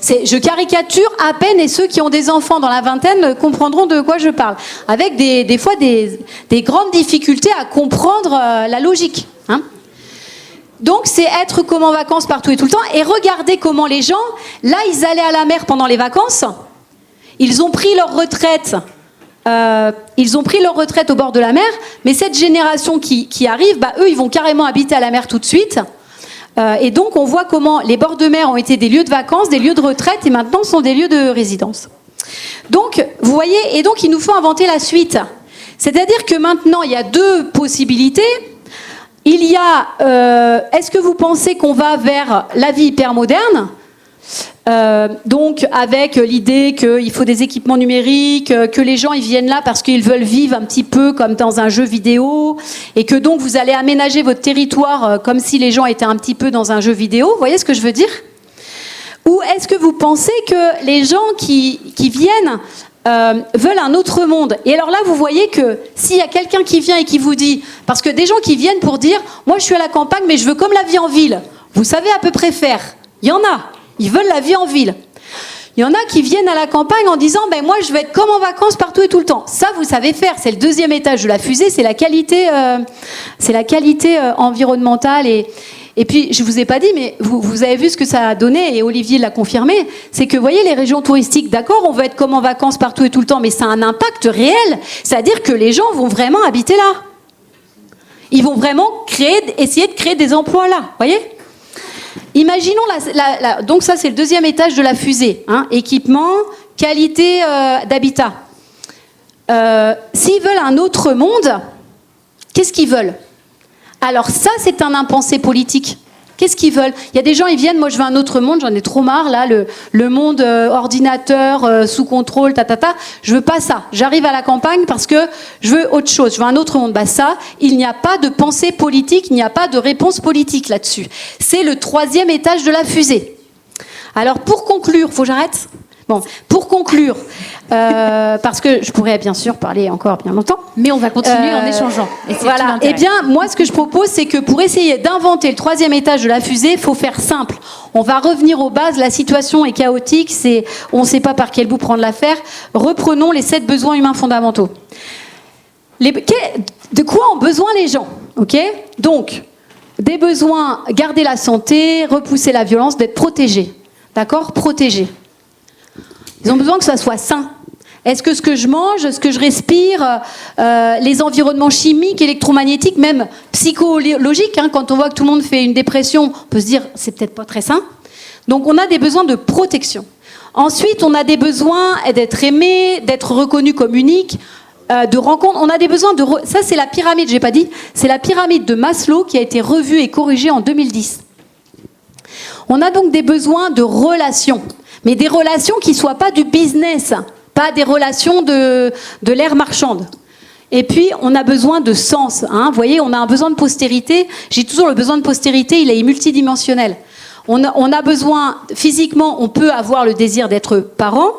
Je caricature à peine, et ceux qui ont des enfants dans la vingtaine comprendront de quoi je parle. Avec des fois des grandes difficultés à comprendre la logique. Hein. Donc, c'est être comme en vacances partout et tout le temps. Et regardez comment les gens, là, ils allaient à la mer pendant les vacances. Ils ont pris leur retraite. Au bord de la mer, mais cette génération qui arrive, eux, ils vont carrément habiter à la mer tout de suite. Et donc, on voit comment les bords de mer ont été des lieux de vacances, des lieux de retraite, et maintenant sont des lieux de résidence. Donc, vous voyez, et donc, il nous faut inventer la suite. C'est-à-dire que maintenant, il y a deux possibilités. Il y a, est-ce que vous pensez qu'on va vers la vie hyper moderne ? Donc avec l'idée qu'il faut des équipements numériques, que les gens ils viennent là parce qu'ils veulent vivre un petit peu comme dans un jeu vidéo, et que donc vous allez aménager votre territoire comme si les gens étaient un petit peu dans un jeu vidéo. Vous voyez ce que je veux dire ? Ou est-ce que vous pensez que les gens qui viennent veulent un autre monde ? Et alors là, vous voyez que s'il y a quelqu'un qui vient et qui vous dit, parce que des gens qui viennent pour dire, moi je suis à la campagne mais je veux comme la vie en ville, vous savez à peu près faire. Il y en a. Ils veulent la vie en ville. Il y en a qui viennent à la campagne en disant moi je vais être comme en vacances partout et tout le temps. Ça vous savez faire, c'est le deuxième étage de la fusée, c'est la qualité environnementale. Et puis je vous ai pas dit, mais vous avez vu ce que ça a donné, et Olivier l'a confirmé, c'est que vous voyez les régions touristiques, d'accord, on veut être comme en vacances partout et tout le temps, mais ça a un impact réel, c'est-à-dire que les gens vont vraiment habiter là. Ils vont vraiment essayer de créer des emplois là, voyez ? Imaginons, donc ça c'est le deuxième étage de la fusée, hein, équipement, qualité d'habitat. S'ils veulent un autre monde, qu'est-ce qu'ils veulent ? Alors ça c'est un impensé politique. Qu'est-ce qu'ils veulent ? Il y a des gens, ils viennent, moi je veux un autre monde, j'en ai trop marre, là, le monde ordinateur, sous contrôle, je veux pas ça. J'arrive à la campagne parce que je veux autre chose, je veux un autre monde. Ça, il n'y a pas de pensée politique, il n'y a pas de réponse politique là-dessus. C'est le troisième étage de la fusée. Alors pour conclure, faut que j'arrête ? Bon, pour conclure, parce que je pourrais bien sûr parler encore bien longtemps. Mais on va continuer en échangeant. Et voilà. Eh bien, moi, ce que je propose, c'est que pour essayer d'inventer le troisième étage de la fusée, il faut faire simple. On va revenir aux bases. La situation est chaotique. On ne sait pas par quel bout prendre l'affaire. Reprenons les 7 besoins humains fondamentaux. De quoi ont besoin les gens ? Ok ? Donc, des besoins, garder la santé, repousser la violence, d'être protégés. D'accord ? Protégés. Ils ont besoin que ça soit sain. Est-ce que ce que je mange, ce que je respire, les environnements chimiques, électromagnétiques, même psychologiques, hein, quand on voit que tout le monde fait une dépression, on peut se dire c'est peut-être pas très sain. Donc on a des besoins de protection. Ensuite, on a des besoins d'être aimé, d'être reconnu comme unique, de rencontre. On a des besoins de... Ça, c'est la pyramide, j'ai pas dit. C'est la pyramide de Maslow qui a été revue et corrigée en 2010. On a donc des besoins de relations. Mais des relations qui ne soient pas du business, pas des relations de l'ère marchande. Et puis, on a besoin de sens. Hein. Vous voyez, on a un besoin de postérité. J'ai toujours le besoin de postérité, il est multidimensionnel. On a besoin, physiquement, on peut avoir le désir d'être parent.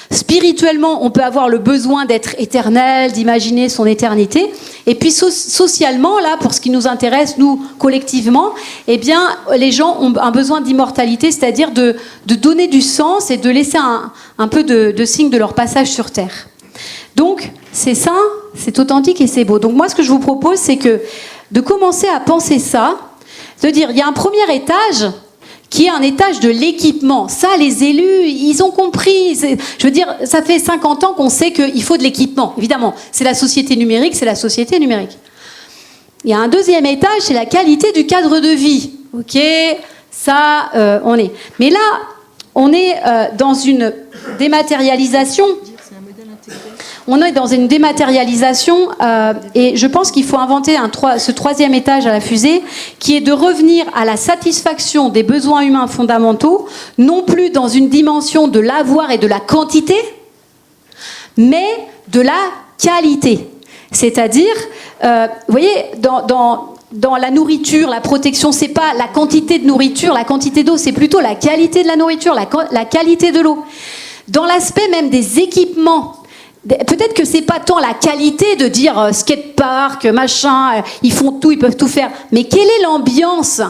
Spirituellement, on peut avoir le besoin d'être éternel, d'imaginer son éternité. Et puis socialement, là, pour ce qui nous intéresse, nous, collectivement, eh bien, les gens ont un besoin d'immortalité, c'est-à-dire de donner du sens et de laisser un peu de signe de leur passage sur Terre. Donc, c'est sain, c'est authentique et c'est beau. Donc moi, ce que je vous propose, c'est de commencer à penser ça, de dire, il y a un premier étage qui est un étage de l'équipement. Ça, les élus, ils ont compris. Je veux dire, ça fait 50 ans qu'on sait qu'il faut de l'équipement. Évidemment, c'est la société numérique, c'est la société numérique. Il y a un deuxième étage, c'est la qualité du cadre de vie. Ok, ça, on est. Mais là, on est dans une dématérialisation. On est dans une dématérialisation et je pense qu'il faut inventer ce troisième étage à la fusée qui est de revenir à la satisfaction des besoins humains fondamentaux, non plus dans une dimension de l'avoir et de la quantité, mais de la qualité. C'est-à-dire, vous voyez, dans la nourriture, la protection, c'est pas la quantité de nourriture, la quantité d'eau, c'est plutôt la qualité de la nourriture, la qualité de l'eau. Dans l'aspect même des équipements, peut-être que c'est pas tant la qualité de dire skatepark, machin, ils font tout, ils peuvent tout faire, mais quelle est l'ambiance ?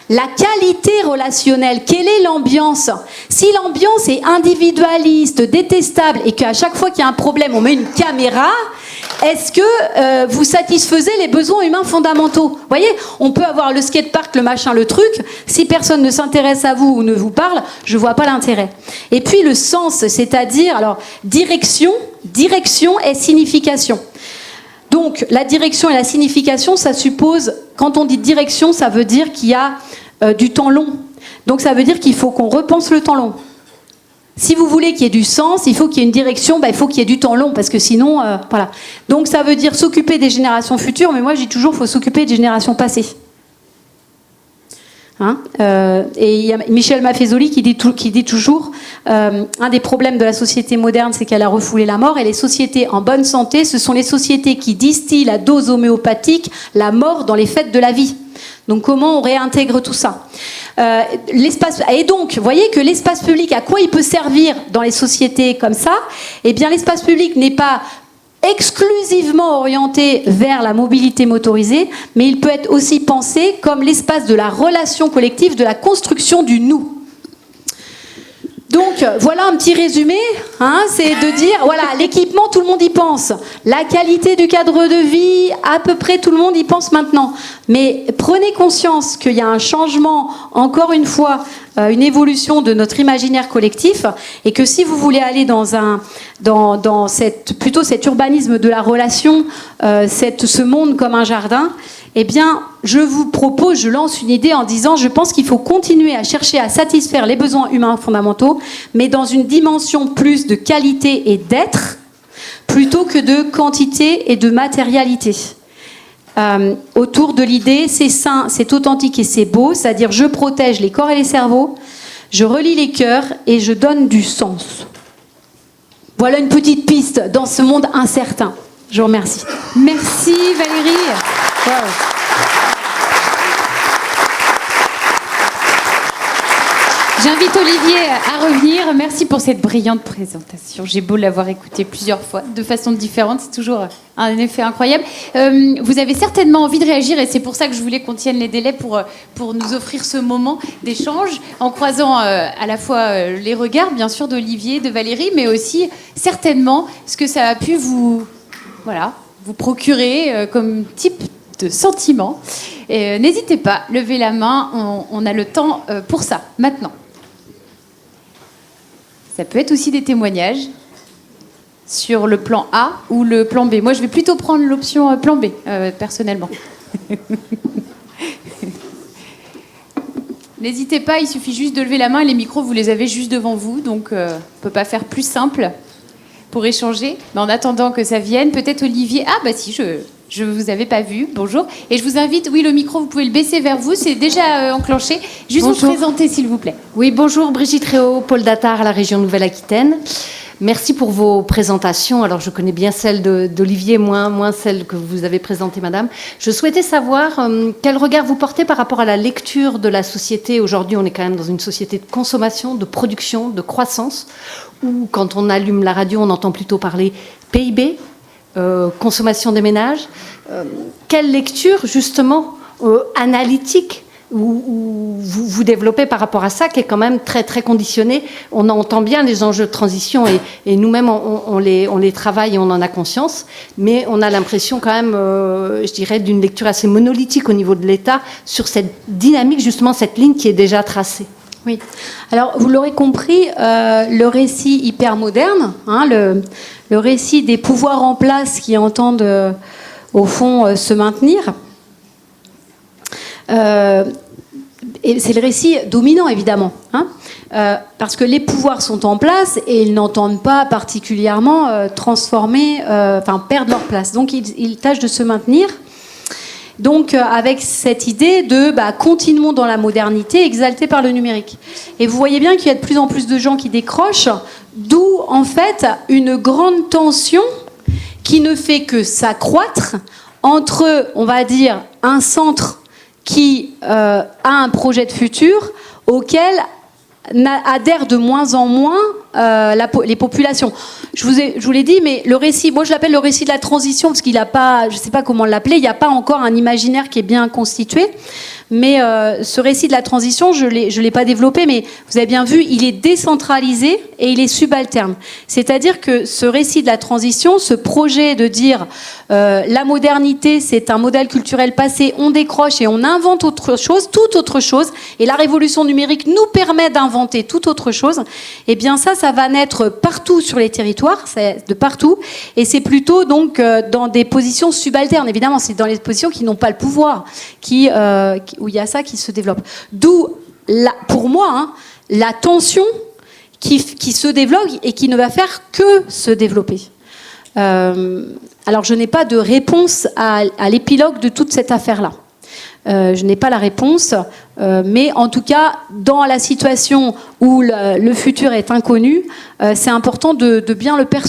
La qualité relationnelle, quelle est l'ambiance ? Si l'ambiance est individualiste, détestable, et qu'à chaque fois qu'il y a un problème, on met une caméra, est-ce que vous satisfaisez les besoins humains fondamentaux ? Vous voyez, on peut avoir le skatepark, le machin, le truc. Si personne ne s'intéresse à vous ou ne vous parle, je ne vois pas l'intérêt. Et puis le sens, c'est-à-dire, alors, direction et signification. Donc, la direction et la signification, ça suppose, quand on dit direction, ça veut dire qu'il y a du temps long. Donc, ça veut dire qu'il faut qu'on repense le temps long. Si vous voulez qu'il y ait du sens, il faut qu'il y ait une direction, il faut qu'il y ait du temps long, parce que sinon, voilà. Donc, ça veut dire s'occuper des générations futures, mais moi, je dis toujours, il faut s'occuper des générations passées. Et il y a Michel Maffezoli qui dit toujours un des problèmes de la société moderne, c'est qu'elle a refoulé la mort, et les sociétés en bonne santé, ce sont les sociétés qui distillent à dose homéopathique la mort dans les fêtes de la vie. Donc comment on réintègre tout ça ? Et donc, vous voyez que l'espace public, à quoi il peut servir dans les sociétés comme ça ? Eh bien, l'espace public n'est pas exclusivement orienté vers la mobilité motorisée, mais il peut être aussi pensé comme l'espace de la relation collective, de la construction du nous. Donc, voilà un petit résumé, c'est de dire, voilà, l'équipement, tout le monde y pense. La qualité du cadre de vie, à peu près tout le monde y pense maintenant. Mais prenez conscience qu'il y a un changement, encore une fois, une évolution de notre imaginaire collectif, et que si vous voulez aller dans cet urbanisme de la relation, ce monde comme un jardin, eh bien, je lance une idée en disant, je pense qu'il faut continuer à chercher à satisfaire les besoins humains fondamentaux, mais dans une dimension plus de qualité et d'être, plutôt que de quantité et de matérialité. Autour de l'idée, c'est sain, c'est authentique et c'est beau, c'est-à-dire je protège les corps et les cerveaux, je relie les cœurs et je donne du sens. Voilà une petite piste dans ce monde incertain. Je vous remercie. Merci Valérie. Wow. J'invite Olivier à revenir. Merci pour cette brillante présentation. J'ai beau l'avoir écoutée plusieurs fois, de façon différente, c'est toujours un effet incroyable. Vous avez certainement envie de réagir, et c'est pour ça que je voulais qu'on tienne les délais pour nous offrir ce moment d'échange, en croisant à la fois les regards, bien sûr, d'Olivier, de Valérie, mais aussi certainement ce que ça a pu vous procurer comme type de sentiment. N'hésitez pas, levez la main, on a le temps pour ça, maintenant. Ça peut être aussi des témoignages sur le plan A ou le plan B. Moi, je vais plutôt prendre l'option plan B, personnellement. N'hésitez pas, il suffit juste de lever la main, et les micros, vous les avez juste devant vous, donc on ne peut pas faire plus simple pour échanger. Mais en attendant que ça vienne, peut-être Olivier... Ah bah si, je ne vous avais pas vu. Bonjour. Et je vous invite, oui, le micro, vous pouvez le baisser vers vous, c'est déjà enclenché. Juste vous présenter, s'il vous plaît. Oui, bonjour, Brigitte Réau, Pôle d'Attard, la région Nouvelle-Aquitaine. Merci pour vos présentations. Alors, je connais bien celle d'Olivier, moins celle que vous avez présentée, madame. Je souhaitais savoir quel regard vous portez par rapport à la lecture de la société. Aujourd'hui, on est quand même dans une société de consommation, de production, de croissance, où, quand on allume la radio, on entend plutôt parler PIB, consommation des ménages. Quelle lecture, justement, analytique vous développez par rapport à ça, qui est quand même très, très conditionné. On entend bien les enjeux de transition, et nous-mêmes, on les travaille et on en a conscience, mais on a l'impression quand même, je dirais, d'une lecture assez monolithique au niveau de l'État sur cette dynamique, justement, cette ligne qui est déjà tracée. Oui. Alors, vous l'aurez compris, le récit hyper moderne, le récit des pouvoirs en place qui entendent, au fond, se maintenir, c'est le récit dominant, évidemment, hein, parce que les pouvoirs sont en place et ils n'entendent pas particulièrement perdre leur place. Donc, ils tâchent de se maintenir. Donc, avec cette idée de continuons dans la modernité, exaltée par le numérique. Et vous voyez bien qu'il y a de plus en plus de gens qui décrochent, d'où, en fait, une grande tension qui ne fait que s'accroître entre, on va dire, un centre qui a un projet de futur auquel adhèrent de moins en moins les populations. Je vous l'ai dit, mais le récit, moi je l'appelle le récit de la transition parce qu'il n'a pas, je ne sais pas comment l'appeler, il n'y a pas encore un imaginaire qui est bien constitué. Mais ce récit de la transition, je l'ai pas développé, mais vous avez bien vu, il est décentralisé et il est subalterne. C'est-à-dire que ce récit de la transition, ce projet de dire la modernité, c'est un modèle culturel passé, on décroche et on invente autre chose, toute autre chose, et la révolution numérique nous permet d'inventer toute autre chose, eh bien ça va naître partout sur les territoires, c'est de partout, et c'est plutôt donc dans des positions subalternes. Évidemment, c'est dans les positions qui n'ont pas le pouvoir, où il y a ça qui se développe. D'où, pour moi, la tension qui se développe et qui ne va faire que se développer. Alors, je n'ai pas de réponse à l'épilogue de toute cette affaire-là. Je n'ai pas la réponse, mais en tout cas, dans la situation où le futur est inconnu, c'est important de bien le percevoir.